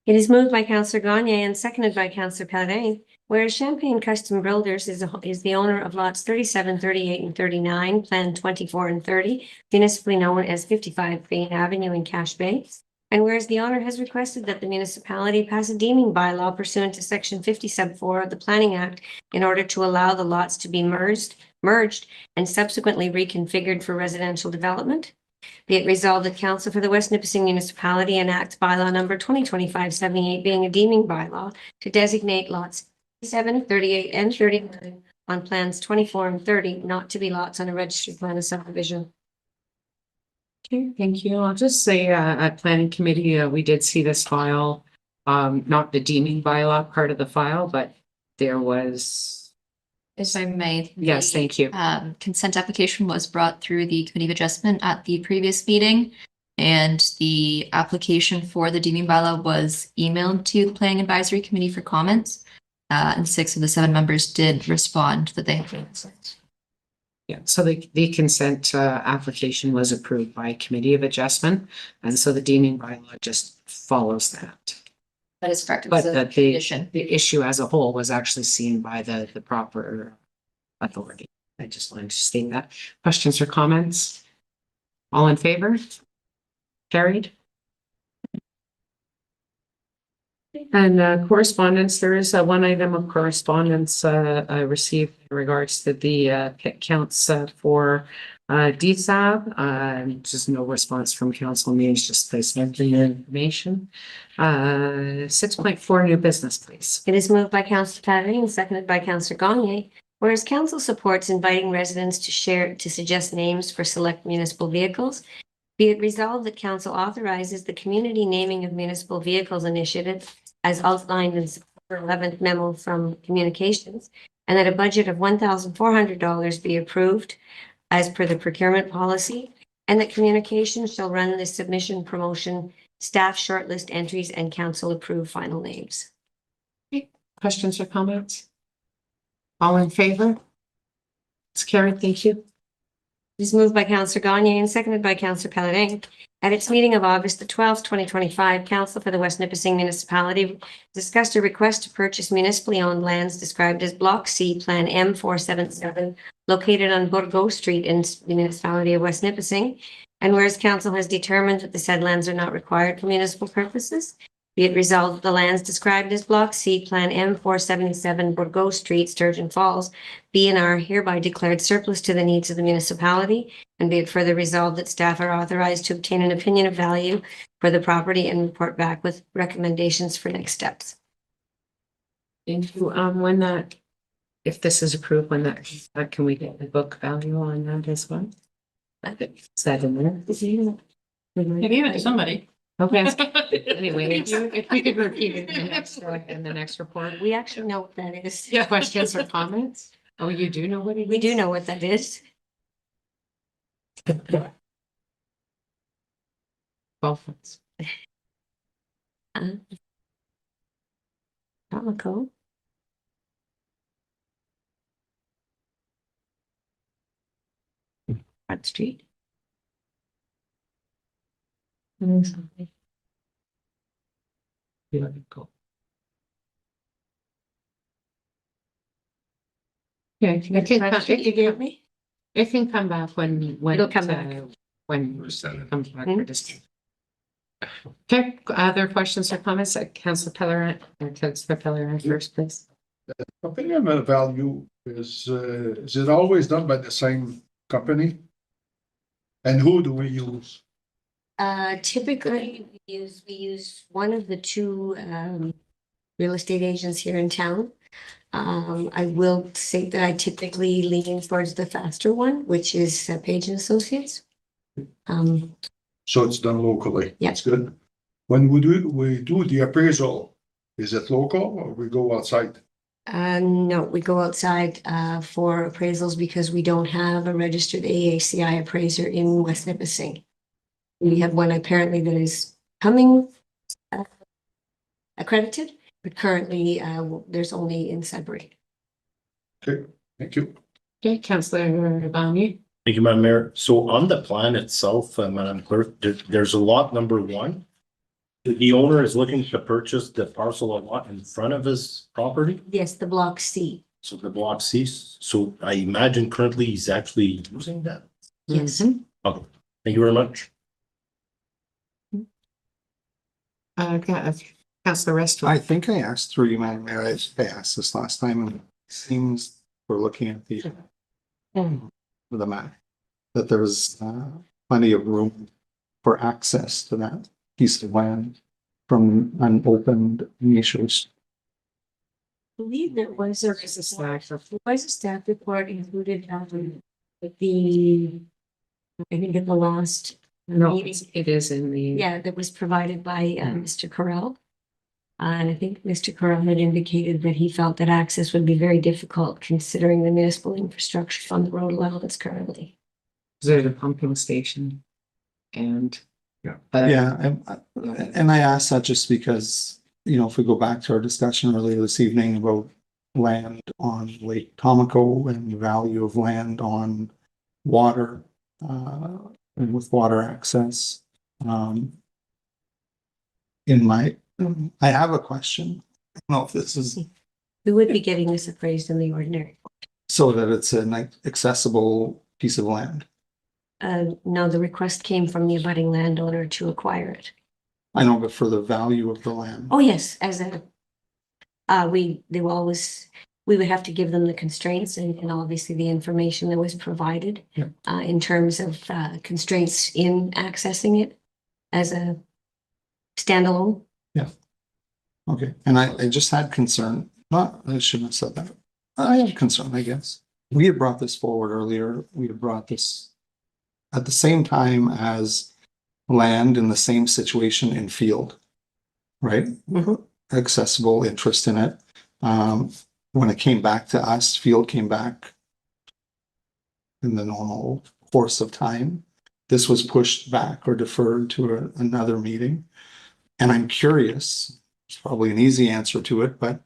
It is moved by Councillor Gagne and seconded by Councillor Pellerin, whereas Champagne Custom Builders is the owner of lots 37, 38, and 39, Plan 24 and 30, municipally known as 55 Bain Avenue in Cache Bay. And whereas the owner has requested that the municipality pass a deeming bylaw pursuant to Section 50(4) of the Planning Act in order to allow the lots to be merged and subsequently reconfigured for residential development. Be it resolved that Council for the West Nipissing Municipality enacts bylaw number 2025-78 being a deeming bylaw to designate lots 7, 38, and 39 on plans 24 and 30 not to be lots on a registered plan of subdivision. Okay, thank you. I'll just say at planning committee, we did see this file, not the deeming bylaw part of the file, but there was. If I may. Yes, thank you. Consent application was brought through the committee of adjustment at the previous meeting. And the application for the deeming bylaw was emailed to the planning advisory committee for comments. And 6 of the 7 members did respond that they had consent. Yeah, so the consent application was approved by committee of adjustment. And so the deeming bylaw just follows that. That is correct. But the issue as a whole was actually seen by the proper authority. I just wanted to state that. Questions or comments? All in favor? Carried. And correspondence, there is one item of correspondence I received in regards to the pit counts for DSAB. Just no response from council meetings, just placement of the information. 6.4 new business, please. It is moved by Councillor Pellerin and seconded by Councillor Gagne, whereas council supports inviting residents to suggest names for select municipal vehicles. Be it resolved that council authorizes the community naming of municipal vehicles initiative as outlined in September 11th memo from communications, and that a budget of $1,400 be approved as per the procurement policy, and that communications shall run the submission, promotion, staff shortlist entries, and council approve final names. Questions or comments? All in favor? It's carried. Thank you. It is moved by Councillor Gagne and seconded by Councillor Pellerin. At its meeting of August the 12th, 2025, Council for the West Nipissing Municipality discussed a request to purchase municipally owned lands described as Block C, Plan M477, located on Bourgault Street in the municipality of West Nipissing. And whereas council has determined that the said lands are not required for municipal purposes, be it resolved that the lands described as Block C, Plan M477, Bourgault Street, Sturgeon Falls, be and are hereby declared surplus to the needs of the municipality, and be it further resolved that staff are authorized to obtain an opinion of value for the property and report back with recommendations for next steps. Thank you. If this is approved, can we get the book value on that as well? Is that in there? You gave it to somebody. Okay. Anyway, if we could repeat it in the next report. We actually know what that is. Yeah. Questions or comments? Oh, you do know what it is? We do know what that is. 12 months. Palico. Front Street. Yeah, it can come back when It'll come back. When it comes back for discussion. Okay, other questions or comments? Councillor Pellerin, or Councillor Pellerin first, please. Opinion of value is it always done by the same company? And who do we use? Typically, we use one of the two, real estate agents here in town. I will say that I typically lean towards the faster one, which is Page and Associates. So it's done locally. Yeah. That's good. When we do the appraisal, is it local or we go outside? No, we go outside, for appraisals because we don't have a registered AACI appraiser in West Nipissing. We have one apparently that is coming, accredited, but currently, there's only in Sudbury. Okay, thank you. Okay, Councillor Bownie. Thank you, Madam Mayor. So on the plan itself, Madam Clerk, there's a lot number 1. The owner is looking to purchase the parcel of lot in front of his property, Yes, the block C. so the block C. So I imagine currently he's actually using that. Yes. Okay, thank you very much. Councillor Resto. I think I asked through you, Madam Mayor, I asked this last time, and it seems we're looking at the map, that there's plenty of room for access to that piece of land from unopened niches. I believe there was a staff report included, with the, I think in the last No, meeting. it is in the. Yeah, that was provided by Mr. Correll. And I think Mr. Correll had indicated that he felt that access would be very difficult considering the municipal infrastructure on the road allowance currently. There's a pumping station. And. Yeah, and I asked that just because, you know, if we go back to our discussion earlier this evening about land on Lake Tomaco and the value of land on water, and with water access. I have a question. I don't know if this is We would be getting this appraised in the ordinary. so that it's an accessible piece of land. No, the request came from the abutting landowner to acquire it. I know, but for the value of the land. Oh, yes, as a, we would have to give them the constraints and obviously the information that was provided. Yeah. In terms of, constraints in accessing it as a standalone. Okay, and I just had concern, I shouldn't have said that. I have concern, I guess. We had brought this forward earlier. We had brought this at the same time as land in the same situation in field. Right? Accessible interest in it. When it came back to us, field came back in the normal course of time. This was pushed back or deferred to another meeting. And I'm curious, it's probably an easy answer to it, but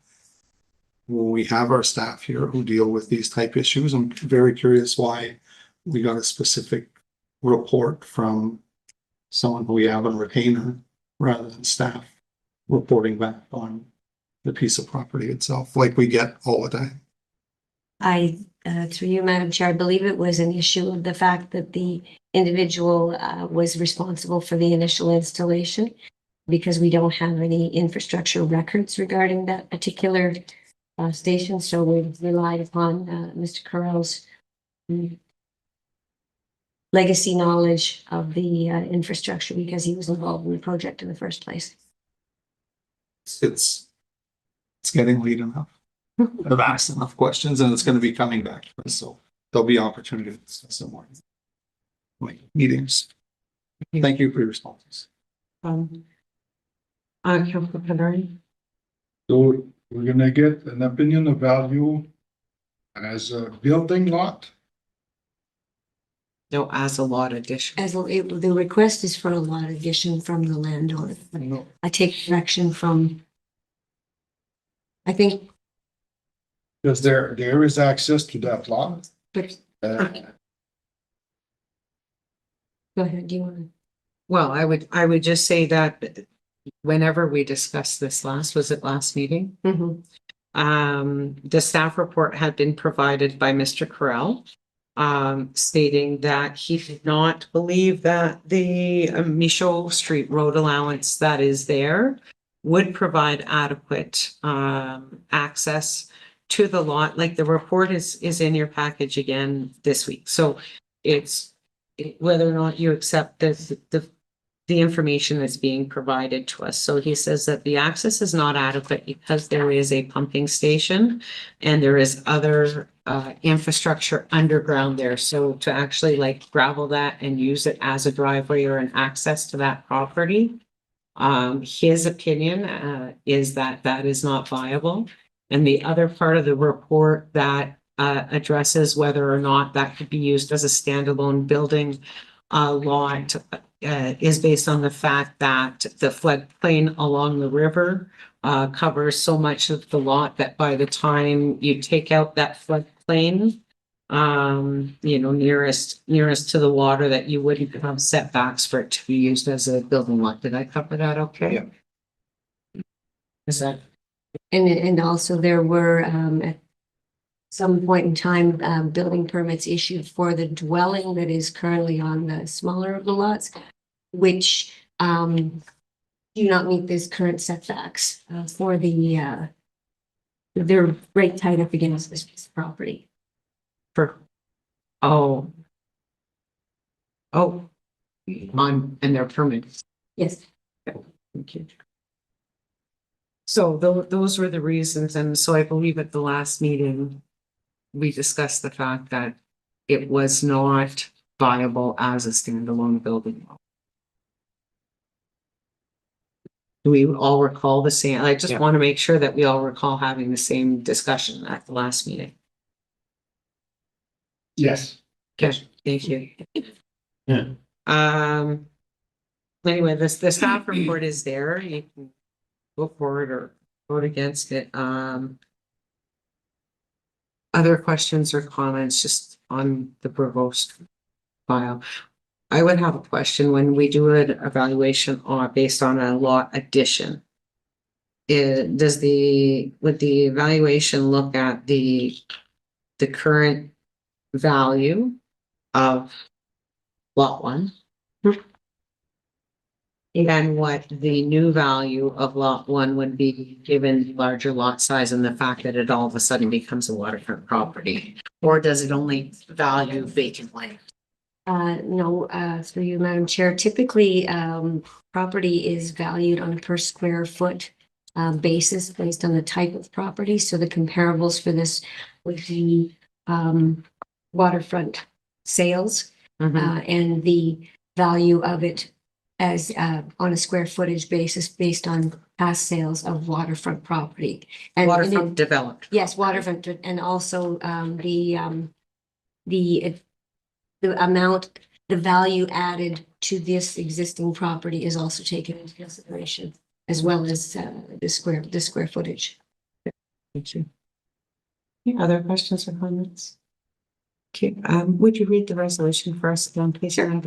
when we have our staff here who deal with these type issues, I'm very curious why we got a specific report from someone who we have on retainer rather than staff reporting back on the piece of property itself, like we get all the time. Through you, Madam Chair, I believe it was an issue of the fact that the individual was responsible for the initial installation because we don't have any infrastructure records regarding that particular station. So we relied upon Mr. Correll's legacy knowledge of the infrastructure because he was involved in the project in the first place. It's getting late enough. I've asked enough questions and it's going to be coming back to us, so there'll be opportunity to discuss some more. Meetings. Thank you for your responses. Councillor Penrose. So we're gonna get an opinion of value as a building lot. No, as a lot addition. The request is for a lot addition from the landowner. I take direction from, I think, Because there is access to that lot. but Uh, go ahead, do you want to? Well, I would just say that whenever we discussed this was it last meeting? The staff report had been provided by Mr. Correll, stating that he did not believe that the Michaud Street road allowance that is there would provide adequate access to the lot. Like the report is in your package again this week. So it's whether or not you accept the information that's being provided to us. So he says that the access is not adequate because there is a pumping station and there is other infrastructure underground there. So to actually like gravel that and use it as a driveway or an access to that property, his opinion is that that is not viable. And the other part of the report that addresses whether or not that could be used as a standalone building lot is based on the fact that the floodplain along the river covers so much of the lot that by the time you take out that floodplain, nearest to the water, that you wouldn't have setbacks for it to be used as a building lot. Did I cover that okay? Yeah. Is that? And also there were, at some point in time, building permits issued for the dwelling that is currently on the smaller of the lots, which, do not meet this current setbacks, for the, they're right tied up against this piece of property. Oh, and their permits. Yes. Thank you. So those were the reasons, and so I believe at the last meeting, we discussed the fact that it was not viable as a standalone building. Do we all recall the same? I just Yeah. want to make sure that we all recall having the same discussion at the last meeting. Yes. Okay, thank you. Yeah. Anyway, the staff report is there. You can go for it or vote against it. Other questions or comments just on the provost file? I would have a question when we do an evaluation based on a lot addition. Would the evaluation look at the current value of lot one? And what the new value of lot one would be given larger lot size and the fact that it all of a sudden becomes a waterfront property? Or does it only value vacant land? No, through you, Madam Chair, typically, property is valued on a per square foot basis based on the type of property. So the comparables for this would be waterfront sales and the value of it as on a square footage basis based on past sales of waterfront property. And Waterfront developed. yes, waterfront, and also the amount, the value added to this existing property is also taken into consideration, as well as the square footage. Thank you. Any other questions or comments? Okay, would you read the resolution for us again, please? Sure.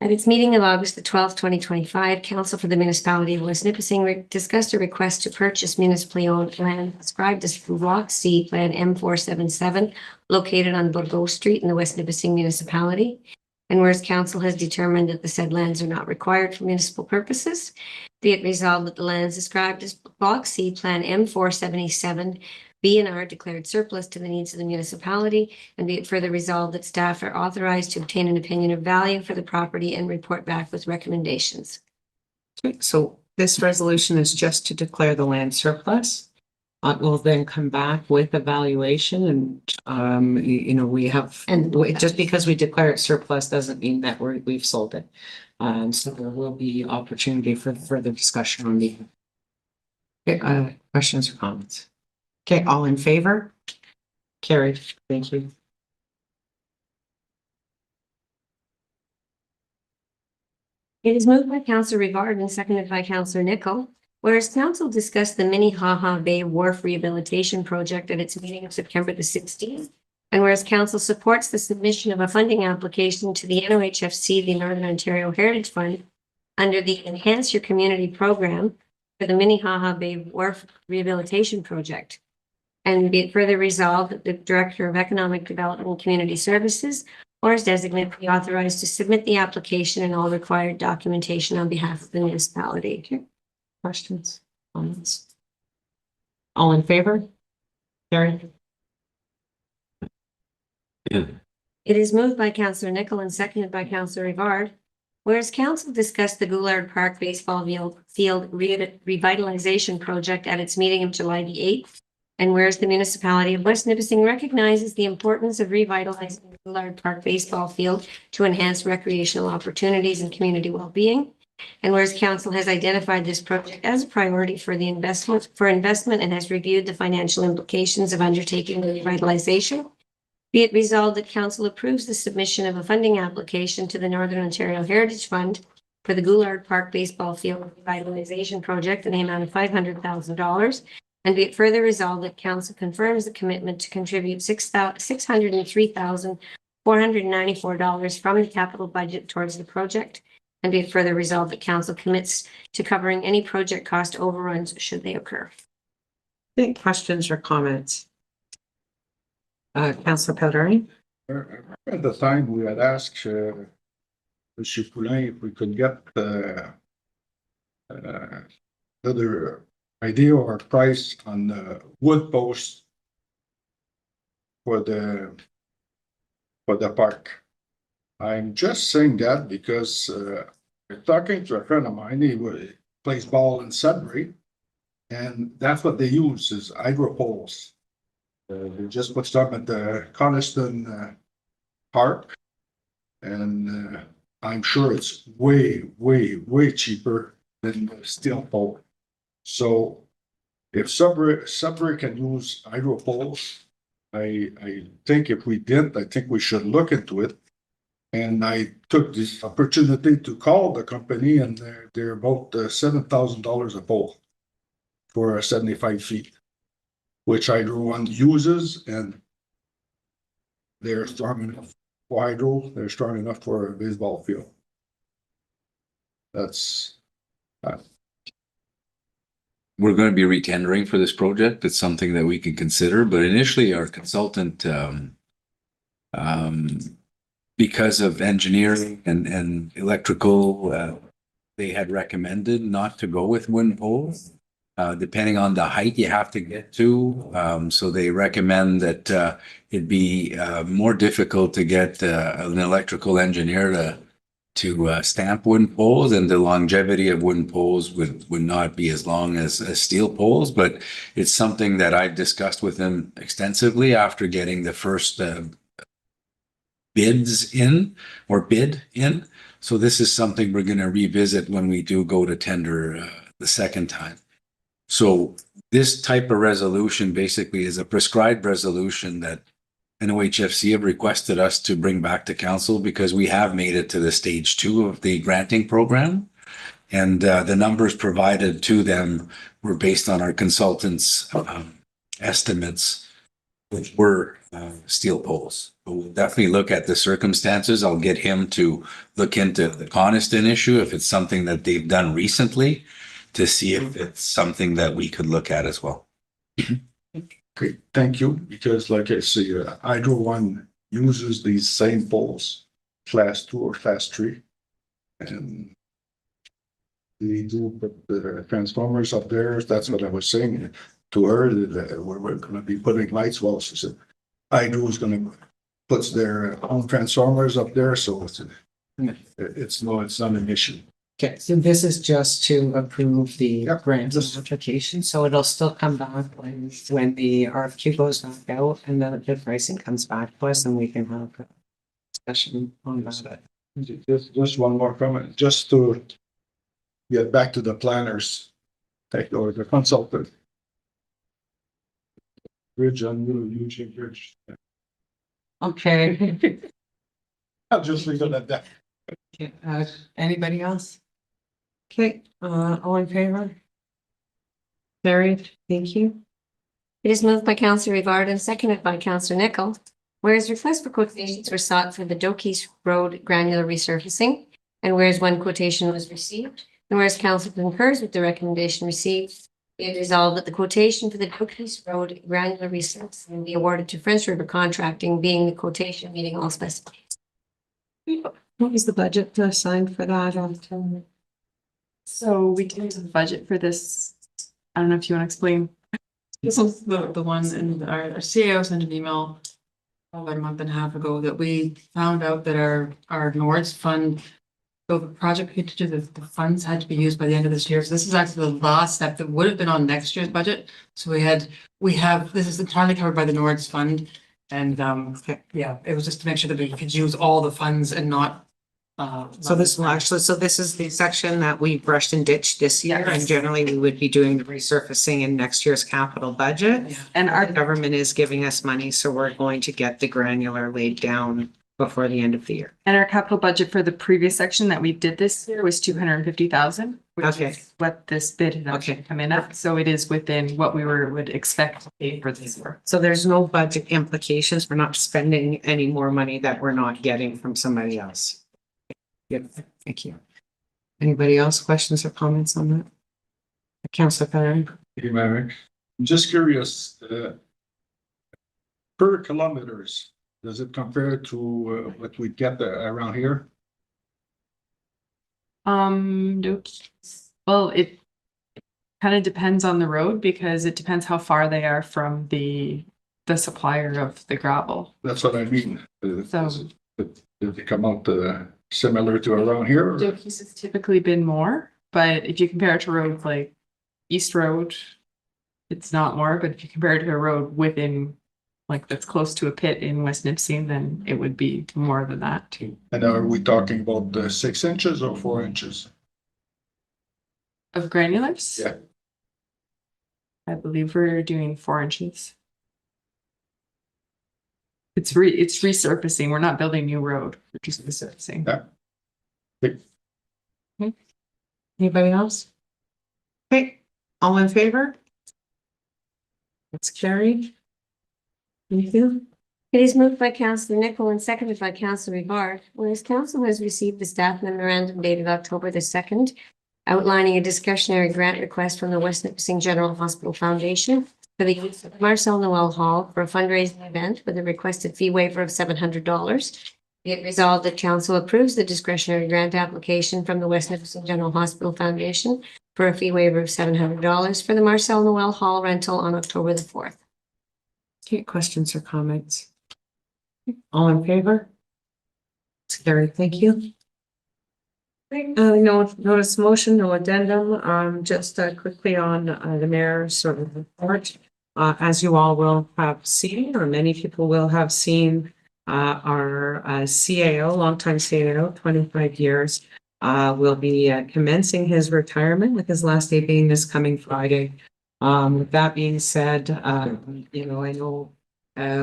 At its meeting of August the 12th, 2025, Council for the Municipality of West Nipissing discussed a request to purchase municipally owned land described as Block C, Plan M477, located on Bourgault Street in the West Nipissing Municipality. And whereas Council has determined that the said lands are not required for municipal purposes, be it resolved that the lands described as Block C, Plan M477, be and are declared surplus to the needs of the municipality, and be it further resolved that staff are authorized to obtain an opinion of value for the property and report back with recommendations. Okay, so this resolution is just to declare the land surplus. We'll then come back with evaluation and, we have, just because we declare it surplus doesn't mean that we've sold it. So there will be opportunity for further discussion on the. Okay, questions or comments? Okay, all in favor? Carried. Thank you. It is moved by Councillor Rivard and seconded by Councillor Nicol. Whereas Council discussed the Minnehaha Bay Wharf Rehabilitation Project at its meeting of September the 16th. And whereas Council supports the submission of a funding application to the NOHFC, the Northern Ontario Heritage Fund, under the Enhance Your Community program for the Minnehaha Bay Wharf Rehabilitation Project. And be it further resolved that the Director of Economic Development and Community Services, or as designated, be authorized to submit the application and all required documentation on behalf of the municipality. Okay. Questions, comments? All in favor? Carried. Yeah. It is moved by Councillor Nicol and seconded by Councillor Rivard. Whereas council discussed the Goulart Park Baseball Field Revitalization Project at its meeting of July the 8th. And whereas the municipality of West Nipissing recognizes the importance of revitalizing the Goulart Park Baseball Field to enhance recreational opportunities and community well-being. And whereas council has identified this project as a priority for investment and has reviewed the financial implications of undertaking the revitalization. Be it resolved that council approves the submission of a funding application to the Northern Ontario Heritage Fund for the Goulart Park Baseball Field Revitalization Project in the amount of $500,000. And be it further resolved that council confirms the commitment to contribute $603,494 from the capital budget towards the project. And be it further resolved that council commits to covering any project cost overruns should they occur. Any questions or comments? Councillor Pellerin? At the time, we had asked Mr. Poulin if we could get another idea or price on the wood posts for the park. I'm just saying that because I'm talking to a friend of mine, he plays ball in Sudbury, and that's what they use is hydro poles. They just put stuff at the Coniston Park, and I'm sure it's way, way, way cheaper than the steel pole. So if Sudbury can use hydro poles, I think if we did, I think we should look into it. And I took this opportunity to call the company, and they're about $7,000 a pole for 75 feet, which Hydro One uses, and they're strong enough for hydro, they're strong enough for a baseball field. That's We're going to be retendering for this project. It's something that we can consider, but initially our consultant, because of engineering and electrical, they had recommended not to go with wooden poles. Depending on the height you have to get to. So they recommend that it'd be more difficult to get an electrical engineer to stamp wooden poles, and the longevity of wooden poles would not be as long as steel poles. But it's something that I've discussed with them extensively after getting the first bid in. So this is something we're going to revisit when we do go to tender the second time. So this type of resolution basically is a prescribed resolution that NOHFC have requested us to bring back to council because we have made it to the stage 2 of the granting program. And the numbers provided to them were based on our consultants' estimates, which were steel poles. But we'll definitely look at the circumstances. I'll get him to look into the Coniston issue if it's something that they've done recently, to see if it's something that we could look at as well. okay. Thank you, because like I say, Hydro One uses these same poles, class 2 or class 3, and they do put the transformers up there. That's what I was saying to her, that we're going to be putting lights. Well, she said Hydro is going to put their own transformers up there, so it's not an issue. Okay, so this is just to approve the grant application, so it'll still come back when the RFQ goes back out and then the pricing comes back to us and we can have a discussion on that. Just one more comment, just to get back to the planners, or the consultant. Bridge on New Eugene Bridge. Okay. I'll just leave it at that. Okay, anybody else? Okay, all in favor? Carried, thank you. It is moved by Councillor Rivard and seconded by Councillor Nicol. Whereas requests for quotations were sought for the Dokes Road granular resurfacing, and whereas one quotation was received, and whereas council concurs with the recommendation received, it is resolved that the quotation for the Dokes Road granular resurfacing be awarded to French River Contracting, being the quotation meeting all specifications. What was the budget assigned for that? So we did the budget for this. I don't know if you want to explain. This is the one, and our CAO sent an email about a month and a half ago that we found out that our Nords fund, so the project we had to do, the funds had to be used by the end of this year. So this is actually the last step that would have been on next year's budget. So we have, this is entirely covered by the Nords fund. And, yeah, it was just to make sure that we could use all the funds and not, So this will actually, so this is the section that we brushed and ditched this year, and Yes. generally we would be doing the resurfacing in next year's capital budget. Yeah. And Our government is giving us money, so we're going to get the granular laid down before the end of the year. our capital budget for the previous section that we did this year was 250,000. Which Okay. is what this bid had actually Okay. come in at. So it is within what we would expect to pay for this year. So there's no budget implications. We're not spending any more money that we're not getting from somebody else. Good, thank you. Anybody else, questions or comments on that? Councillor Perrin? Hey, Mary, I'm just curious, per kilometers, does it compare to what we get around here? Well, it kind of depends on the road because it depends how far they are from the supplier of the gravel. That's what I mean. So- Did it come out similar to around here? or- Jokey's has typically been more, but if you compare it to roads like East Road, it's not more, but if you compare it to a road within, like that's close to a pit in West Nipissing, then it would be more than that. And are we talking about 6 inches or 4 inches? Of granulars? Yeah. I believe we're doing 4 inches. It's resurfacing. We're not building new road. We're just resurfacing. Yeah. Anybody else? Okay, all in favor? It's carried. Thank you. It is moved by Councillor Nichol and seconded by Councillor Rivard. Whereas council has received the staff memorandum dated October the 2nd, outlining a discretionary grant request from the West Nipissing General Hospital Foundation for the use of Marcel Noel Hall for a fundraising event with a requested fee waiver of $700. Be it resolved that council approves the discretionary grant application from the West Nipissing General Hospital Foundation for a fee waiver of $700 for the Marcel Noel Hall rental on October the 4th. Okay, questions or comments? All in favor? It's carried, thank you. No notice motion, no addendum, just quickly on the mayor's sort of report. As you all will have seen, or many people will have seen, our CAO, longtime CAO, 25 years, will be commencing his retirement with his last day being this coming Friday. With that being said, I know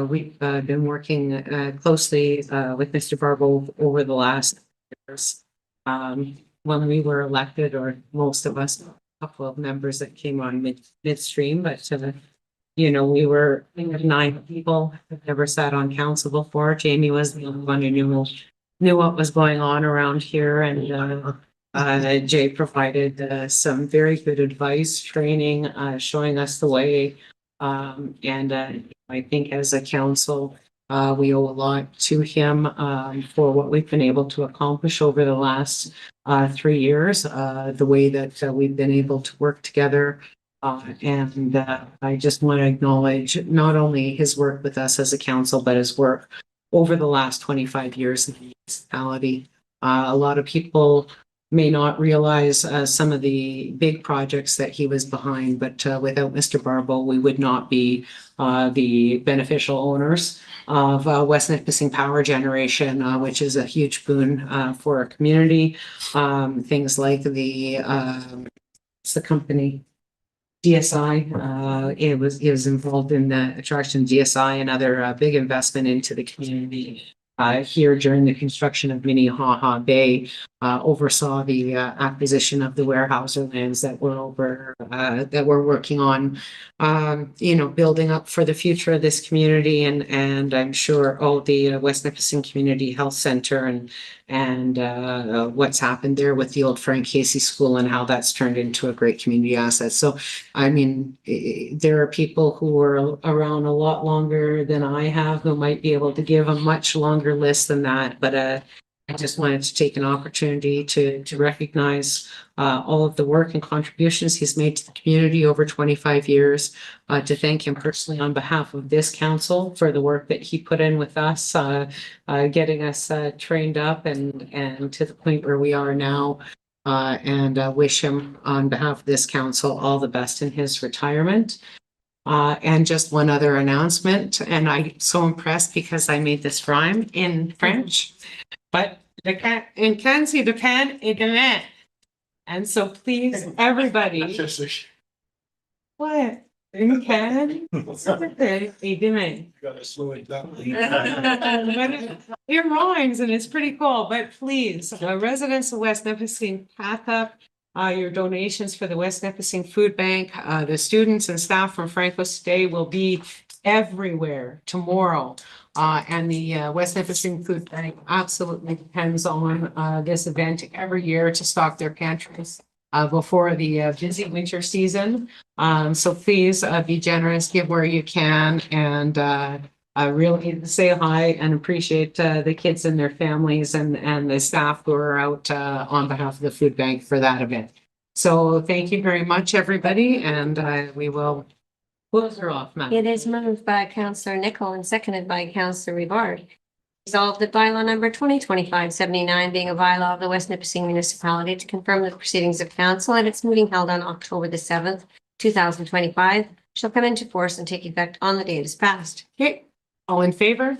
we've been working closely with Mr. Barbo over the last years. When we were elected, or most of us, a couple of members that came on midstream, but we were 9 people that never sat on council before. Jamie was the only one who knew what was going on around here, and Jay provided some very good advice, training, showing us the way. And I think as a council, we owe a lot to him for what we've been able to accomplish over the last 3 years, the way that we've been able to work together. And I just want to acknowledge not only his work with us as a council, but his work over the last 25 years in the municipality. A lot of people may not realize some of the big projects that he was behind, but without Mr. Barbo, we would not be the beneficial owners of West Nipissing Power Generation, which is a huge boon for our community. Things like it's the company DSI. It was involved in the attraction of DSI and other big investment into the community. Here during the construction of Minnehaha Bay, oversaw the acquisition of the Weyerhaeuser lands that we're working on, building up for the future of this community, and I'm sure the West Nipissing Community Health Center and what's happened there with the old Frank Casey School and how that's turned into a great community asset. So, I mean, there are people who are around a lot longer than I have who might be able to give a much longer list than that. But I just wanted to take an opportunity to recognize all of the work and contributions he's made to the community over 25 years. To thank him personally on behalf of this council for the work that he put in with us, getting us trained up and to the point where we are now. And wish him on behalf of this council all the best in his retirement. And just one other announcement, and I'm so impressed because I made this rhyme in French. But in Kansi, the pan et demain. And so please, everybody. What? In can? Et demain. Gotta slow it down. It rhymes and it's pretty cool, but please, residents of West Nipissing, pack up your donations for the West Nipissing Food Bank. The students and staff from Franco's Day will be everywhere tomorrow. And the West Nipissing Food Bank absolutely depends on this event every year to stock their pantries before the busy winter season. So please be generous, give where you can, and I really say hi and appreciate the kids and their families and the staff who are out on behalf of the food bank for that event. So thank you very much, everybody, and we will close her off, Matt. It is moved by Councillor Nichol and seconded by Councillor Rivard. Resolved that bylaw number 2025-79 being a bylaw of the West Nipissing Municipality to confirm the proceedings of council at its meeting held on October the 7th, 2025 shall come into force and take effect on the date it is passed. Okay, all in favor?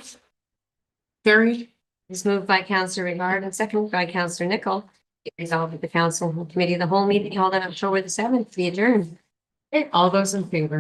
Carried. Is moved by Councillor Rivard and seconded by Councillor Nichol. It resolved that the council committee of the whole meeting held on October the 7th be adjourned. Okay, all those in favor?